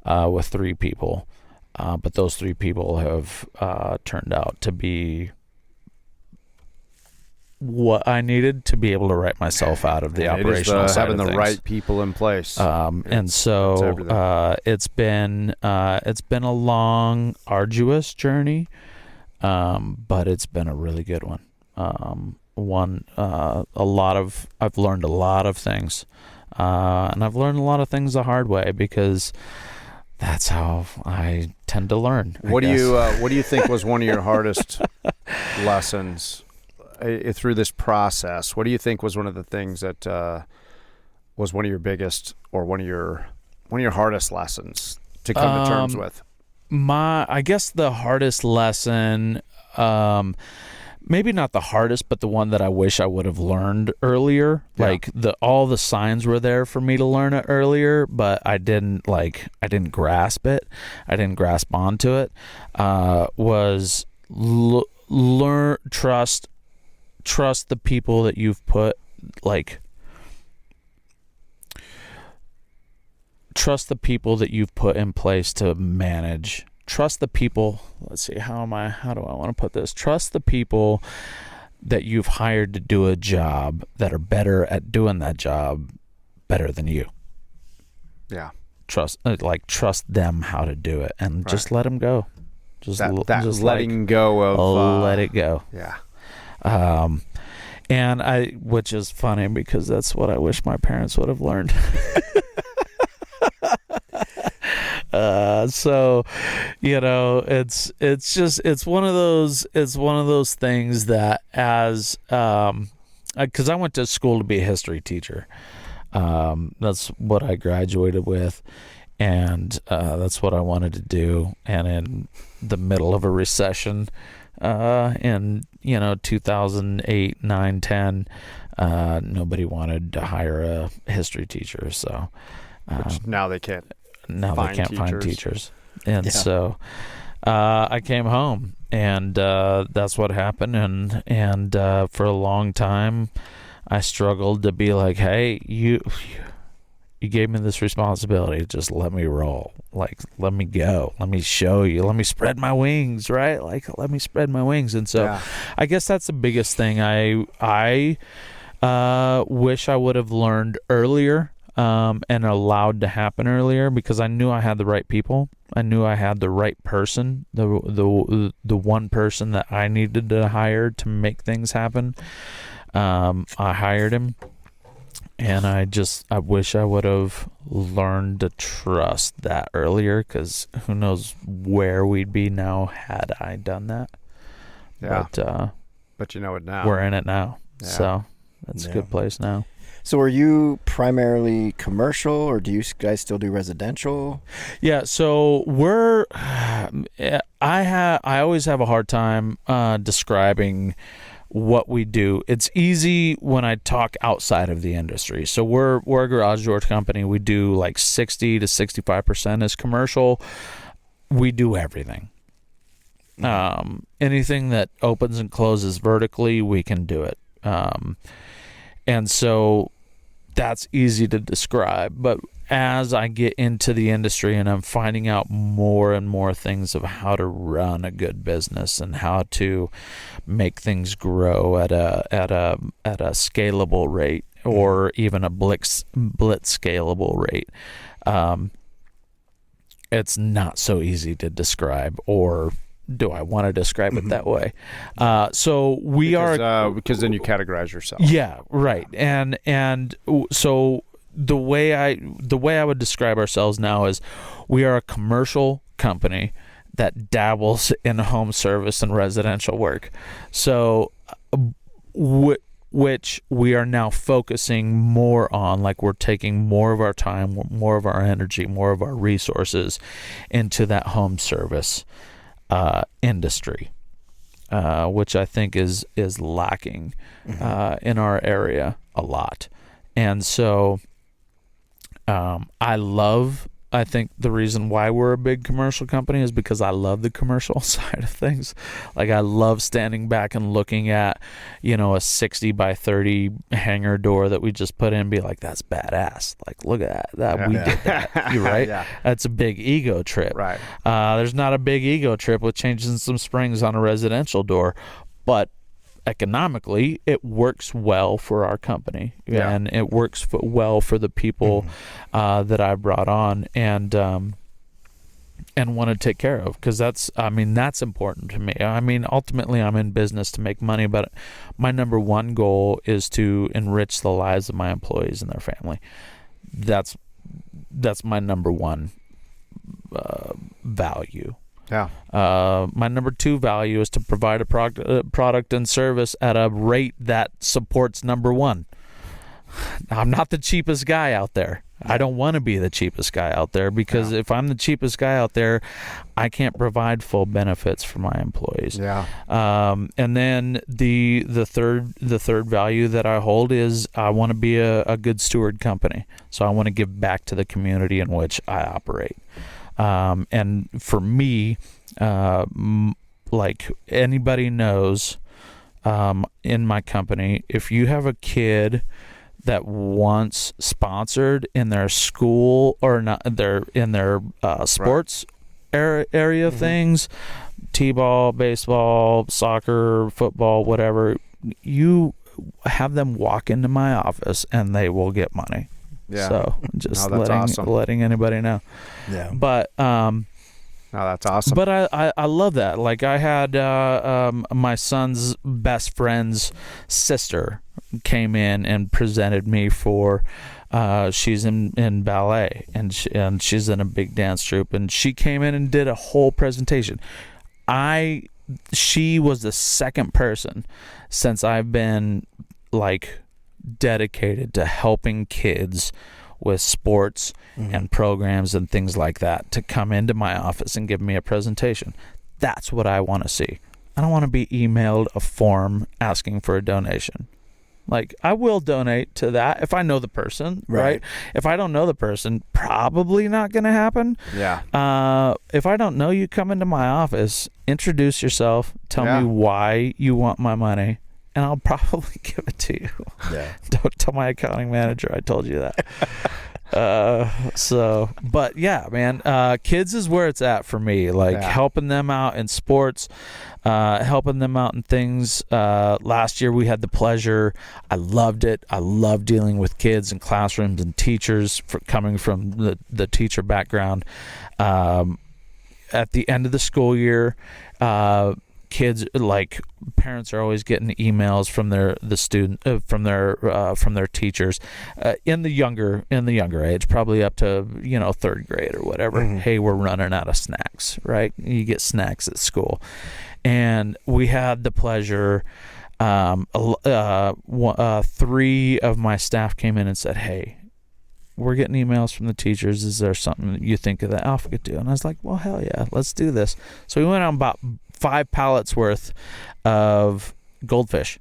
with 3 people, but those 3 people have turned out to be what I needed to be able to write myself out of the operational side having of the things. right people in place. And so it's been a long, arduous journey, but it's been a really good one. I've learned a lot of things, and I've learned a lot of things the hard way because that's how I tend to learn. What do you think was one of your hardest lessons through this process? What do you think was one of the things that was one of your biggest or one of your hardest lessons to come to terms with? I guess the hardest lesson, maybe not the hardest, but the one that I wish I would have learned earlier. Yeah. Like all the signs were there for me to learn it earlier, but I didn't grasp it. I didn't grasp onto it. Was learn, trust the people that you've put, trust the people that you've put in place to manage. Trust the people. Let's see, how do I want to put this? Trust the people that you've hired to do a job that are better at doing that job better than you. Yeah. Trust them how to do it, and just let them go. Just letting go of let it go. Yeah. Which is funny because that's what I wish my parents would have learned. So, it's one of those things that because I went to school to be a history teacher. That's what I graduated with, and that's what I wanted to do. And in the middle of a recession, in 2008, 9, 10, nobody wanted to hire a history teacher. So which now they can't. Find teachers. And so I came home, and that's what happened. And for a long time, I struggled to be like, hey, you gave me this responsibility. Just let me roll. Let me go. Let me show you. Let me spread my wings, right? Let me spread my wings. And so I guess that's the biggest thing I wish I would have learned earlier. And allowed to happen earlier, because I knew I had the right people. I knew I had the right person, the one person that I needed to hire to make things happen. I hired him, and I wish I would have learned to trust that earlier, because who knows where we'd be now had I done that. Yeah. But you know it now. We're in it now. Yeah. So that's a good place now. So are you primarily commercial, or do you guys still do residential? Yeah, so I always have a hard time describing what we do. It's easy when I talk outside of the industry. So we're a garage door company. We do 60 to 65% is commercial. We do everything. Anything that opens and closes vertically, we can do it. And so that's easy to describe. But as I get into the industry and I'm finding out more and more things of how to run a good business and how to make things grow at a scalable rate, or even a blitz scalable rate, it's not so easy to describe, or do I want to describe it that way? So we are because then you categorize yourself. Yeah, right. And so the way I would describe ourselves now is we are a commercial company that dabbles in home service and residential work. So which we are now focusing more on, like we're taking more of our time, more of our energy, more of our resources into that home service industry, which I think is lacking in our area a lot. And so I think the reason why we're a big commercial company is because I love the commercial side of things. Like, I love standing back and looking at, a 60 by 30 hangar door that we just put in and be like, that's badass. Like, look at that. We did that. You're right. Yeah. That's a big ego trip. Right. There's not a big ego trip with changing some springs on a residential door, but economically it works well for our company, and it works well for the people that I brought on and want to take care of, because that's important to me. I mean, ultimately I'm in business to make money, but my number one goal is to enrich the lives of my employees and their family. That's my number one value. Yeah. My number two value is to provide a product and service at a rate that supports number one. I'm not the cheapest guy out there. I don't want to be the cheapest guy out there, because if I'm the cheapest guy out there, I can't provide full benefits for my employees. Yeah. And then the third value that I hold is I want to be a good steward company. So I want to give back to the community in which I operate. And for me, like anybody knows, in my company, if you have a kid that wants sponsored in their school or not, in their sports area things, t-ball, baseball, soccer, football, whatever, you have them walk into my office and they will get money. Yeah. So just awesome. letting anybody know. Yeah. But that's awesome. But I love that. Like, I had my son's best friend's sister came in and presented me for she's in ballet, and she's in a big dance troupe, and she came in and did a whole presentation. She was the second person since I've been like dedicated to helping kids with sports and programs and things like that to come into my office and give me a presentation. That's what I want to see. I don't want to be emailed a form asking for a donation. Like, I will donate to that if I know the person, right? If I don't know the person, probably not going to happen. Yeah. If I don't know you, come into my office, introduce yourself, tell me why you want my money, and I'll probably give it to you. Yeah. Don't tell my accounting manager I told you that. But yeah, man, kids is where it's at for me. Like, helping them out in sports, helping them out in things. Last year we had the pleasure. I loved it. I love dealing with kids in classrooms and teachers coming from the teacher background. At the end of the school year, kids, like, parents are always getting emails from their teachers in the younger age, probably up to third grade or whatever. Hey, we're running out of snacks, right? You get snacks at school. And we had the pleasure, 3 of my staff came in and said, hey, we're getting emails from the teachers. Is there something that you think of that Alpha could do? And I was like, well, hell yeah, let's do this. So we went on about 5 pallets worth of goldfish,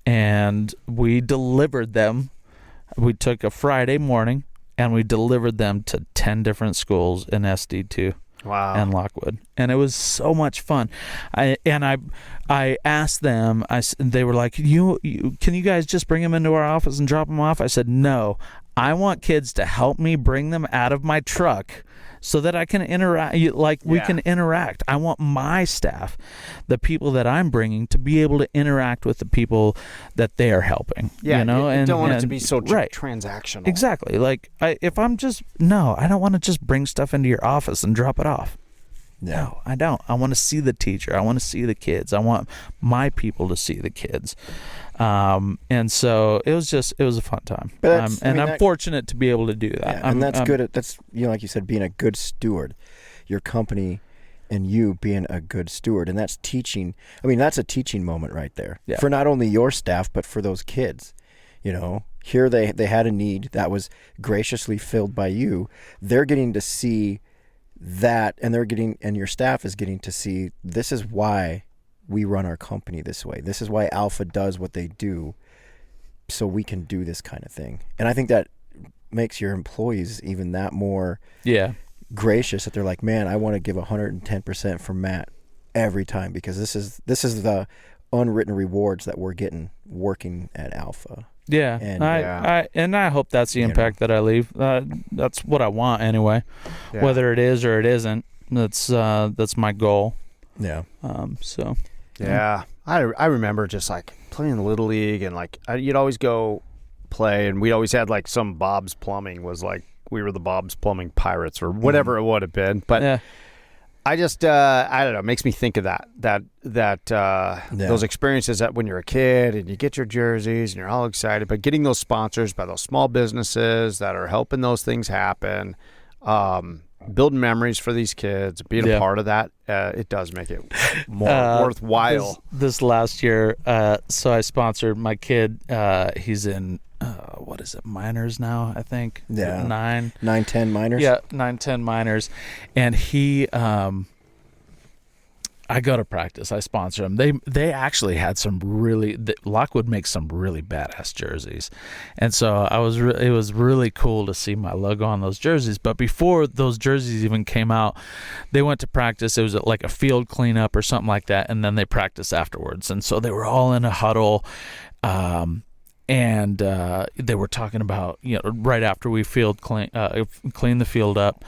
and we delivered them. We took a Friday morning and we delivered them to 10 different schools in SD2 and Lockwood, and it was so much fun. I asked them, they were like, can you guys just bring them into our office and drop them off? I said, no, I want kids to help me bring them out of my truck so that I can interact. We can interact. I want my staff, the people that I'm bringing, to be able to interact with the people that they are helping. Yeah, you know, and don't want it to be so transactional. Exactly. Like I don't want to just bring stuff into your office and drop it off. No, I don't. I want to see the teacher. I want to see the kids. I want my people to see the kids. And so it was a fun time. I'm fortunate to be able to do that. Yeah, and that's good. That's, like you said, being a good steward. Your company and you being a good steward. And that's teaching. I mean, that's a teaching moment right there for not only your staff, but for those kids. Here they had a need that was graciously filled by you. They're getting to see that, and your staff is getting to see, this is why we run our company this way. This is why Alpha does what they do, so we can do this kind of thing. And I think that makes your employees even that more gracious, that they're like, man, I want to give 110% for Matt every time, because this is the unwritten rewards that we're getting working at Alpha. Yeah, and I hope that's the impact that I leave. That's what I want anyway. Yeah. Whether it is or it isn't, that's my goal. Yeah. Yeah, I remember just like playing Little League, and like you'd always go play, and we always had like some Bob's Plumbing was like, we were the Bob's Plumbing Pirates or whatever it would have been, but. I just, I don't know, it makes me think of those experiences that when you're a kid and you get your jerseys and you're all excited, but getting those sponsors by those small businesses that are helping those things happen, building memories for these kids, being a part of that, it does make it more worthwhile. This last year, so I sponsored my kid, he's in, what is it, minors now, I think? Yeah. 9-10 minors? Yeah, 9-10 minors. And he, I go to practice. I sponsor him. They actually had Lockwood makes some really badass jerseys. And so it was really cool to see my logo on those jerseys. But before those jerseys even came out, they went to practice. It was like a field cleanup or something like that. And then they practiced afterwards. And so they were all in a huddle. And they were talking about, right after we clean the field up,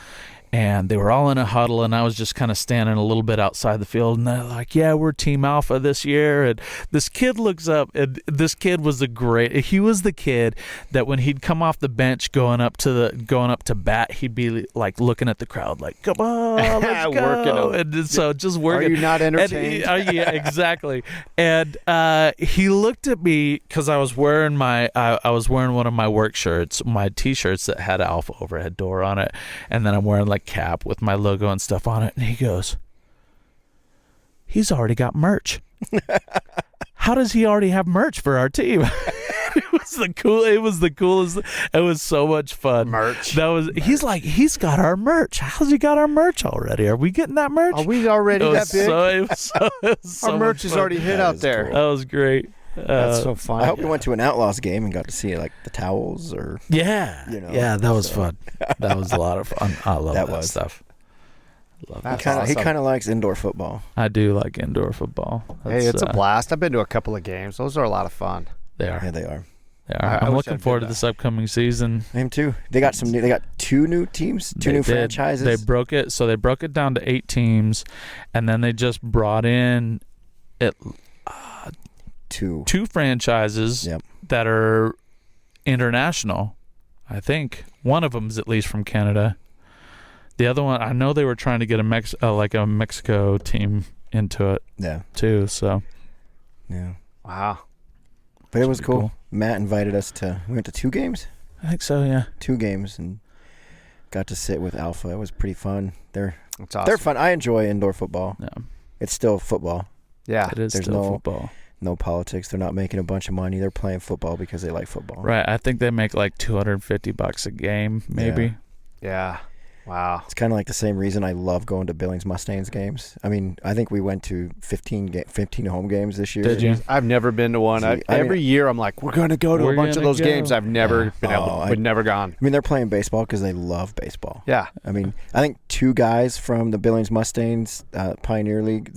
and they were all in a huddle, and I was just kind of standing a little bit outside the field, and they're like, yeah, we're Team Alpha this year. And this kid looks up, and this kid was he was the kid that when he'd come off the bench going up to bat, he'd be like looking at the crowd like, come on, let's go. And so just working. Are you not entertained? Yeah, exactly. And he looked at me because I was wearing one of my work shirts, my T-shirts that had Alpha overhead door on it, and then I'm wearing like cap with my logo and stuff on it, and he goes, he's already got merch. How does he already have merch for our team? It was the coolest. It was so much fun. Merch. He's like, he's got our merch. How's he got our merch already? Are we getting that merch? Are we already that big? Our merch is already hit out there. Cool. That was great. That's so fun. I hope we went to an Outlaws game and got to see like the towels or that was fun. That was a lot of fun. I love that stuff. He kind of likes indoor football. I do like indoor football. Hey, it's a blast. I've been to a couple of games. Those are a lot of fun. They are. Yeah, they are. I'm looking forward to this upcoming season. Him too. They got two new teams, new franchises. They broke it down to 8 teams, and then they just brought in two franchises that are international. I think one of them is at least from Canada. The other one, I know they were trying to get a Mexico team into it. Yeah. Too. So. Yeah. Wow. But it was cool. Matt invited us we went to 2 games? I think so, yeah. 2 games, and got to sit with Alpha. It was pretty fun. That's awesome. They're fun. I enjoy indoor football. Yeah. It's still football. Yeah. It is still football. No politics. They're not making a bunch of money. They're playing football because they like football. Right. I think they make like $250 a game, maybe. Yeah. Wow. It's kind of like the same reason I love going to Billings Mustangs games. I mean, I think we went to 15 home games this year. Did you? I've never been to one. Every year I'm like, we're going to go to a bunch of those games. I've never we've never gone. I mean, they're playing baseball because they love baseball. Yeah. I mean, I think 2 guys from the Billings Mustangs Pioneer League,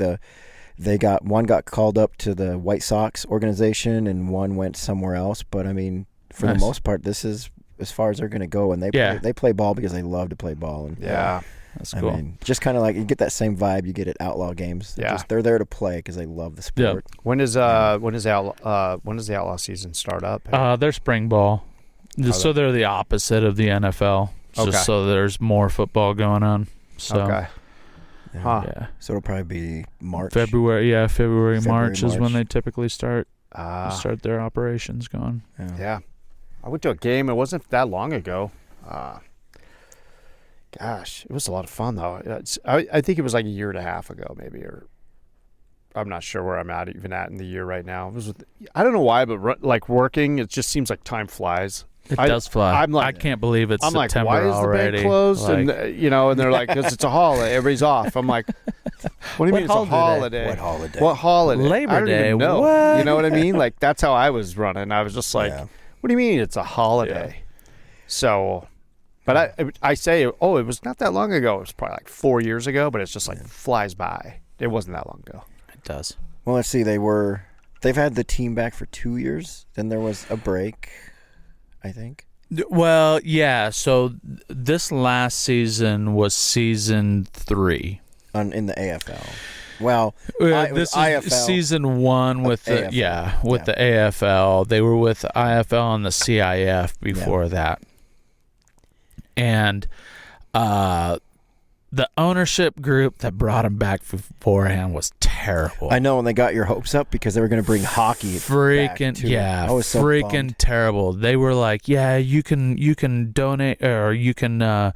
one got called up to the White Sox organization and one went somewhere else. But I mean, for the most part, this is as far as they're going to go, and they play ball because they love to play ball. And That's I cool. mean, just kind of like you get that same vibe you get at Outlaw games. They're there to play because they love the sport. When does the Outlaw season start up? They're spring ball, so they're the opposite of the NFL. Just so there's more football going on. So, okay. Yeah. So it'll probably be March. February, March March is when they typically start their operations going. Yeah. I went to a game. It wasn't that long ago. Gosh, it was a lot of fun though. I think it was like a year and a half ago, maybe, or I'm not sure where I'm at in the year right now. It was I don't know why, but like working, it just seems like time flies. It does fly. I'm like, I can't believe it's September like, why is already? the bank closed? Like, and they're like, because it's a holiday, everybody's off. I'm like, what do you mean it's a holiday? What holiday? What holiday? Labor I don't Day. even know. What? You know what I mean? Like that's how I was running. I was just like, what do you mean it's a holiday? Yeah. So, but I say, it was not that long ago. It was probably like 4 years ago, but it's just like flies by. It wasn't that long ago. It does. Well, let's see. They've had the team back for 2 years. Then there was a break, I think. Well, yeah. So this last season was season 3 in the AFL. Well, this is IFL. season 1 with the the AFL. They were with the IFL and the CIF before that, and the ownership group that brought him back beforehand was terrible. I know, and they got your hopes up because they were going to bring hockey. I was so freaking bummed. Terrible. They were like, you can donate, or you can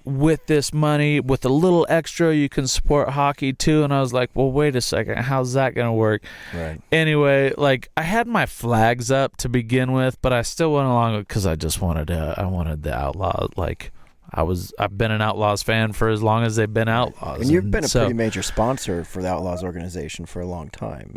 with this money, with a little extra, you can support hockey too. And I was like, well, wait a second, how's that going to work? Right. Anyway, like I had my flags up to begin with, but I still went along because I just wanted the Outlaw. Like I've been an Outlaws fan for as long as they've been Outlaws. And you've been a pretty major sponsor for the Outlaws organization for a long time.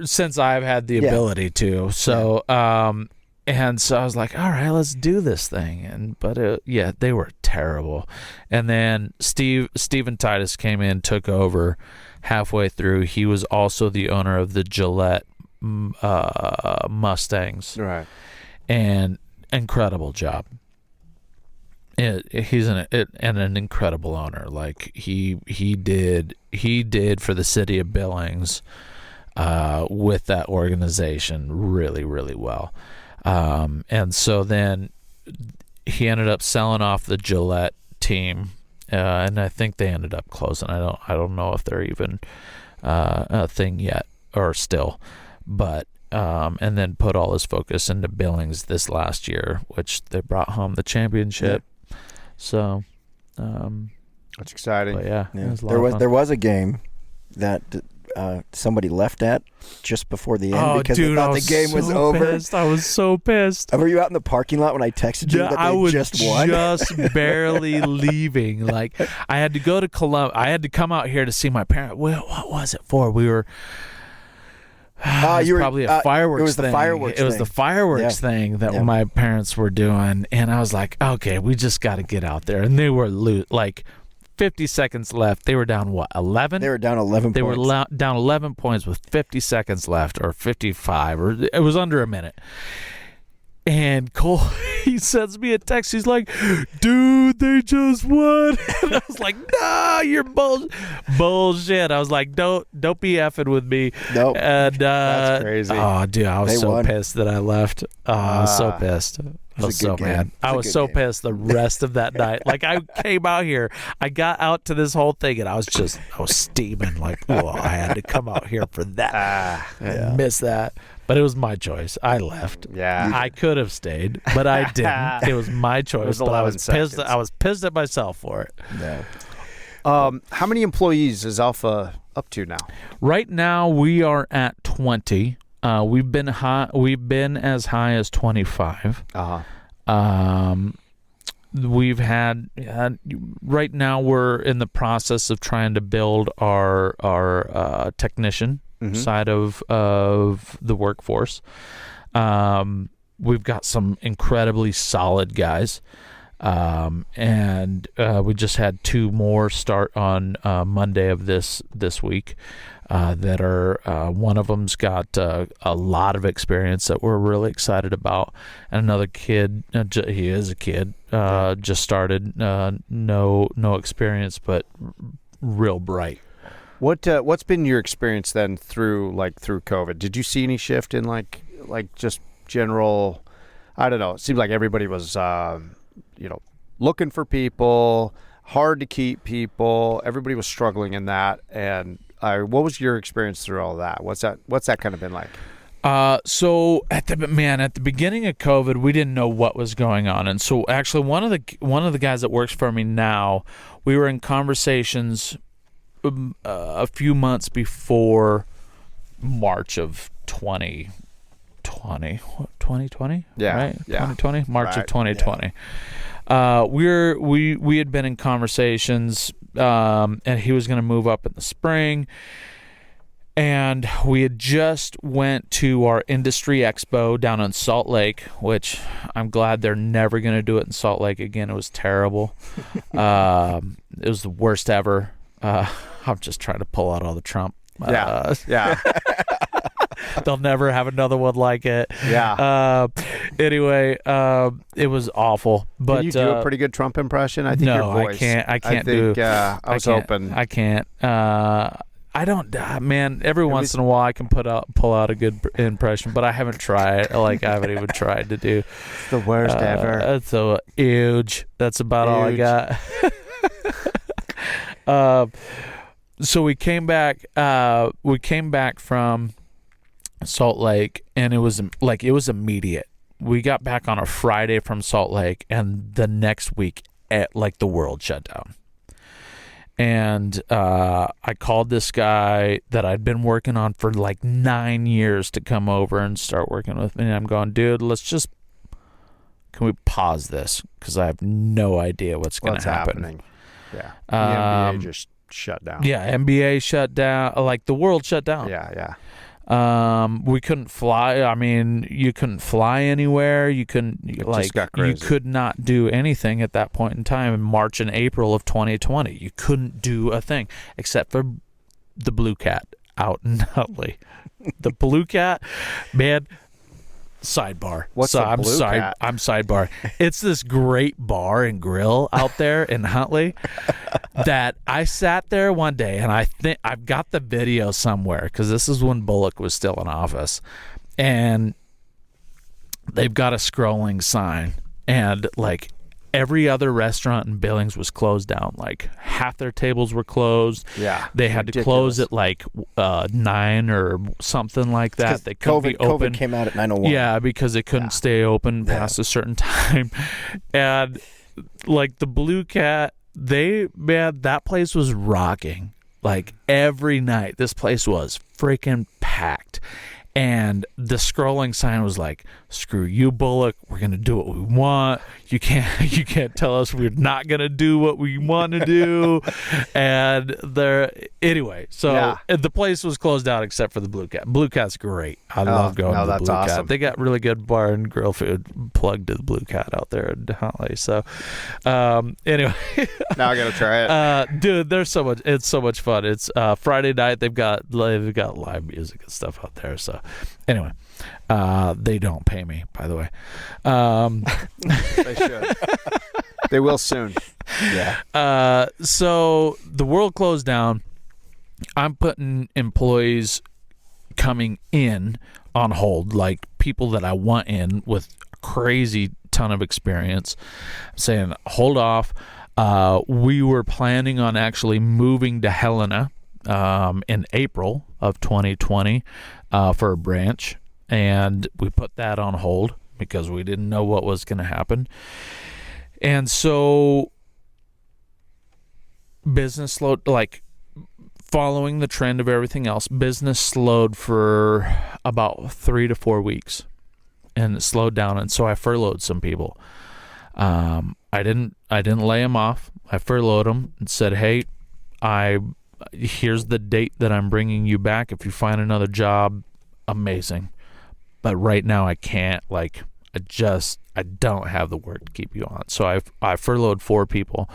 Since I've had the ability to. So, and so I was like, all right, let's do this thing. But they were terrible. And then Steven Titus came in, took over halfway through. He was also the owner of the Gillette Mustangs. Right. And incredible job. He's an incredible owner. Like he did for the city of Billings with that organization really, really well. And so then he ended up selling off the Gillette team, and I think they ended up closing. I don't know if they're even a thing yet or still, but and then put all his focus into Billings this last year, which they brought home the championship. Yeah. So, that's exciting. Yeah. There was a game that somebody left at just before the end because they thought the game was over. I was so pissed. Were you out in the parking lot when I texted you that they just won? I was just barely leaving. Like I had to go to Columbus. I had to come out here to see my parents. Well, what was it for? We were. Probably a fireworks thing. It was the fireworks It was the fireworks thing that my parents were doing. And I was like, okay, we just got to get out there. And they were like 50 seconds left. They were down, 11? They were down 11 points. They were down 11 points with 50 seconds left, or 55, or it was under a minute. And Cole, he sends me a text. He's like, dude, they just won. And I was like, nah, you're bullshit. I was like, don't be effing with me. Nope. And that's crazy. Oh, dude, I was pissed that I left. Oh, I was so pissed. I was so mad. I was so pissed the rest of that night. Like I came out here, I got out to this whole thing, and I was steaming. Like, oh, I had to come out here for that. I missed that. But it was my choice. I left. Yeah. I could have stayed, but I didn't. It was my choice. But I was pissed. I was pissed at myself for it. No. How many employees is Alpha up to now? Right now we are at 20. We've been as high as 25. We've had right now we're in the process of trying to build our technician side of the workforce. We've got some incredibly solid guys. And we just had 2 more start on Monday of this week. That are one of them's got a lot of experience that we're really excited about, and another kid, he is a kid, just started, no experience, but real bright. What's been your experience then through COVID? Did you see any shift in like just general? I don't know. It seemed like everybody was looking for people, hard to keep people. Everybody was struggling in that. And what was your experience through all that? What's that kind of been like? So at the beginning of COVID, we didn't know what was going on, and so actually one of the guys that works for me now, we were in conversations a few months before March of 2020. Yeah, right? Yeah. 2020, March Right. of 2020. Yeah. We had been in conversations, and he was going to move up in the spring. And we had just went to our industry expo down in Salt Lake, which I'm glad they're never going to do it in Salt Lake again. It was terrible. It was the worst ever. I'm just trying to pull out all the Trump. Yeah. They'll never have another one like it. Yeah. Anyway, it was awful. But can you do a pretty good Trump impression? I think no, your voice. I can't think, do. I was hoping. I can't. I don't, man. Every once in a while, I can pull out a good impression, but I haven't tried. I haven't even tried to do. It's the worst ever. It's so huge. That's about all I got. So we came back. We came back from Salt Lake, and it was immediate. We got back on a Friday from Salt Lake, and the next week, the world shut down. And I called this guy that I'd been working on for 9 years to come over and start working with me. And I'm going, dude, can we pause this? Because I have no idea what's going to happen. Happening? Yeah. The NBA just shut down. Yeah, NBA shut down. The world shut down. Yeah. We couldn't fly. I mean, you couldn't fly anywhere. You couldn't, just got crazy. You could not do anything at that point in time in March and April of 2020. You couldn't do a thing except for the Blue Cat out in Nutley. The Blue Cat, man. Sidebar. What's the Blue Cat? I'm sidebar. It's this great bar and grill out there in Huntley that I sat there one day, and I think I've got the video somewhere because this is when Bullock was still in office, and they've got a scrolling sign, and every other restaurant in Billings was closed down. Half their tables were closed. Yeah. They had to close at 9 or something like that. They couldn't be open. COVID came out at 9:01. Yeah, because they couldn't stay open past a certain time. And the Blue Cat, that place was rocking. Every night, this place was freaking packed. And the scrolling sign was "Screw you, Bullock. We're gonna do what we want. You can't tell us we're not gonna do what we want to do." And anyway, so the place was closed down except for the Blue Cat. Blue Cat's great. I love going to the Blue awesome. Cat. They got really good bar and grill food plugged to the Blue Cat out there in Huntley. So anyway, now I gotta try it. Dude, there's so much. It's so much fun. It's Friday night. They've got live music and stuff out there. So anyway, they don't pay me, by the way. They should. They will soon. Yeah. So the world closed down. I'm putting employees coming in on hold, people that I want in with a crazy ton of experience. I'm saying, hold off. We were planning on actually moving to Helena in April of 2020 for a branch, and we put that on hold because we didn't know what was going to happen. And so business slowed, following the trend of everything else, business slowed for about 3 to 4 weeks, and it slowed down. And so I furloughed some people. I didn't lay them off. I furloughed them and said, "Hey, here's the date that I'm bringing you back. If you find another job, amazing. But right now I can't. I don't have the work to keep you on. So I furloughed 4 people.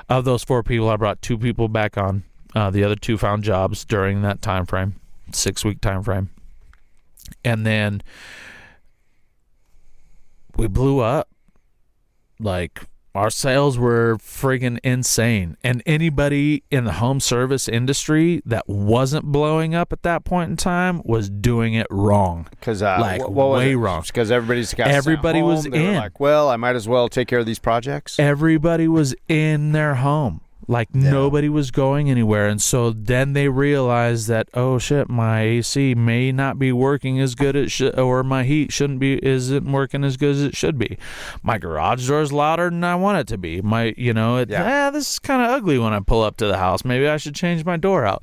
Of those 4 people, I brought 2 people back on. The other 2 found jobs during that time frame, 6-week time frame. And then we blew up. Like, our sales were friggin' insane. And anybody in the home service industry that wasn't blowing up at that point in time was doing it wrong. Because like, way wrong. Because everybody was they were in. like, well, I might as well take care of these projects. Everybody was in their home. Like, nobody was going anywhere. And so then they realized that, oh shit, my AC may not be working as good as it should, or my heat isn't working as good as it should be. My garage door is louder than I want it to be. This is kind of ugly when I pull up to the house. Maybe I should change my door out.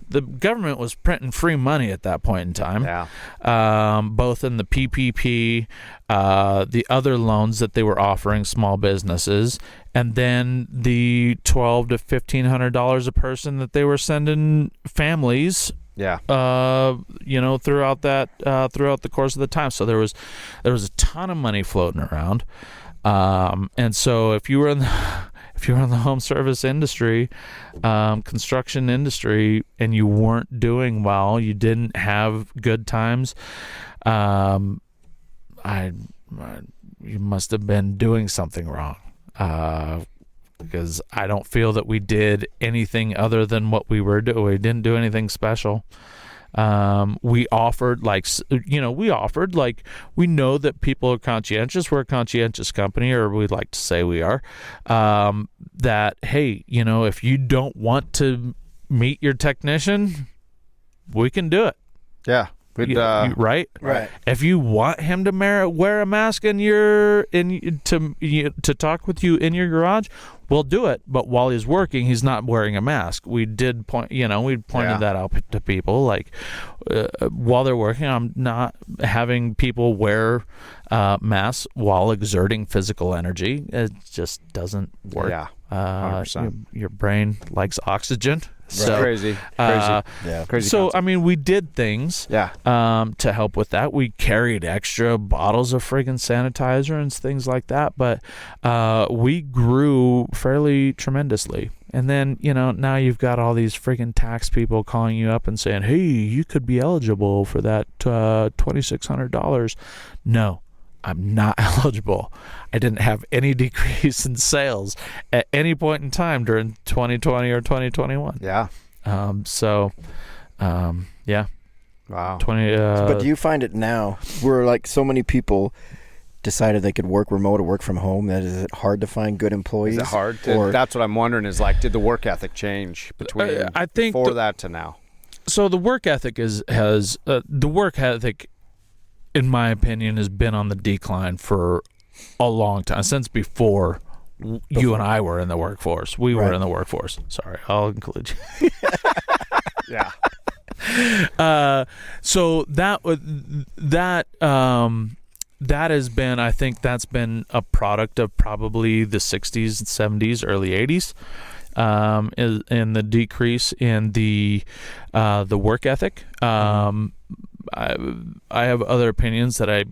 The government was printing free money at that point in time, both in the PPP, the other loans that they were offering small businesses, and then the $1,200 to $1,500 a person that they were sending families. Throughout the course of the time. So there was a ton of money floating around, and so if you were in the home service industry, construction industry, and you weren't doing well, you didn't have good times, you must have been doing something wrong. Because I don't feel that we did anything other than what we were doing. We didn't do anything special. We offered we know that people are conscientious. We're a conscientious company, or we'd like to say we are, that, hey, if you don't want to meet your technician, we can do it. Yeah. Right. If you want him to wear a mask to talk with you in your garage, we'll do it. But while he's working, he's not wearing a mask. We did point, we pointed that out to people. Like, while they're working, I'm not having people wear masks while exerting physical energy. It just doesn't work. Yeah. 100%. Your brain likes oxygen. So crazy. So I mean, we did things to help with that. We carried extra bottles of friggin' sanitizer and things like that, but we grew fairly tremendously. And then, now you've got all these friggin' tax people calling you up and saying, hey, you could be eligible for that $2,600. No, I'm not eligible. I didn't have any decrease in sales at any point in time during 2020 or 2021. Yeah. Yeah. Wow. But do you find it now where, like, so many people decided they could work remote or work from home, that is it hard to find good employees? Is it hard? That's what I'm wondering is, like, did the work ethic change between before that to now? So the work ethic in my opinion, has been on the decline for a long time, since before you and I were in the workforce. We were in the workforce. Sorry, I'll include you. Yeah. So that has been, I think that's been a product of probably the 60s and 70s, early 80s. In the decrease in the work ethic. I have other opinions that I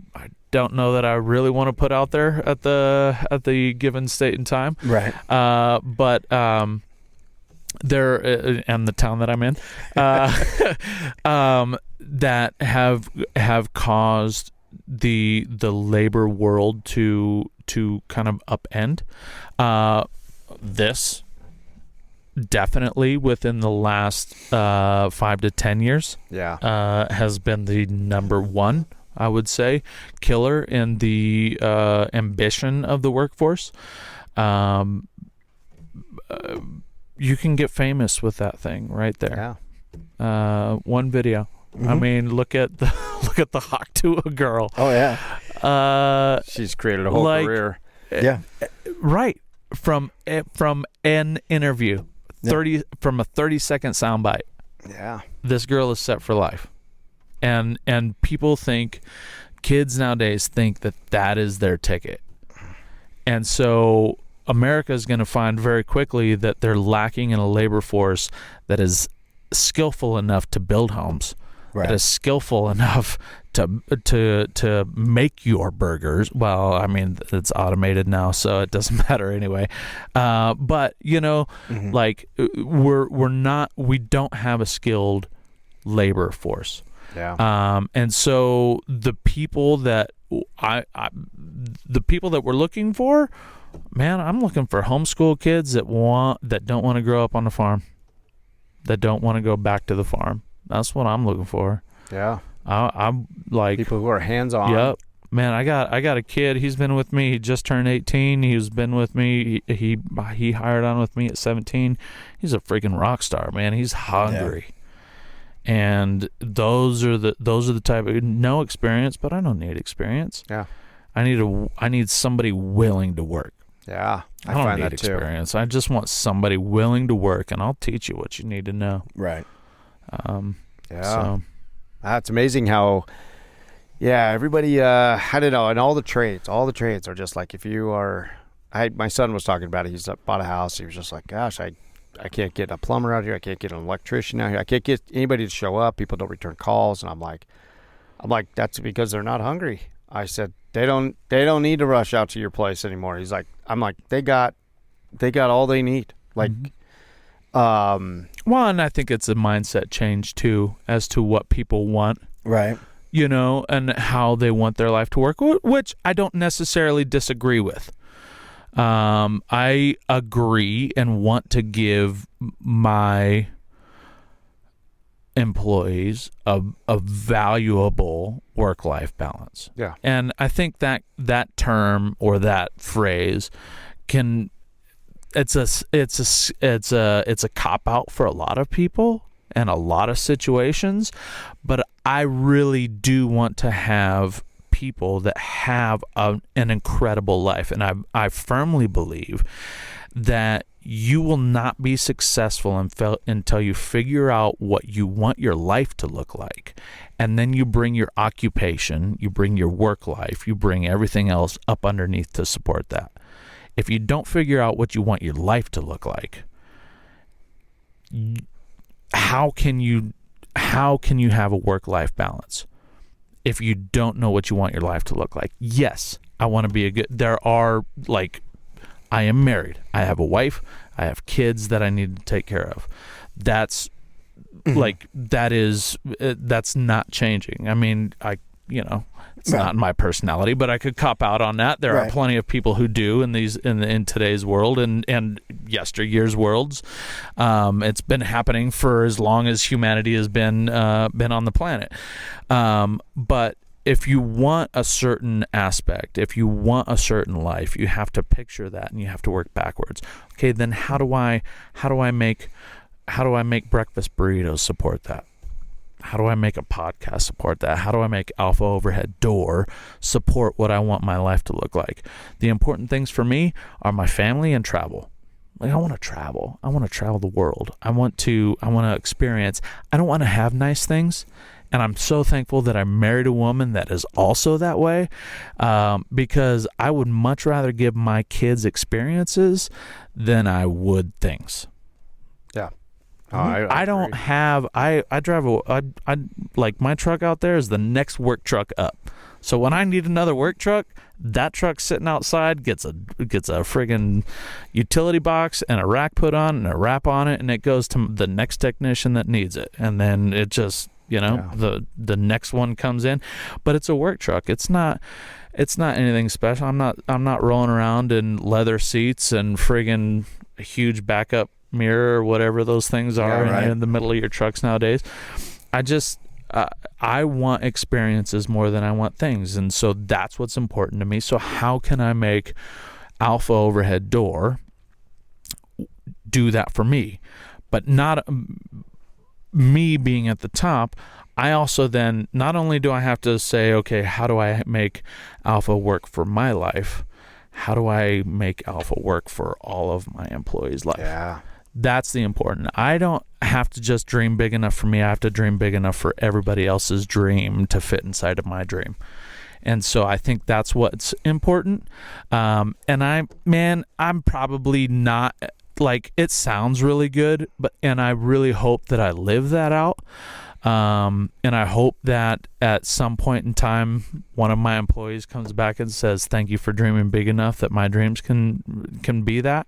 don't know that I really want to put out there at the given state and time. Right. But there, and the town that I'm in, that have caused the labor world to kind of upend. This definitely within the last 5 to 10 years has been the number one, I would say, killer in the ambition of the workforce. You can get famous with that thing right there. One video. Mm-hmm. I mean, look at the Hawk to a girl. Oh yeah. She's created a whole career. Yeah. Right. From an interview. From a 30-second soundbite. Yeah. This girl is set for life. And people think, kids nowadays think that is their ticket. And so America is going to find very quickly that they're lacking in a labor force that is skillful enough to build homes, Right. that is skillful enough to make your burgers. Well, I mean, it's automated now, so it doesn't matter anyway. But like we don't have a skilled labor force. Yeah. And so the people that the people that we're looking for, man, I'm looking for homeschool kids that don't want to grow up on the farm, that don't want to go back to the farm. That's what I'm looking for. Yeah. I'm like people who are hands-on. Yep. Man, I got a kid. He's been with me. He just turned 18. He's been with me. He hired on with me at 17. He's a freaking rock star, man. He's hungry. Yeah. And those are the type of no experience, but I don't need experience. Yeah. I need somebody willing to work. Yeah. I don't find need that experience. too. I just want somebody willing to work, and I'll teach you what you need to know. Right. Yeah. So. It's amazing how, everybody, I don't know, and all the trades are just like, if you are, my son was talking about it, he's bought a house, he was just like, gosh, I can't get a plumber out here, I can't get an electrician out here, I can't get anybody to show up, people don't return calls, and I'm like, that's because they're not hungry. I said, they don't need to rush out to your place anymore. He's like, I'm like, they got all they need. Like, well, and I think it's a mindset change too, as to what people want, right? And how they want their life to work, which I don't necessarily disagree with. I agree and want to give my employees a valuable work-life balance. Yeah. And I think that term or that phrase it's a cop-out for a lot of people and a lot of situations, but I really do want to have people that have an incredible life, and I firmly believe that you will not be successful until you figure out what you want your life to look like, and then you bring your occupation, you bring your work life, you bring everything else up underneath to support that. If you don't figure out what you want your life to look like, how can you have a work-life balance if you don't know what you want your life to look like? Yes, I want to be I am married. I have a wife. I have kids that I need to take care of. That's that's not changing. I mean, it's not in my personality, but I could cop out on that. There are plenty of people who do in today's world and yesteryear's worlds. It's been happening for as long as humanity has been on the planet. But if you want a certain aspect, if you want a certain life, you have to picture that and you have to work backwards. Okay, then how do I make breakfast burritos support that? How do I make a podcast support that? How do I make Alpha Overhead Door support what I want my life to look like? The important things for me are my family and travel. Like, I want to travel. I want to travel the world. I want to experience. I don't want to have nice things. And I'm so thankful that I married a woman that is also that way, because I would much rather give my kids experiences than I would things. Yeah. I don't have, I drive like my truck out there is the next work truck up. So when I need another work truck, that truck sitting outside gets a friggin' utility box and a rack put on and a wrap on it, and it goes to the next technician that needs it. And then it just, the next one comes in, but it's a work truck. It's not anything special. I'm not rolling around in leather seats and friggin' a huge backup mirror or whatever those things are in the middle of your trucks nowadays. I want experiences more than I want things, and so that's what's important to me. So how can I make Alpha Overhead Door do that for me? But not me being at the top. I also then, not only do I have to say, okay, how do I make Alpha work for my life? How do I make Alpha work for all of my employees' life? Yeah. That's the important. I don't have to just dream big enough for me. I have to dream big enough for everybody else's dream to fit inside of my dream. And so I think that's what's important. And I'm probably not, like, it sounds really good, and I really hope that I live that out. And I hope that at some point in time, one of my employees comes back and says, "Thank you for dreaming big enough that my dreams can be that."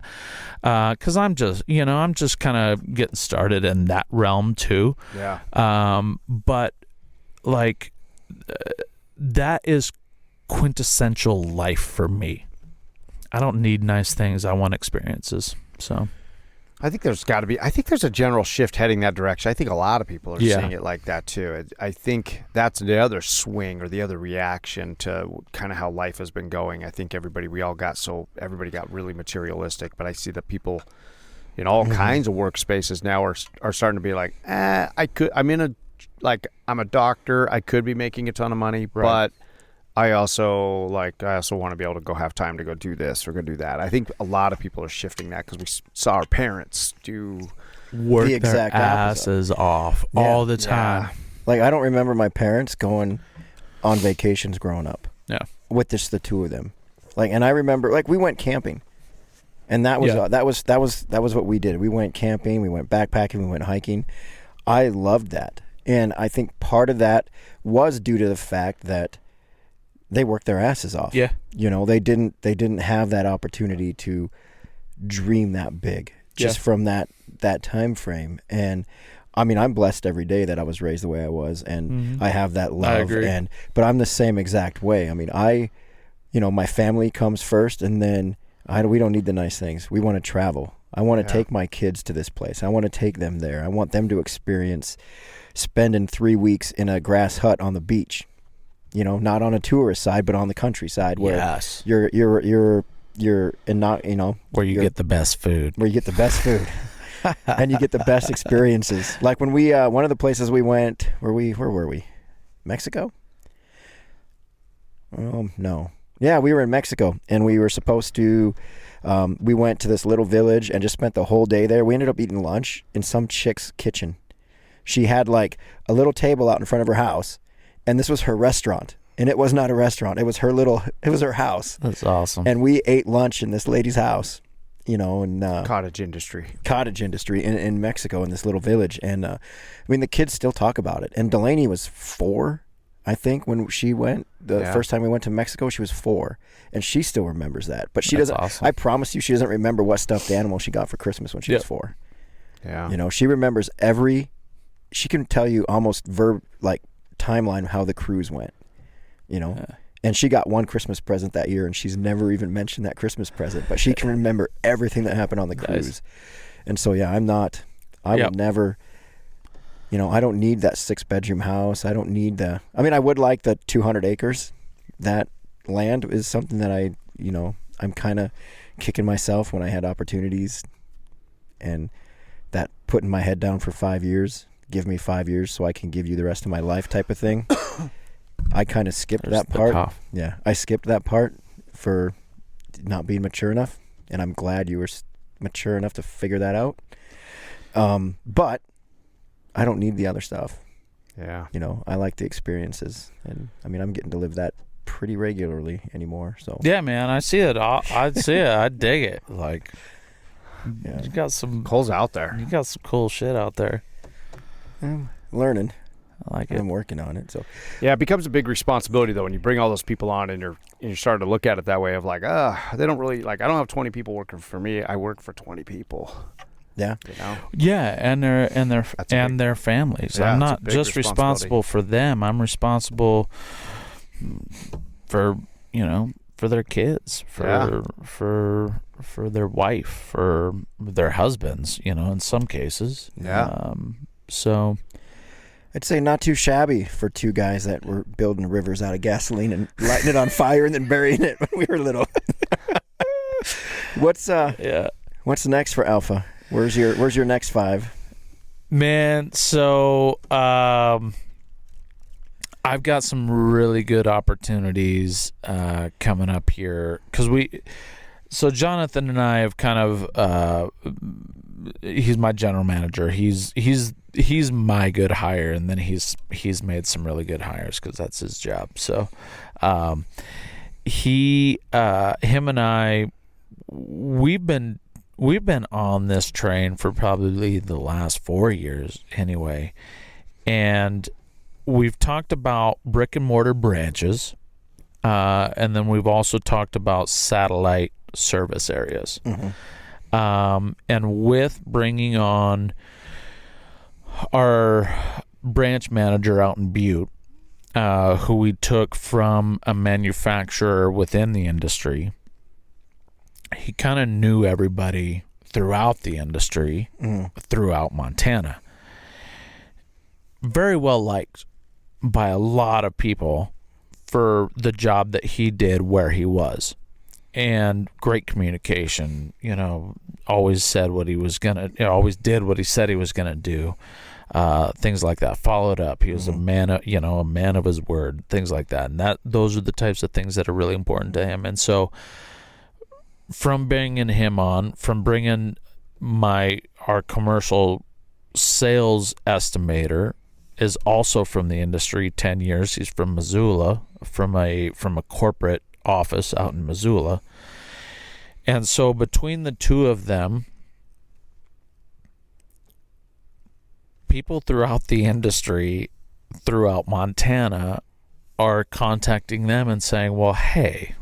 'Cause I'm just kind of getting started in that realm too. Yeah. But like, that is quintessential life for me. I don't need nice things. I want experiences. So I think there's a general shift heading that direction. I think a lot of people are seeing it like that too. I think that's the other swing or the other reaction to kind of how life has been going. I think everybody got really materialistic, but I see that people in all kinds of workspaces now are starting to be like, I'm a doctor. I could be making a ton of money, but I also want to be able to go have time to go do this or go do that. I think a lot of people are shifting that because we saw our parents work their asses off all the time. Yeah. Like, I don't remember my parents going on vacations growing up. Yeah. With just the two of them. Like, and I remember, like, we went camping, and that was what we did. We went camping, we went backpacking, we went hiking. I loved that, and I think part of that was due to the fact that they worked their asses off. Yeah. They didn't have that opportunity to dream that big just from that time frame. And I mean, I'm blessed every day that I was raised the way I was, and I have that love. I agree. But I'm the same exact way. I mean, my family comes first, and then we don't need the nice things. We want to travel. I want to take my kids to this place. I want to take them there. I want them to experience spending 3 weeks in a grass hut on the beach. Not on a tourist side, but on the countryside where you're not, where you get the best food. Where you get the best food. And you get the best experiences. Like when we, one of the places we went, where were we? Mexico? No. Yeah, we were in Mexico, and we were supposed to, we went to this little village and just spent the whole day there. We ended up eating lunch in some chick's kitchen. She had like a little table out in front of her house. And this was her restaurant, and it was not a restaurant. It was her house. That's awesome. And we ate lunch in this lady's house, and cottage industry in Mexico, in this little village. And I mean, the kids still talk about it. And Delaney was 4, I think, when she went. The first time we went to Mexico, she was 4, and she still remembers that. But she doesn't. Awesome. I promise you, she doesn't remember what stuffed animal she got for Christmas when she was 4. Yeah. She remembers she can tell you almost timeline how the cruise went, and she got one Christmas present that year, and she's never even mentioned that Christmas present, but she can remember everything that happened on the cruise. Nice. And so I would never, I don't need that 6-bedroom house. I don't need I would like the 200 acres. That land is something that I'm kind of kicking myself when I had opportunities, and that putting my head down for 5 years. Give me 5 years so I can give you the rest of my life type of thing. I kind of skipped that part. Yeah, I skipped that part for not being mature enough, and I'm glad you were mature enough to figure that out. But I don't need the other stuff. Yeah. I like the experiences, and I mean, I'm getting to live that pretty regularly anymore. So yeah, man, I see it. I'd see it. I dig it. Like, you got some Cole's out there. You got some cool shit out there. I'm learning. I like it. I'm working on it. So yeah, it becomes a big responsibility though when you bring all those people on and you're starting to look at it that way of like, they don't really I don't have 20 people working for me. I work for 20 people. Yeah. Yeah, and their families. Yeah, I'm not just responsible for them. I'm responsible for for their kids, for their wife, for their husbands. In some cases. Yeah. So I'd say not too shabby for 2 guys that were building rivers out of gasoline and lighting it on fire and then burying it when we were little. What's next for Alpha? Where's your next 5? Man, so I've got some really good opportunities coming up here because so Jonathan and I have kind of he's my general manager. He's my good hire, and then he's made some really good hires because that's his job. So him and I, we've been on this train for probably the last 4 years anyway, And we've talked about brick and mortar branches, and then we've also talked about satellite service areas. And with bringing on our branch manager out in Butte, who we took from a manufacturer within the industry, he kind of knew everybody throughout the industry, throughout Montana. Very well liked by a lot of people for the job that he did where he was. And great communication, always said what he was going to, always did what he said he was going to do. Things like that. Followed up. He was a man of his word, things like that. And those are the types of things that are really important to him. And so from bringing him on, from bringing our commercial sales estimator is also from the industry, 10 years. He's from Missoula, from a corporate office out in Missoula. And so between the two of them, people throughout the industry, throughout Montana, are contacting them and saying, well, hey,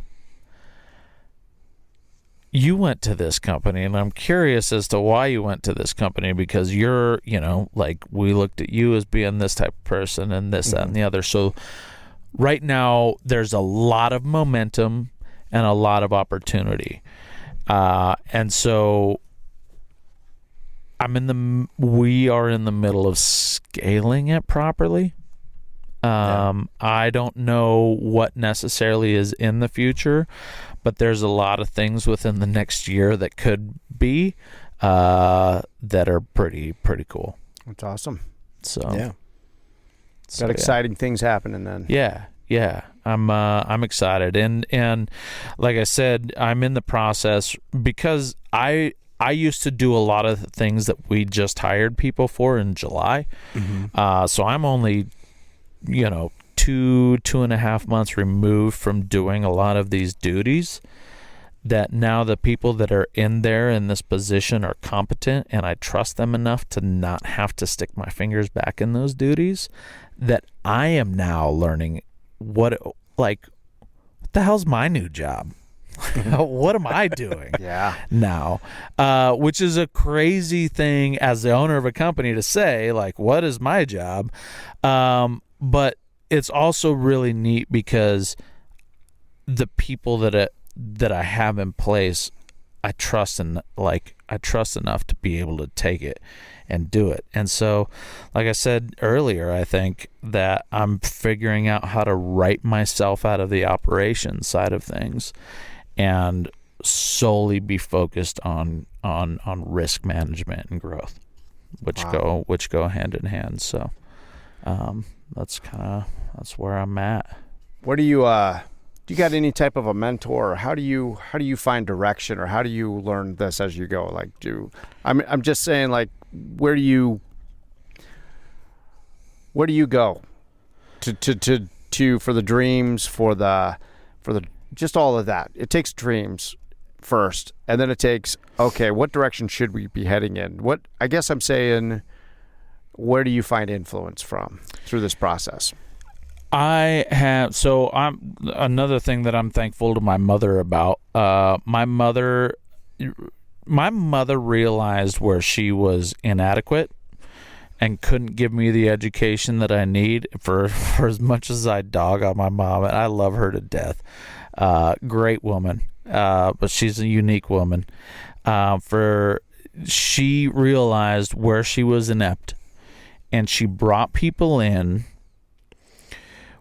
you went to this company, and I'm curious as to why you went to this company, because you're, we looked at you as being this type of person and this, that, and the other. So right now, there's a lot of momentum and a lot of opportunity. And so we are in the middle of scaling it properly. I don't know what necessarily is in the future, but there's a lot of things within the next year that could be that are pretty cool. That's awesome. So got exciting things happening then. Yeah. I'm excited, and like I said, I'm in the process because I used to do a lot of things that we just hired people for in July. So I'm only 2.5 months removed from doing a lot of these duties, that now the people that are in this position are competent, and I trust them enough to not have to stick my fingers back in those duties, that I am now learning what the hell's my new job? What am I doing now? Which is a crazy thing as the owner of a company to say, what is my job? But it's also really neat because the people that I have in place, I trust enough to be able to take it and do it. And so, like I said earlier, I think that I'm figuring out how to write myself out of the operations side of things and solely be focused on risk management and growth, which go hand in hand. So that's where I'm at. What do you do you got any type of a mentor, or how do you find direction, or how do you learn this as you go? I'm just saying, where do you go to for the dreams, for the just all of that? It takes dreams first, and then it takes, okay, what direction should we be heading in? I guess I'm saying, where do you find influence from through this process? I'm another thing that I'm thankful to my mother about. My mother realized where she was inadequate and couldn't give me the education that I need, for as much as I dog on my mom, and I love her to death. Great woman, but she's a unique woman. She realized where she was inept, and she brought people in,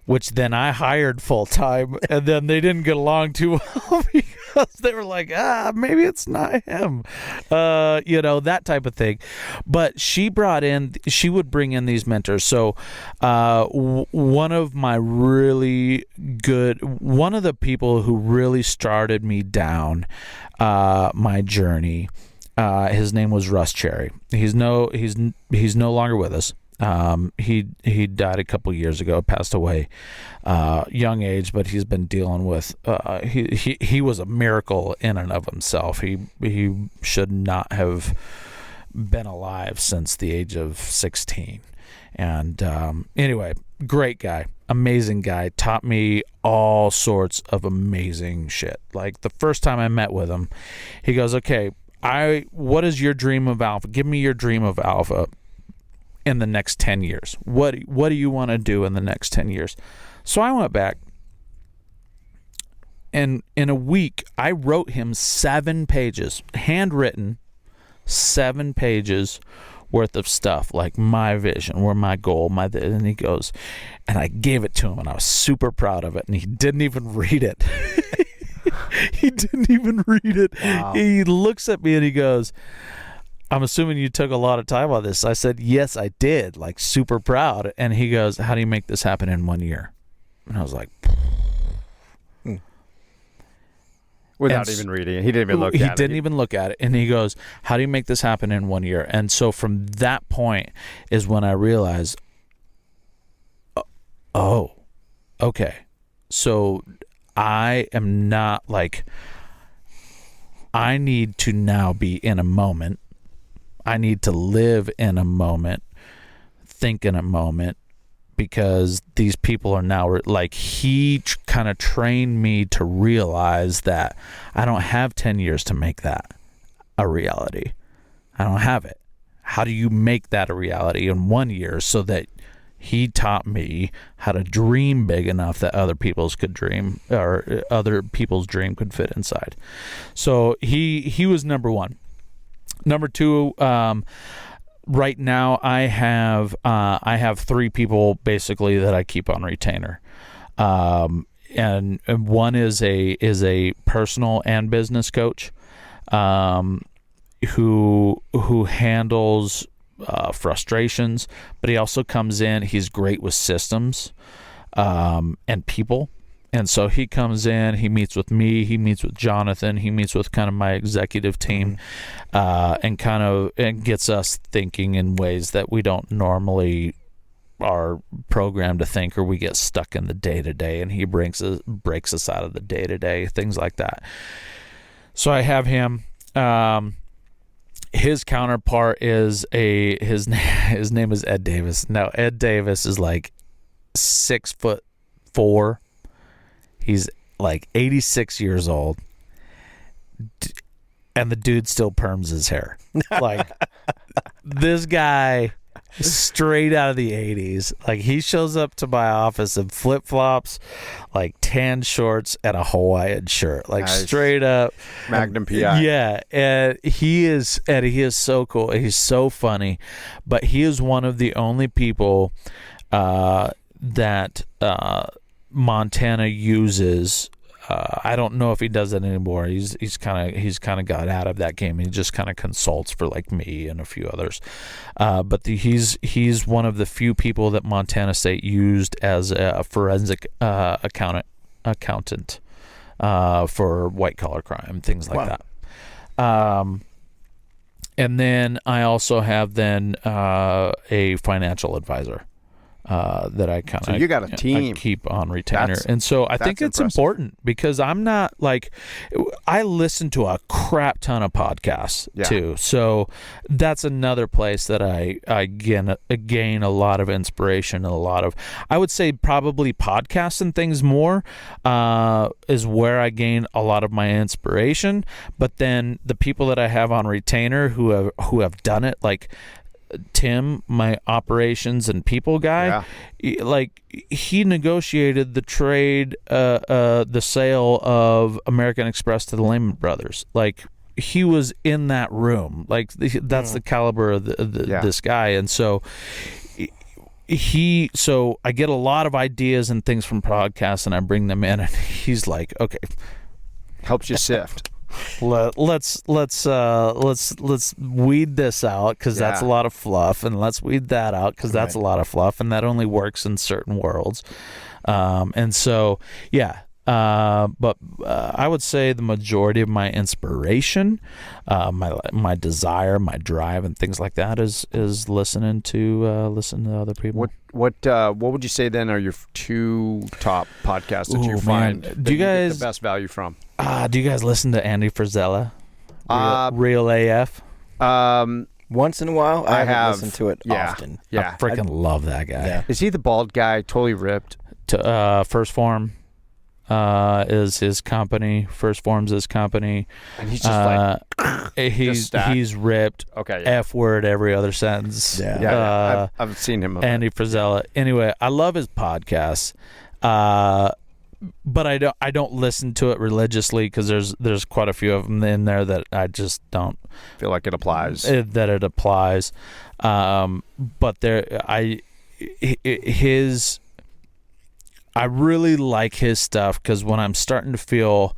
which then I hired full time, and then they didn't get along too well because they were like, maybe it's not him, that type of thing. But she would bring in these mentors. So one of the people who really started me down my journey, his name was Russ Cherry. He's no longer with us. He died a couple years ago, passed away, young age, but he's been dealing with, he was a miracle in and of himself. He should not have been alive since the age of 16. And anyway, great guy, amazing guy, taught me all sorts of amazing shit. Like the first time I met with him, he goes, okay, what is your dream of alpha? Give me your dream of alpha in the next 10 years. What do you want to do in the next 10 years? So I went back, and in a week, I wrote him 7 pages, handwritten, 7 pages worth of stuff, like my vision, where my goal, and he goes, and I gave it to him, and I was super proud of it, and he didn't even read it. He didn't even read it. Wow. He looks at me and he goes, I'm assuming you took a lot of time on this. I said, yes, I did, like super proud. And he goes, how do you make this happen in 1 year? And I was like, without even reading it. He didn't even look at it. He didn't even look at it. And he goes, how do you make this happen in 1 year? And so from that point is when I realized, oh, okay. So I am not like, I need to now be in a moment. I need to live in a moment, think in a moment, because these people are now like, he kind of trained me to realize that I don't have 10 years to make that a reality. I don't have it. How do you make that a reality in 1 year? So that he taught me how to dream big enough that other people's could dream, or other people's dream could fit inside. So he was number one. Number two, right now I have 3 people basically that I keep on retainer. And one is a personal and business coach, who handles frustrations, but he also comes in, he's great with systems, and people. And so he comes in, he meets with me, he meets with Jonathan, he meets with kind of my executive team, and gets us thinking in ways that we don't normally are programmed to think, or we get stuck in the day-to-day, and he breaks us out of the day-to-day, things like that. So I have him. His counterpart is his name is Ed Davis. Now Ed Davis is like 6'4". He's like 86 years old, and the dude still perms his hair. Like, this guy, straight out of the 80s. Like, he shows up to my office in flip-flops, like tan shorts, and a Hawaiian shirt. Like, nice. Straight up. Magnum PI. Yeah, and he is so cool. He's so funny. But he is one of the only people that Montana uses. I don't know if he does it anymore. He's kind of got out of that game. He just kind of consults for like me and a few others. But he's one of the few people that Montana State used as a forensic accountant for white collar crime, things like that. And then I also have a financial advisor. That I kind of, so you got a team, I keep on retainer. And so I think it's important, because I'm not like, I listen to a crap ton of podcasts too. So that's another place that I gain a lot of inspiration, I would say probably podcasts and things more, is where I gain a lot of my inspiration. But then the people that I have on retainer who have done it, like Tim, my operations and people guy, like, he negotiated the trade, the sale of American Express to the Lehman Brothers. Like, he was in that room. Like, that's the caliber of this guy. And so so I get a lot of ideas and things from podcasts, and I bring them in, and he's like, okay, helps you sift. Let's weed this out, because that's a lot of fluff, and let's weed that out, because that's a lot of fluff, and that only works in certain worlds. And so but I would say the majority of my inspiration, my desire, my drive, and things like that is listening to other people. What would you say then are your 2 top podcasts that you find that you get the best value from? Do you guys listen to Andy Frisella? Real AF? Once in a while, I haven't listened to it yeah, often. Yeah, I freaking love that guy. Yeah. Is he the bald guy, totally ripped? First Form is his company. First Form's his company. And he's just he's ripped. Okay. F word every other sentence. Yeah. I've seen him. Andy Frisella. Anyway, I love his podcast. But I don't listen to it religiously because there's quite a few of them in there that I just don't feel like it applies. That it applies. But I really like his stuff because when I'm starting to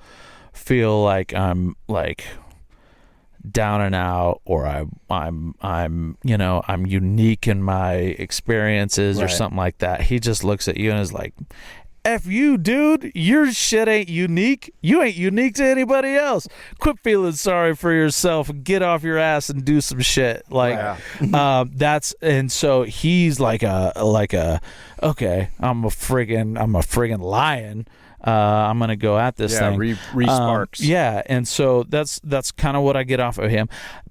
feel like I'm like down and out, or I'm unique in my experiences or something like that, he just looks at you and is like, F you, dude. Your shit ain't unique. You ain't unique to anybody else. Quit feeling sorry for yourself and get off your ass and do some shit. Like, and so he's like a okay, I'm a friggin' lion. I'm gonna go at this thing. Sparks. And so that's kind of what I get off of him.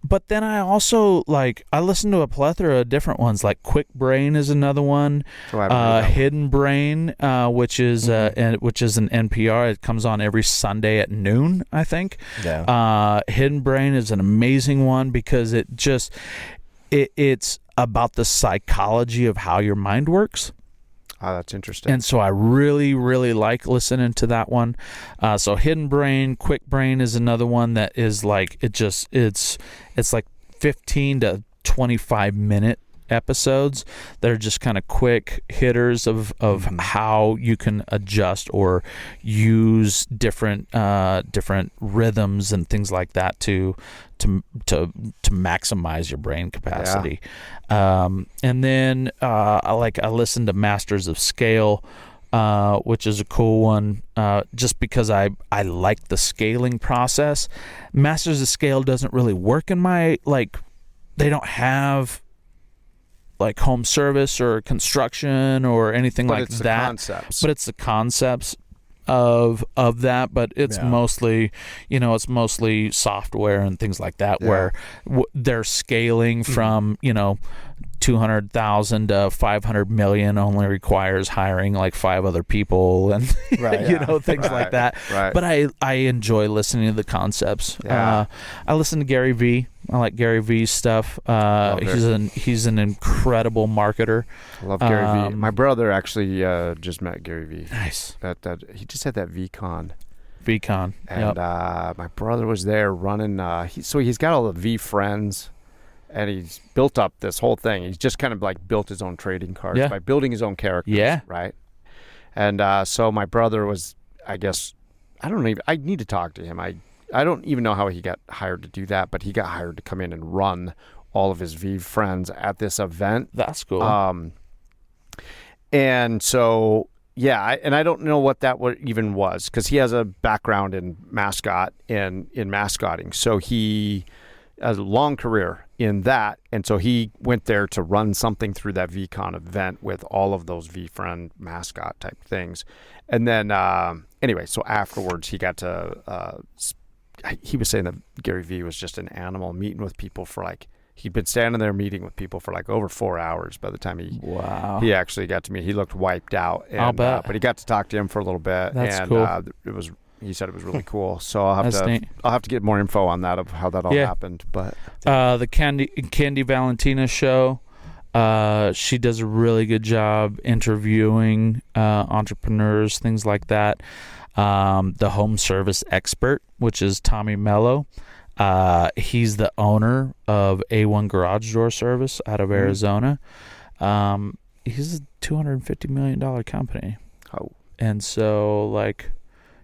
But then I also I listen to a plethora of different ones. Like Quick Brain is another one. Hidden Brain, which is an NPR. It comes on every Sunday at noon, I think. Yeah. Hidden Brain is an amazing one because it's about the psychology of how your mind works. Oh, that's interesting. And so I really, really like listening to that one. So Hidden Brain, Quick Brain is another one that is like, it's like 15 to 25 minute episodes that are just kind of quick hitters of how you can adjust or use different rhythms and things like that to maximize your brain capacity. And then I listen to Masters of Scale, which is a cool one, just because I like the scaling process. Masters of Scale doesn't really work in my they don't have home service or construction or anything like that. Concepts. But it's the concepts of that, but it's mostly software and things like that where they're scaling from 200,000 to 500 million only requires hiring 5 other people and things like that. Right. But I enjoy listening to the concepts. I listen to Gary Vee. I like Gary Vee's stuff. He's an incredible marketer. I love Gary Vee. My brother actually just met Gary Vee. Nice. That he just had that VCon. And my brother was there running. He's got all the V friends, and he's built up this whole thing. He's just kind of built his own trading cards by building his own characters. Yeah. Right. And so my brother was, I need to talk to him. I don't even know how he got hired to do that, but he got hired to come in and run all of his V friends at this event. That's cool. And so, I don't know what that even was, because he has a background in mascotting. So he has a long career in that. And so he went there to run something through that VCon event with all of those V-friend mascot type things. And then, anyway, so afterwards he got to... he was saying that Gary Vee was just an animal, meeting with people for he'd been standing there meeting with people for over 4 hours by the time he actually got to meet. He looked wiped out. And, I'll bet. But he got to talk to him for a little bit. That's cool. He said it was really cool. So I'll have to get more info on that, of how that all happened. But the Candy Valentina show, she does a really good job interviewing entrepreneurs, things like that. The home service expert, which is Tommy Mello. He's the owner of A1 Garage Door Service out of Arizona. He's a $250 million company. Oh. And so,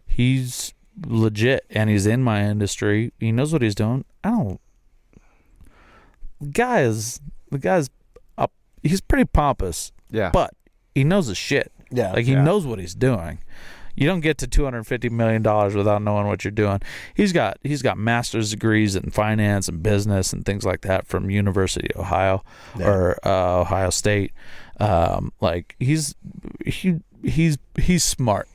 he's legit, and he's in my industry. He knows what he's doing. The guy's up. He's pretty pompous. Yeah. But he knows his shit. Yeah. He knows what he's doing. You don't get to $250 million without knowing what you're doing. He's got master's degrees in finance and business and things like that from University of Ohio or Ohio State. He's smart.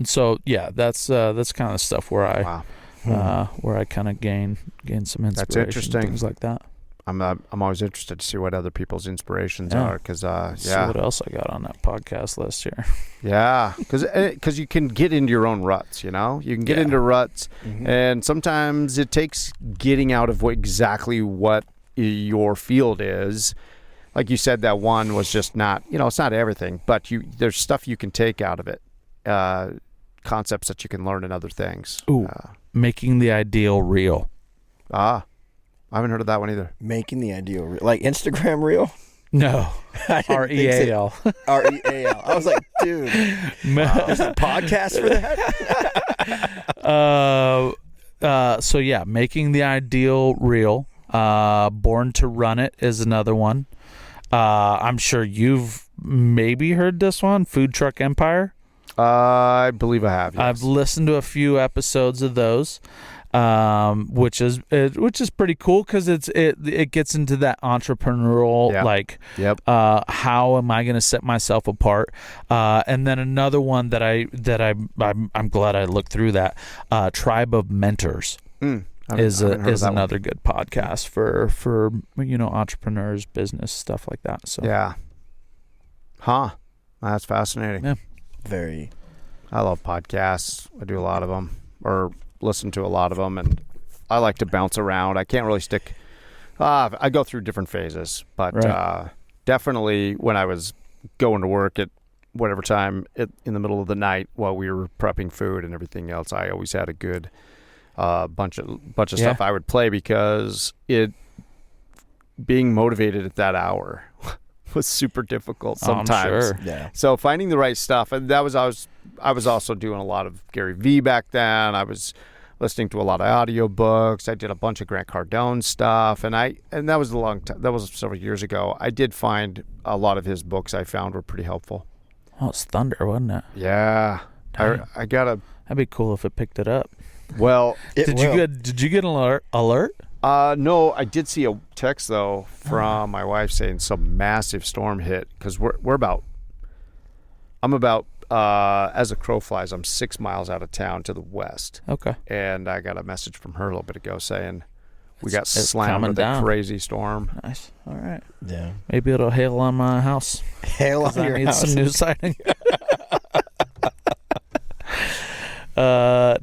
So yeah, that's kind of stuff where where I kind of gain some inspiration. That's interesting. Things like that. I'm always interested to see what other people's inspirations are, because See what else I got on that podcast list here. Yeah, because you can get into your own ruts, you can get into ruts, and sometimes it takes getting out of exactly what your field is. Like you said, that one was just not, it's not everything, but there's stuff you can take out of it, concepts that you can learn in other things. Ooh, making the ideal real. I haven't heard of that one either. Making the ideal real. Like Instagram reel? No. R-E-A-L. R-E-A-L. I was like, dude, there's a podcast for that? So yeah, making the ideal real. Born to Run It is another one. I'm sure you've maybe heard this one, Food Truck Empire. I believe I have. Yes. I've listened to a few episodes of those, which is pretty cool, because it gets into that entrepreneurial how am I going to set myself apart? And then another one that I'm glad I looked through that, Tribe of Mentors. Is another good podcast for entrepreneurs, business, stuff like that. So yeah, that's fascinating. Yeah, very. I love podcasts. I do a lot of them, or listen to a lot of them, and I like to bounce around. I can't really stick. I go through different phases, but definitely when I was going to work at whatever time in the middle of the night while we were prepping food and everything else, I always had a good bunch of stuff I would play, because being motivated at that hour was super difficult sometimes. Sure. Yeah. So finding the right stuff, and I was also doing a lot of Gary Vee back then. I was listening to a lot of audiobooks. I did a bunch of Grant Cardone stuff, and that was a long time. That was several years ago. I did find a lot of his books I found were pretty helpful. Oh, it's Thunder, wasn't it? Yeah. I gotta. That'd be cool if it picked it up. Well, did you get an alert? No, I did see a text though from my wife saying some massive storm hit, because I'm about as a crow flies, I'm 6 miles out of town to the west. Okay. And I got a message from her a little bit ago saying we got slammed with a crazy storm. Nice. All right. Yeah. Maybe it'll hail on my house. Hail on your house. I need some new siding.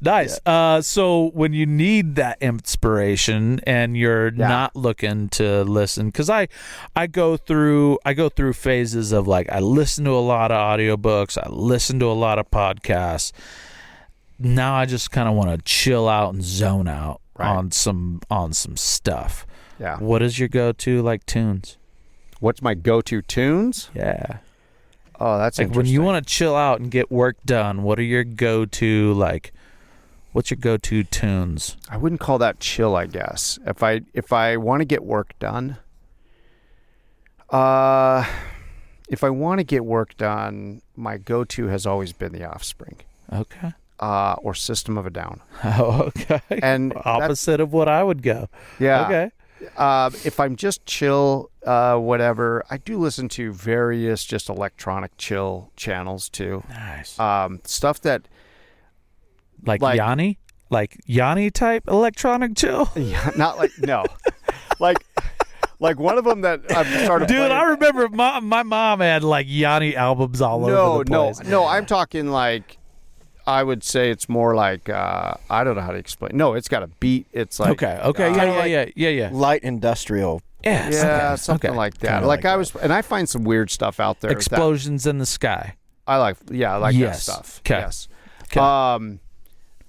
Nice. Yeah. So when you need that inspiration and you're not looking to listen, because I go through phases of, like, I listen to a lot of audiobooks, I listen to a lot of podcasts. Now I just kind of want to chill out and zone out on some stuff. Yeah. What is your go-to, like, tunes? What's my go-to tunes? Yeah. Oh, that's like interesting. When you want to chill out and get work done, what are your go-to, like, what's your go-to tunes? I wouldn't call that chill, I guess. If I want to get work done, my go-to has always been The Offspring. Okay. Or System of a Down. Oh, okay. And opposite of what I would go. Yeah. Okay. If I'm just chill, whatever, I do listen to various just electronic chill channels too. Nice. Stuff that like Yanni? Like Yanni type electronic chill? Yeah, not like, no. like one of them that I've started playing. I remember my mom had like Yanni albums all over the place. No, I'm talking like, I would say it's more like, I don't know how to explain. No, it's got a beat. It's like... Okay, yeah. Light industrial. Yes. Yeah, something like that. Kinda Like like I was... And I find some weird stuff out there. Explosions in the sky. I like that stuff. Okay. Yes. Okay.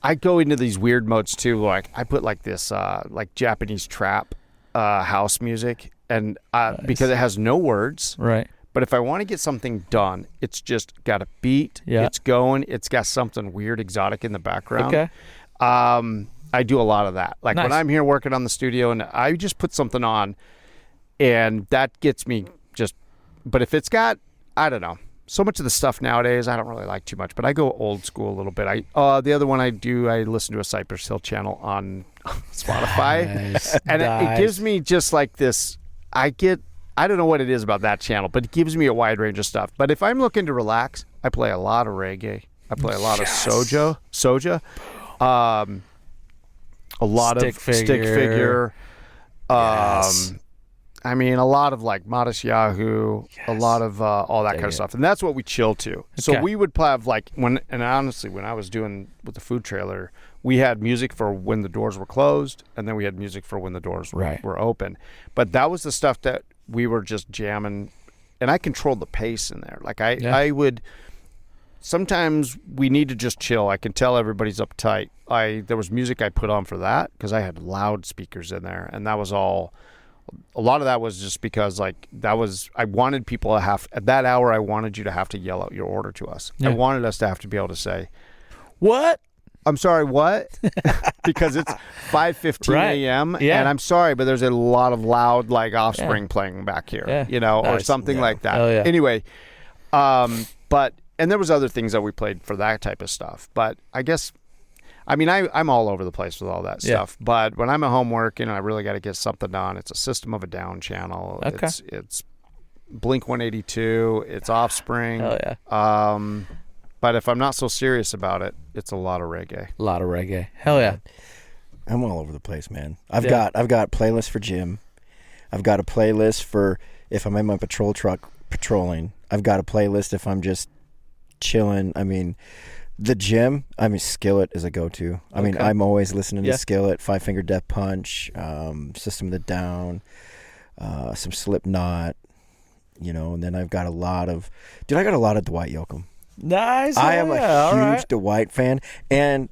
I go into these weird modes too. Like I put like this like Japanese trap house music, and Nice. because it has no words. Right. But if I want to get something done, it's just got a beat. Yeah. It's going. It's got something weird, exotic in the background. Okay. I do a lot of that. Like when I'm here working on the studio, and I just put something on, and that gets me just. But if it's got, I don't know. So much of the stuff nowadays, I don't really like too much. But I go old school a little bit. The other one I listen to a Cypress Hill channel on Spotify, Nice. and it gives me just like this. I don't know what it is about that channel, but it gives me a wide range of stuff. But if I'm looking to relax, I play a lot of reggae. I play a lot of soja. a lot Stick of figure. stick figure. Yes. I mean, a lot of like Modest Yahoo, a lot of all that kind of stuff, and that's what we chill to. So we would have like and honestly, when I was doing with the food trailer, we had music for when the doors were closed, and then we had music for when the doors were open. But that was the stuff that we were just jamming, and I controlled the pace in there. Like I would. Sometimes we need to just chill. I can tell everybody's uptight. There was music I put on for that because I had loudspeakers in there, and that was all. A lot of that was just because I wanted people to have at that hour. I wanted you to have to yell out your order to us. I wanted us to have to be able to say, "What? I'm sorry, what?" Because it's 5:15 a.m. and I'm sorry, but there's a lot of loud like Offspring playing back here, or something like that. Anyway, but and there was other things that we played for that type of stuff. But I guess. I mean, I'm all over the place with all that stuff, but when I'm at home working and I really got to get something done, it's a System of a Down channel. Okay. It's Blink 182. It's Offspring. Hell yeah. But if I'm not so serious about it, it's a lot of reggae. A lot of reggae. Hell yeah. I'm all over the place, man. I've got playlists for gym. I've got a playlist for if I'm in my patrol truck patrolling. I've got a playlist if I'm just chilling. I mean. The gym, Skillet is a go-to. I mean, I'm always listening to Skillet, Five Finger Death Punch, System of the Down, some Slipknot, and then I've got a lot of Dwight Yoakam. Nice. I am a huge Dwight fan. And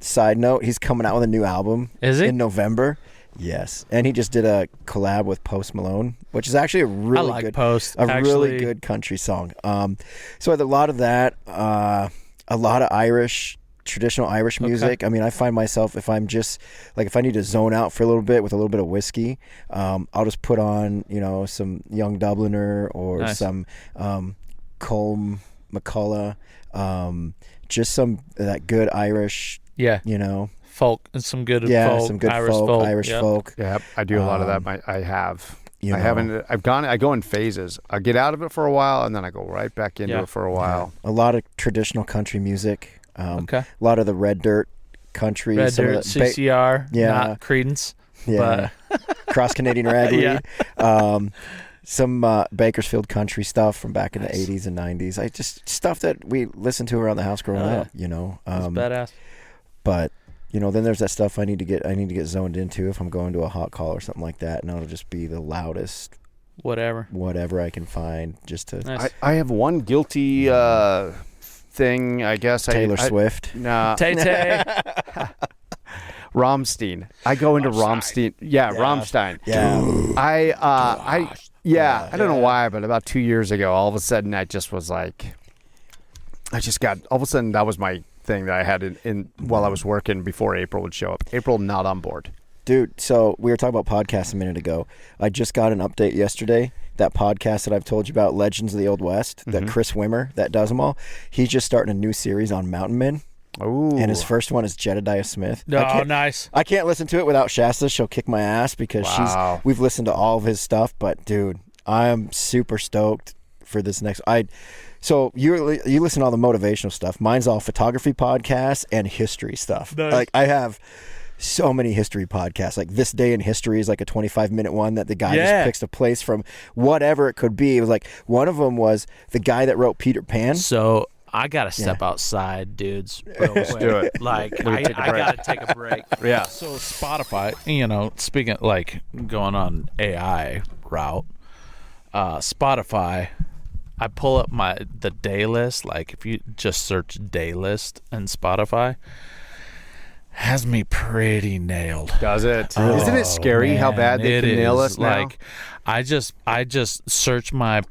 side note, he's coming out with a new album. Is he? In November. Yes. And he just did a collab with Post Malone, which is actually a really good country song. So a lot of that, a lot of traditional Irish music. I mean, I find myself, if I'm just, like, if I need to zone out for a little bit with a little bit of whiskey, I'll just put on, some Young Dubliner or some Colm McCullough, just some that good Irish, folk, and some good folk, some good Irish folk. Yeah, I do a lot of that. I have. I go in phases. I get out of it for a while, and then I go right back into it for a while. A lot of traditional country music. A lot of the Red Dirt country. Red Dirt, CCR, not Creedence. Yeah. Cross Canadian Ragweed. Some Bakersfield country stuff from back in the 80s and 90s. Stuff that we listened to around the house growing up, That's badass. But then there's that stuff I need to get zoned into if I'm going to a hot call or something like that, and it'll just be the loudest whatever I can find just to. Nice. I have one guilty thing, I guess. Taylor Swift. Nah. Tay-Tay. Rammstein. I go into Rammstein. Yeah, Rammstein. Yeah. I don't know why, but about 2 years ago, all of a sudden I just was like, all of a sudden that was my thing that I had in while I was working before April would show up. April not on board. Dude, so we were talking about podcasts a minute ago. I just got an update yesterday. That podcast that I've told you about, Legends of the Old West, that Chris Wimmer, that does them all, he's just starting a new series on mountain men. Ooh. And his first one is Jedediah Smith. Oh, nice. I can't listen to it without Shasta. She'll kick my ass because we've listened to all of his stuff. But, dude, I'm super stoked for this next. So you listen to all the motivational stuff. Mine's all photography podcasts and history stuff. Nice. Like, I have so many history podcasts. Like, This Day in History is like a 25-minute one that the guy just picks a place from whatever it could be. It was like, one of them was the guy that wrote Peter Pan. So I gotta step outside, dudes. Real quick. Do it. Like, I gotta take a break. Yeah. So Spotify, speaking like going on AI route, Spotify, I pull up the day list. Like, if you just search day list in Spotify, has me pretty nailed. Does it? Isn't it scary how bad they can nail us now? Like, I just search my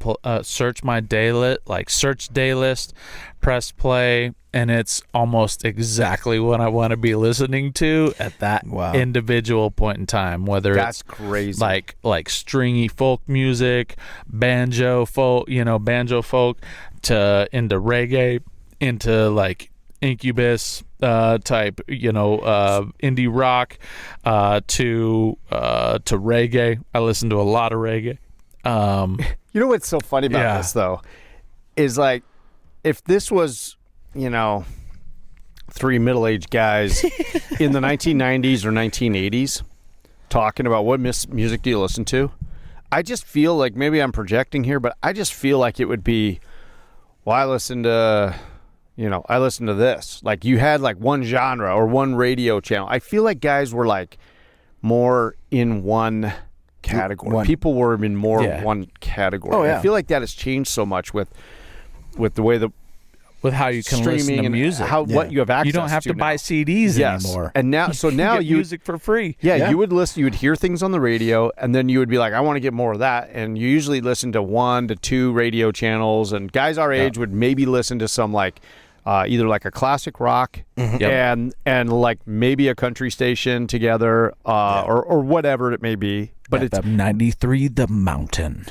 day list, like search day list, press play, and it's almost exactly what I want to be listening to at that individual point in time. Whether that's crazy, like stringy folk music, banjo folk, to into reggae, into like Incubus type, indie rock, to reggae. I listen to a lot of reggae. You know what's so funny about this though, is like, if this was, three middle-aged guys in the 1990s or 1980s talking about what music do you listen to, I just feel like, maybe I'm projecting here, but I just feel like it would be, well, I listen to this. Like, you had like one genre or one radio channel. I feel like guys were like more in one category. People were in more one category. Oh, yeah. I feel like that has changed so much with the way with how you can listen to music, what you have access to. You don't have to buy CDs anymore. And now, you get music for free. Yeah, you would listen. You would hear things on the radio, and then you would be like, "I want to get more of that." And you usually listen to 1 to 2 radio channels. And guys our age would maybe listen to some like either like a classic rock and like maybe a country station together, or whatever it may be. But it's 93 The Mountain.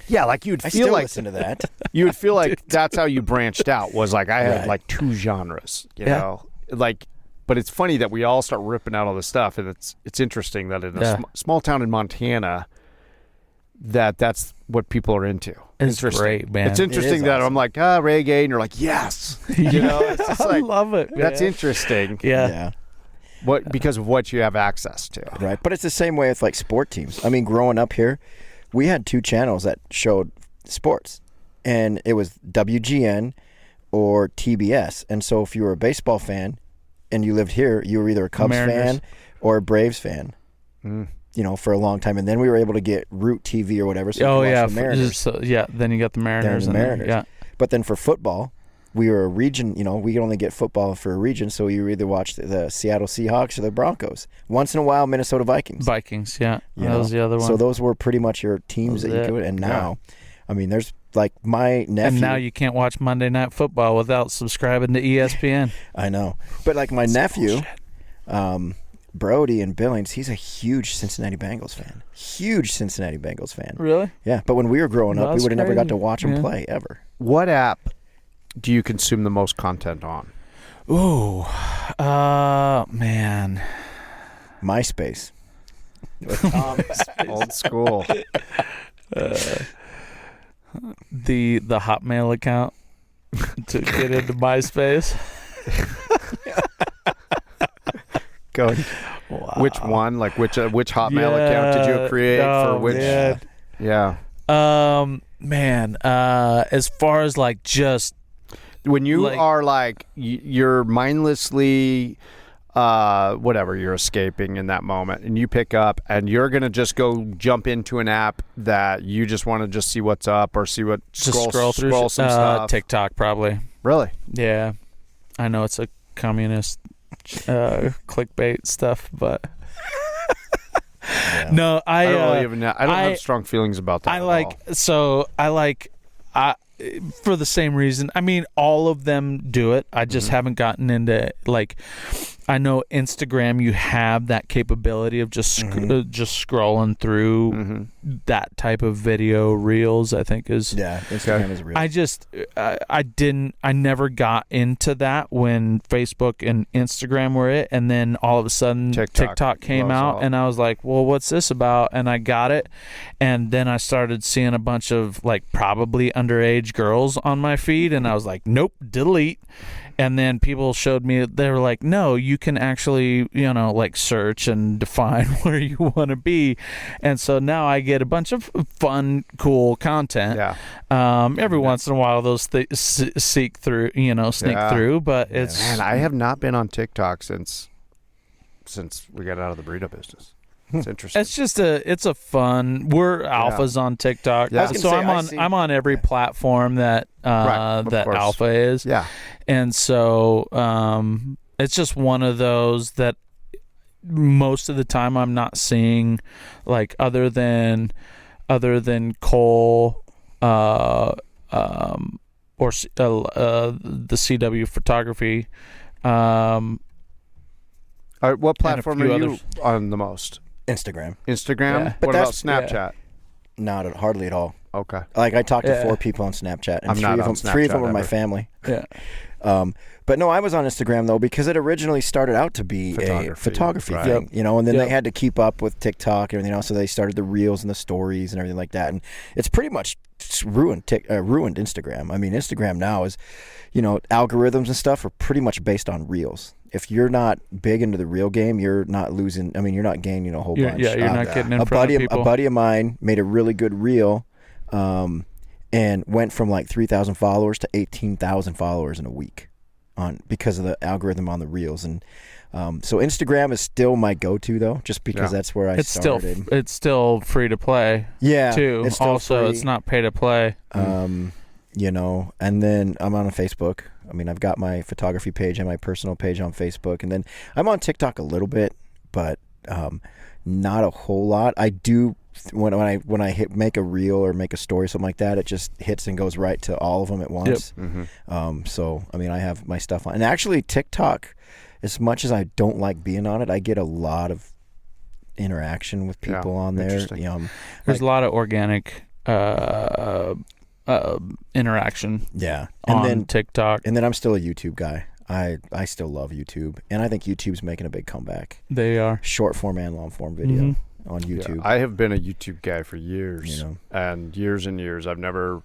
Yeah, like you'd I feel still like listen to that. You would feel like that's how you branched out. Was like I had like 2 genres, you know, like. But it's funny that we all start ripping out all this stuff, and it's interesting that in a small town in Montana, that's what people are into. It's great, man. It's interesting that I'm like reggae, and you're like, yes, you know. It's just like, I love it. That's interesting. Yeah. Because of what you have access to. Right, but it's the same way with like sport teams. I mean, growing up here, we had 2 channels that showed sports, and it was WGN or TBS. And so if you were a baseball fan and you lived here, you were either a Cubs fan or a Braves fan, you know, for a long time. And then we were able to get Root TV or whatever. So the Mariners. Then you got the Mariners. But then for football, we were a region, you know, we could only get football for a region, so you either watch the Seattle Seahawks or the Broncos. Once in a while, Minnesota Vikings. That was the other one. So those were pretty much your teams that you could. And now, I mean, there's like my nephew. And now you can't watch Monday Night Football without subscribing to ESPN. I know. But like my nephew, Brody in Billings, he's a huge Cincinnati Bengals fan. Really? Yeah. But when we were growing up, we would have never got to watch him play ever. What app do you consume the most content on? Ooh, man. MySpace. Old school. The Hotmail account to get into MySpace. Go. Wow. Which one? Like which Hotmail account did you create for which? Yeah. Man. As far as like just. When you are like, you're mindlessly, whatever, you're escaping in that moment, and you pick up and you're going to just go jump into an app that you just want to just see what's up or see what, scroll through some stuff. TikTok, probably. Really? Yeah. I know it's a communist clickbait stuff, but. No, I don't have strong feelings about that. For the same reason. I mean, all of them do it. I just haven't gotten into, like, I know Instagram, you have that capability of just scrolling through that type of video reels, I think is. Yeah, Instagram is real. I never got into that when Facebook and Instagram were it. And then all of a sudden TikTok came out and I was like, well, what's this about? And I got it. And then I started seeing a bunch of like probably underage girls on my feed. And I was like, nope, delete. And then people showed me, they were like, no, you can actually, like search and define where you want to be. And so now I get a bunch of fun, cool content. Yeah. Every once in a while, those sneak through, but it's. Man, I have not been on TikTok since we got out of the burrito business. It's interesting. It's just it's a fun. We're alphas on TikTok, so I'm on every platform that that alpha is. Yeah, and so it's just one of those that most of the time I'm not seeing, like other than Cole, or the CW photography. All right, what platform are you on the most? Instagram. Yeah. What about Snapchat? Yeah. Not hardly at all. Okay. Like I talked to 4 people on Snapchat, and three of them are my family. Yeah. But no, I was on Instagram though because it originally started out to be a photography thing, you know, and then they had to keep up with TikTok and everything else, so they started the reels and the stories and everything like that, and it's pretty much ruined Instagram. I mean, Instagram now is, you know, algorithms and stuff are pretty much based on reels. If you're not big into the reel game, you're not losing. I mean, you're not gaining a whole bunch. Yeah, you're not getting in front of people. A buddy of mine made a really good reel, and went from like 3,000 followers to 18,000 followers in a week, because of the algorithm on the reels. And so Instagram is still my go-to though, just because that's where I started. It's still free to play. Yeah, too. It's still also, free. It's not pay to play. You know, and then I'm on Facebook. I mean, I've got my photography page and my personal page on Facebook, and then I'm on TikTok a little bit, but not a whole lot. I do when I make a reel or make a story, something like that, it just hits and goes right to all of them at once. Yep. Mm-hmm. So I mean, I have my stuff on, and actually TikTok, as much as I don't like being on it, I get a lot of interaction with people on there. There's a lot of organic interaction. Yeah, on TikTok. And then I'm still a YouTube guy. I still love YouTube, and I think YouTube's making a big comeback. They are. Short form and long form video on YouTube. Yeah, I have been a YouTube guy for years, you know, and years. I've never.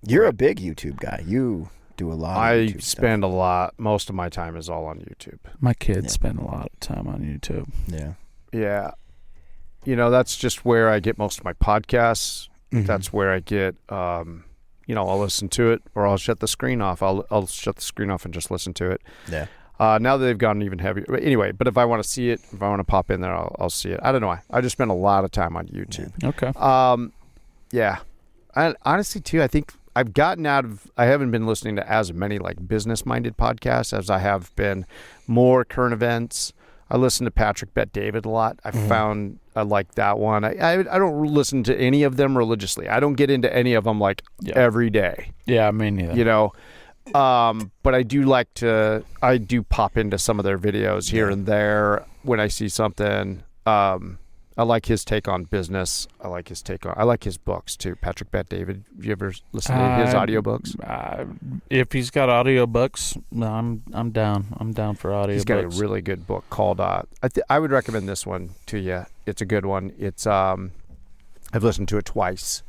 You're a big YouTube guy. You do a lot. I of YouTube spend stuff. a lot. Most of my time is all on YouTube. My kids spend a lot of time on YouTube. Yeah. Yeah. You know, that's just where I get most of my podcasts. Mm-hmm. That's where I get. You know, I'll listen to it, or I'll shut the screen off. I'll shut the screen off and just listen to it. Yeah. Now that they've gotten even heavier. But anyway, but if I want to see it, if I want to pop in there, I'll see it. I don't know why. I just spend a lot of time on YouTube. Yeah. Okay. Yeah. And honestly, too, I think I've gotten out of. I haven't been listening to as many like business-minded podcasts as I have been more current events. I listen to Patrick Bet David a lot. I found I like that one. I don't listen to any of them religiously. I don't get into any of them like every day. Yeah, me neither. You know, but I do like to. I do pop into some of their videos here and there when I see something. I like his take on business. I like his books too. Patrick Bet David. You ever listen to his audiobooks? If he's got audiobooks, I'm down. I'm down for audiobooks. He's got a really good book called. I would recommend this one to you. It's a good one. It's I've listened to it twice,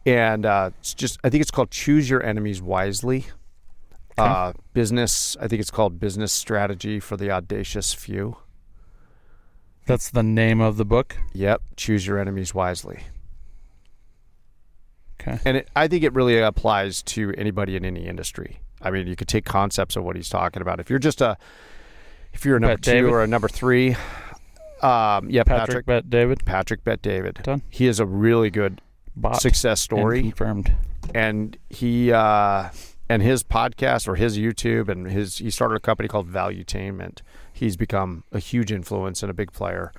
and it's just. I think it's called Choose Your Enemies Wisely. Okay. Business. I think it's called Business Strategy for the Audacious Few. That's the name of the book? Yep. Choose Your Enemies Wisely. Okay. And I think it really applies to anybody in any industry. I mean, you could take concepts of what he's talking about. If you're a number two or a number three, Patrick Bet David. Patrick Bet David. Done. He is a really good success story. And confirmed. And he and his podcast or his YouTube and he started a company called Valuetainment. He's become a huge influence and a big player.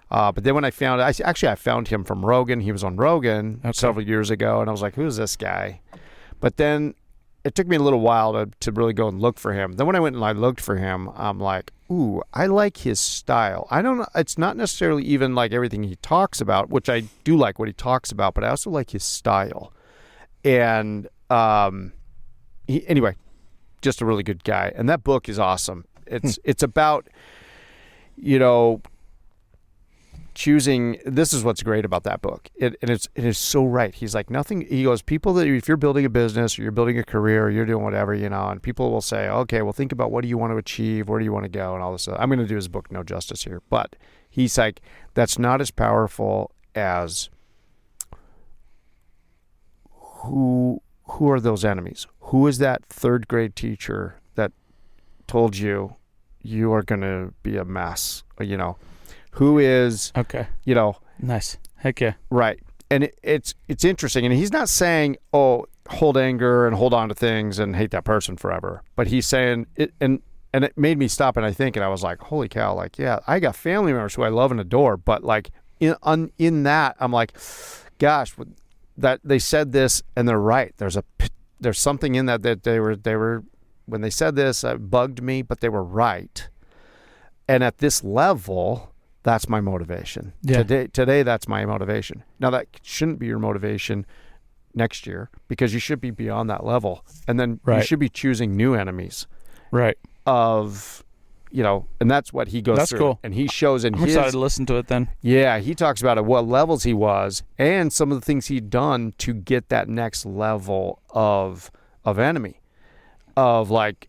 But then when I found him from Rogan. He was on Rogan several years ago, and I was like, who's this guy? But then it took me a little while to really go and look for him. Then when I went and I looked for him, I'm like, ooh, I like his style. I don't know. It's not necessarily even like everything he talks about, which I do like what he talks about, but I also like his style. And anyway, just a really good guy. And that book is awesome. It's about, you know, choosing. This is what's great about that book. It is so right. He's like, nothing. He goes, people that if you're building a business or you're building a career or you're doing whatever, you know, and people will say, okay, well, think about what do you want to achieve, where do you want to go, and all this stuff. I'm going to do his book no justice here, but he's like, that's not as powerful as who are those enemies? Who is that third grade teacher that told you are going to be a mess? You know, who is, you know, nice. Heck yeah. Right. And it's interesting. And he's not saying, oh, hold anger and hold on to things and hate that person forever. But he's saying it, and it made me stop and I think, and I was like, holy cow, like, yeah, I got family members who I love and adore, but like in that, I'm like, gosh, that they said this and they're right. There's something in that they were when they said this, it bugged me, but they were right. And at this level, that's my motivation. Yeah. Today, that's my motivation. Now, that shouldn't be your motivation next year, because you should be beyond that level. And then you Right. should be choosing new enemies Right. of, and that's what he goes That's through. cool. And he shows in I'm his, excited to listen to it then. yeah, he talks about at what levels he was and some of the things he'd done to get that next level of enemy. Of like,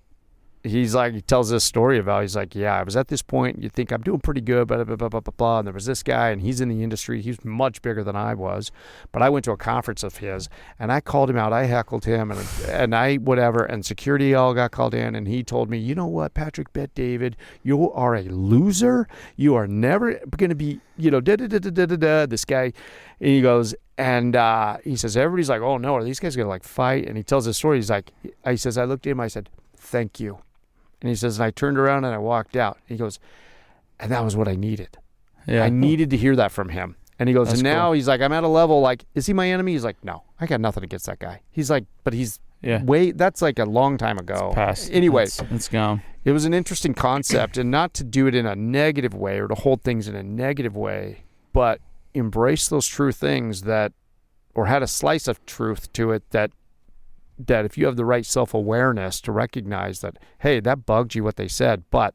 he tells this story about, he's like, yeah, I was at this point, you think I'm doing pretty good, blah, blah, blah, blah, blah, blah, and there was this guy, and he's in the industry, he's much bigger than I was, but I went to a conference of his, and I called him out, I heckled him, and I, whatever, and security all got called in, and he told me, you know what, Patrick Bet David, you are a loser, you are never going to be, this guy, and he goes, and he says, everybody's like, oh no, are these guys going to like fight? And he tells this story, he says, I looked at him, I said, thank you. And he says, and I turned around and I walked out. He goes, and that was what I needed. Yeah. I needed to hear that from him. And he goes, That's and now cool. he's like, I'm at a level like, is he my enemy? He's like, no, I got nothing against that guy. He's like, but he's that's like a long time ago. It's past. Anyway, It's gone. it was an interesting concept, and not to do it in a negative way or to hold things in a negative way, but embrace those true things or had a slice of truth to it that if you have the right self-awareness to recognize that, hey, that bugged you what they said, but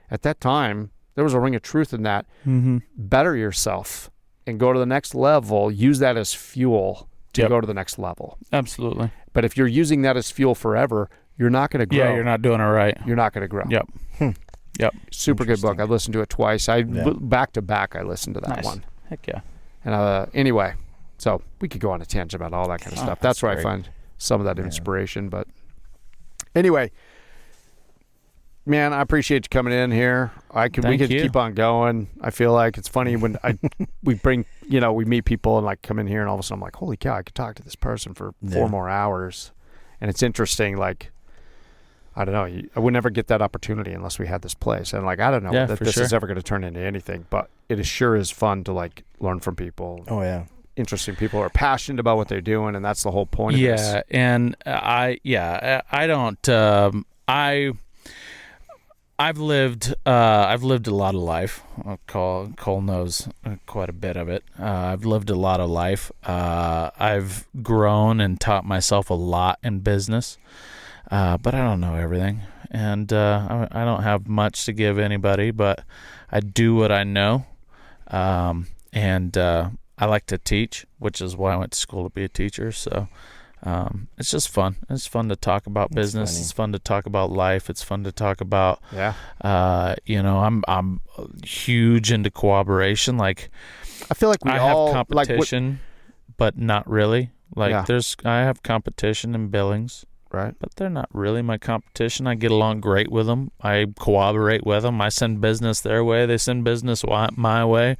at that time, there was a ring of truth in that. Mm-hmm. Better yourself and go to the next level. Use that as fuel to go to the next level. Absolutely. But if you're using that as fuel forever, you're not going to grow. Yeah, you're not doing it right. You're not going to grow. Yep. Yep. Super good book. I've listened to it twice. Back to back, I listened to that one. Heck yeah. And anyway, so we could go on a tangent about all that kind of stuff. That's where great. I find some of that inspiration. But anyway, man, I appreciate you coming in here. We could keep on going. I feel like it's funny when we bring, we meet people and like come in here and all of a sudden I'm like, holy cow, I could talk to this person for 4 more hours. And it's interesting, like, I don't know, I would never get that opportunity unless we had this place. And like, I don't know that this is ever going to turn into anything, but it sure is fun to like learn from people. Oh yeah. Interesting people who are passionate about what they're doing, and that's the whole point of this. Yeah, and I don't. I've lived a lot of life. Cole knows quite a bit of it. I've lived a lot of life. I've grown and taught myself a lot in business, but I don't know everything, and I don't have much to give anybody. But I do what I know, and I like to teach, which is why I went to school to be a teacher. So it's just fun. It's fun to talk about business. It's fun to talk about life. It's fun to talk about, I'm huge into cooperation. Like, I feel like I have competition, but not really. Like I have competition in Billings, right? But they're not really my competition. I get along great with them. I cooperate with them. I send business their way. They send business my way.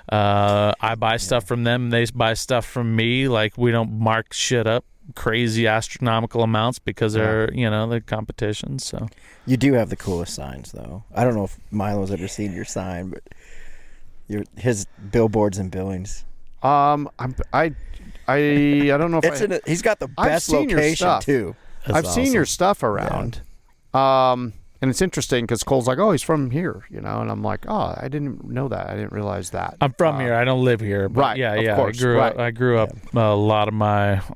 I buy stuff from them. They buy stuff from me. Like, we don't mark shit up crazy astronomical amounts because they're, the competition. So you do have the coolest signs, though. I don't know if Milo's ever seen your sign, but his billboards in Billings. I don't know if he's got the best location too. I've seen your stuff around. And it's interesting because Cole's like, oh, he's from here, and I'm like, oh, I didn't know that. I didn't realize that. I'm from here. I don't live here. But right. Yeah. Of course, I grew up a lot of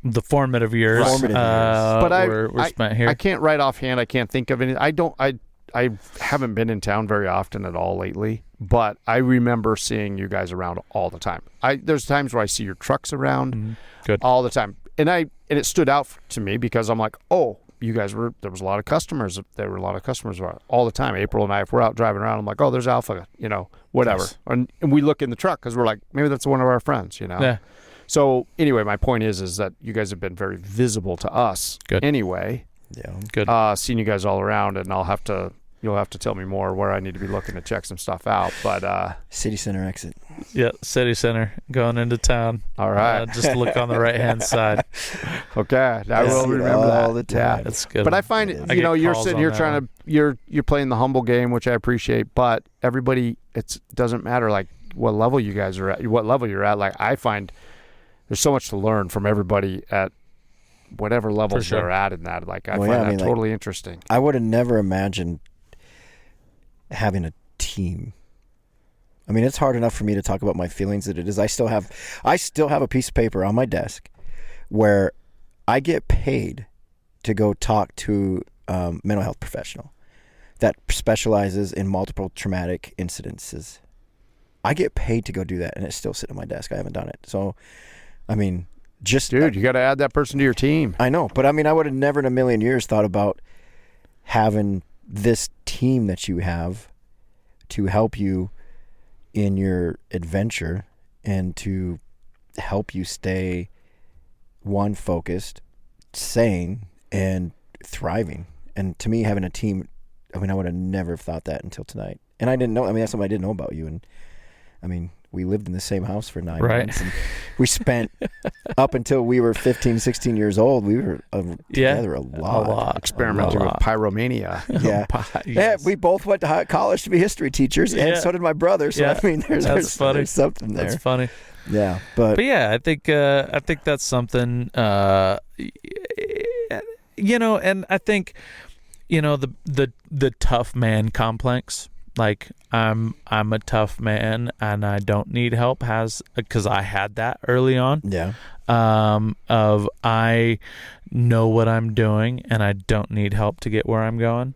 the formative years. But were spent here. I can't right offhand. I can't think of any. I haven't been in town very often at all lately, but I remember seeing you guys around all the time. There's times where I see your trucks around all the time. And it stood out to me because I'm like, oh, you guys there was a lot of customers. There were a lot of customers all the time. April and I, if we're out driving around, I'm like, oh, there's Alpha, whatever. Yes. And we look in the truck because we're like, maybe that's one of our friends, Yeah. So anyway, my point is that you guys have been very visible to us. Good. Anyway. Yeah. Good. Seeing you guys all around, and you'll have to tell me more where I need to be looking to check some stuff out. But City Center exit. Yeah, City Center going into town. All right. Just look on the right hand side. Okay, I will remember that all the time. Yeah, that's good. But I find you're sitting here trying to you're playing the humble game, which I appreciate. But everybody, it doesn't matter like what level you guys are at, what level you're at. Like, I find there's so much to learn from everybody at whatever levels they're at in that. Like, I find that totally interesting. I would have never imagined having a team. I mean, it's hard enough for me to talk about my feelings that it is. I still have a piece of paper on my desk where I get paid to go talk to a mental health professional that specializes in multiple traumatic incidences. I get paid to go do that, and it's still sitting on my desk. I haven't done it. So, I mean, dude, you got to add that person to your team. I know, but I mean, I would have never in a million years thought about having this team that you have to help you in your adventure and to help you stay focused, sane, and thriving. And to me, having a team, I mean, I would have never thought that until tonight. And I didn't know. I mean, that's something I didn't know about you. And I mean, we lived in the same house for 9 months. And we spent, up until we were 15, 16 years old, we were together a lot. Experimenting with pyromania. Yeah. Yes. Yeah. We both went to college to be history teachers, and so did my brother. So, I mean, there's something there. That's funny. Yeah. But yeah, I think that's something, and I think, the tough man complex. Like I'm a tough man and I don't need help because I had that early on. Yeah. Of I know what I'm doing and I don't need help to get where I'm going.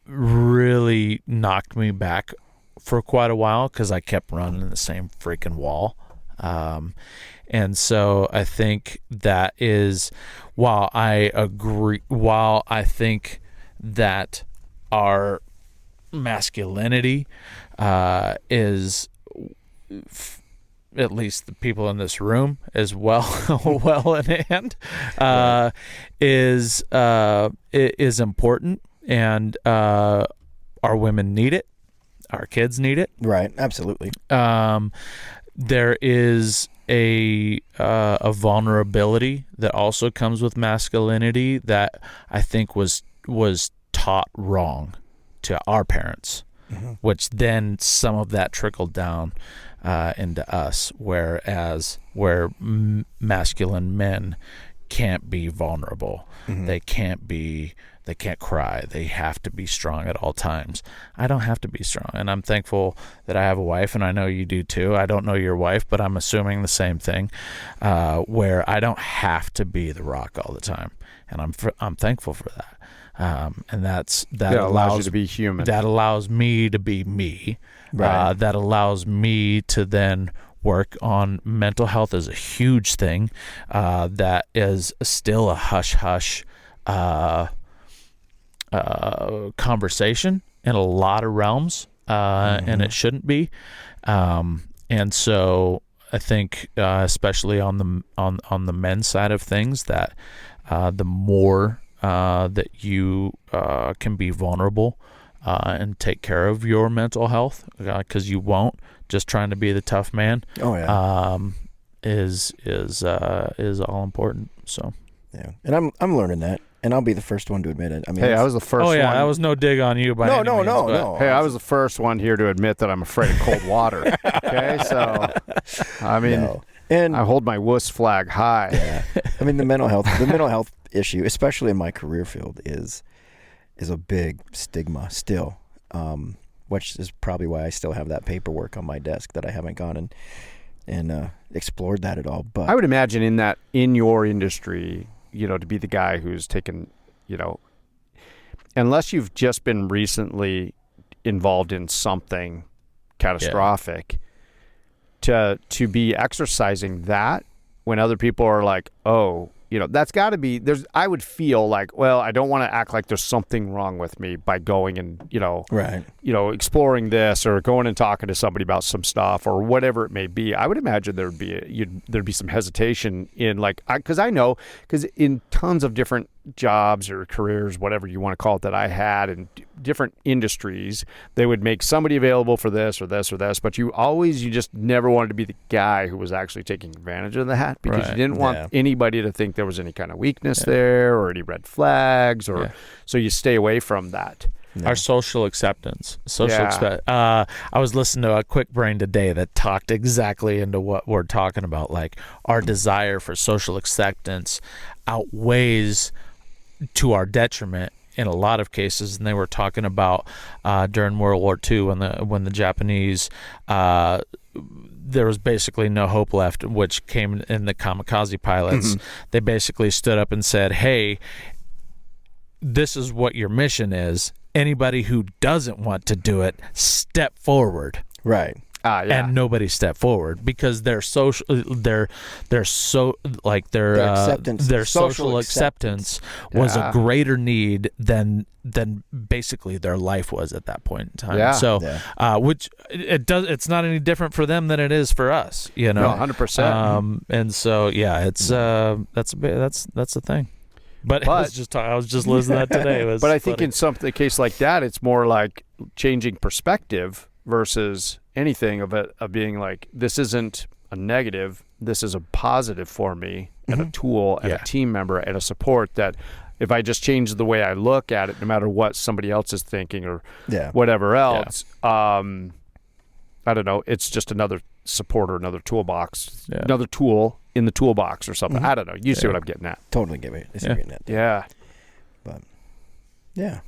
Really knocked me back for quite a while because I kept running the same freaking wall. And so I think that is, while I think that our masculinity is, at least the people in this room as well in hand, is important, and our women need it, our kids need it. Right, absolutely. There is a vulnerability that also comes with masculinity that I think was taught wrong to our parents, which then some of that trickled down into us, where masculine men can't be vulnerable. They can't cry. They have to be strong at all times. I don't have to be strong, and I'm thankful that I have a wife, and I know you do too. I don't know your wife, but I'm assuming the same thing, where I don't have to be the rock all the time, and I'm thankful for that. And that allows you to be human. That allows me to be me. Right. That allows me to then work on mental health is a huge thing. That is still a hush-hush conversation in a lot of realms, and it shouldn't be. And so I think, especially on the men's side of things, that the more that you can be vulnerable and take care of your mental health, because you won't, just trying to be the tough man. Oh yeah. Is all important. So yeah, and I'm learning that, and I'll be the first one to admit it. I mean, hey, I was the first. Oh yeah, one. that was no dig on you by any means, no. Hey, I was the first one here to admit that I'm afraid of cold water. Okay, so I mean, and I hold my wuss flag high. Yeah. I mean, the mental health issue, especially in my career field, is a big stigma still, which is probably why I still have that paperwork on my desk that I haven't gone and explored that at all. But I would imagine in your industry, to be the guy who's taken, unless you've just been recently involved in something catastrophic, to be exercising that when other people are like, oh, that's got to be, I would feel like, well, I don't want to act like there's something wrong with me by going and, right. Exploring this or going and talking to somebody about some stuff or whatever it may be. I would imagine there'd be some hesitation in because in tons of different jobs or careers, whatever you want to call it, that I had in different industries, they would make somebody available for this or this or this, but you just never wanted to be the guy who was actually taking advantage of that, because you didn't want anybody to think there was any kind of weakness there or any red flags, so you stay away from that. Our social acceptance. I was listening to a Quick Brain today that talked exactly into what we're talking about. Like, our desire for social acceptance outweighs to our detriment in a lot of cases. And they were talking about during World War II when the Japanese there was basically no hope left, which came in the kamikaze pilots. They basically stood up and said, hey, this is what your mission is. Anybody who doesn't want to do it, step forward. Right. And nobody stepped forward because their social social acceptance was a greater need than basically their life was at that point in time. Yeah. So, which it's not any different for them than it is for us. You know, 100%. And so it's that's the thing. But I was just listening to that today. But I think in a case like that, it's more like changing perspective versus anything of being like, this isn't a negative, this is a positive for me, and a tool and a team member and a support that if I just change the way I look at it, no matter what somebody else is thinking or whatever else, I don't know, it's just another support or another toolbox, another tool in the toolbox or something. I don't know. You see what I'm getting at. Totally get what you're getting at. Yeah. But, yeah.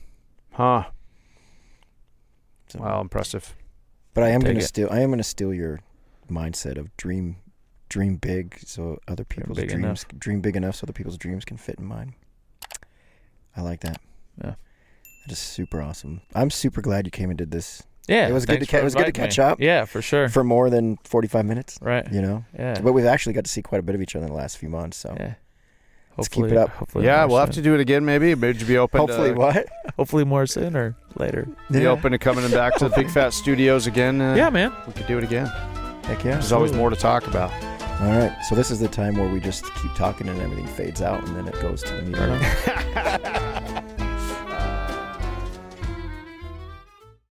Huh. So, wow, impressive. But I am going to steal your mindset of dream big so other people's dream big enough so other people's dreams can fit in mine. I like that. Yeah. That is super awesome. I'm super glad you came and did this. Yeah. It was good to catch up. Yeah, for sure. For more than 45 minutes. Right. You know? Yeah. But we've actually got to see quite a bit of each other in the last few months, so. Yeah. Let's keep it up. Hopefully we'll have to do it again maybe. Maybe be open Hopefully more soon or later. Be open to coming back to the Big Fat Studios again. Yeah, man. We could do it again. Heck yeah. There's always more to talk about. All right. So this is the time where we just keep talking and everything fades out and then it goes to the meeting.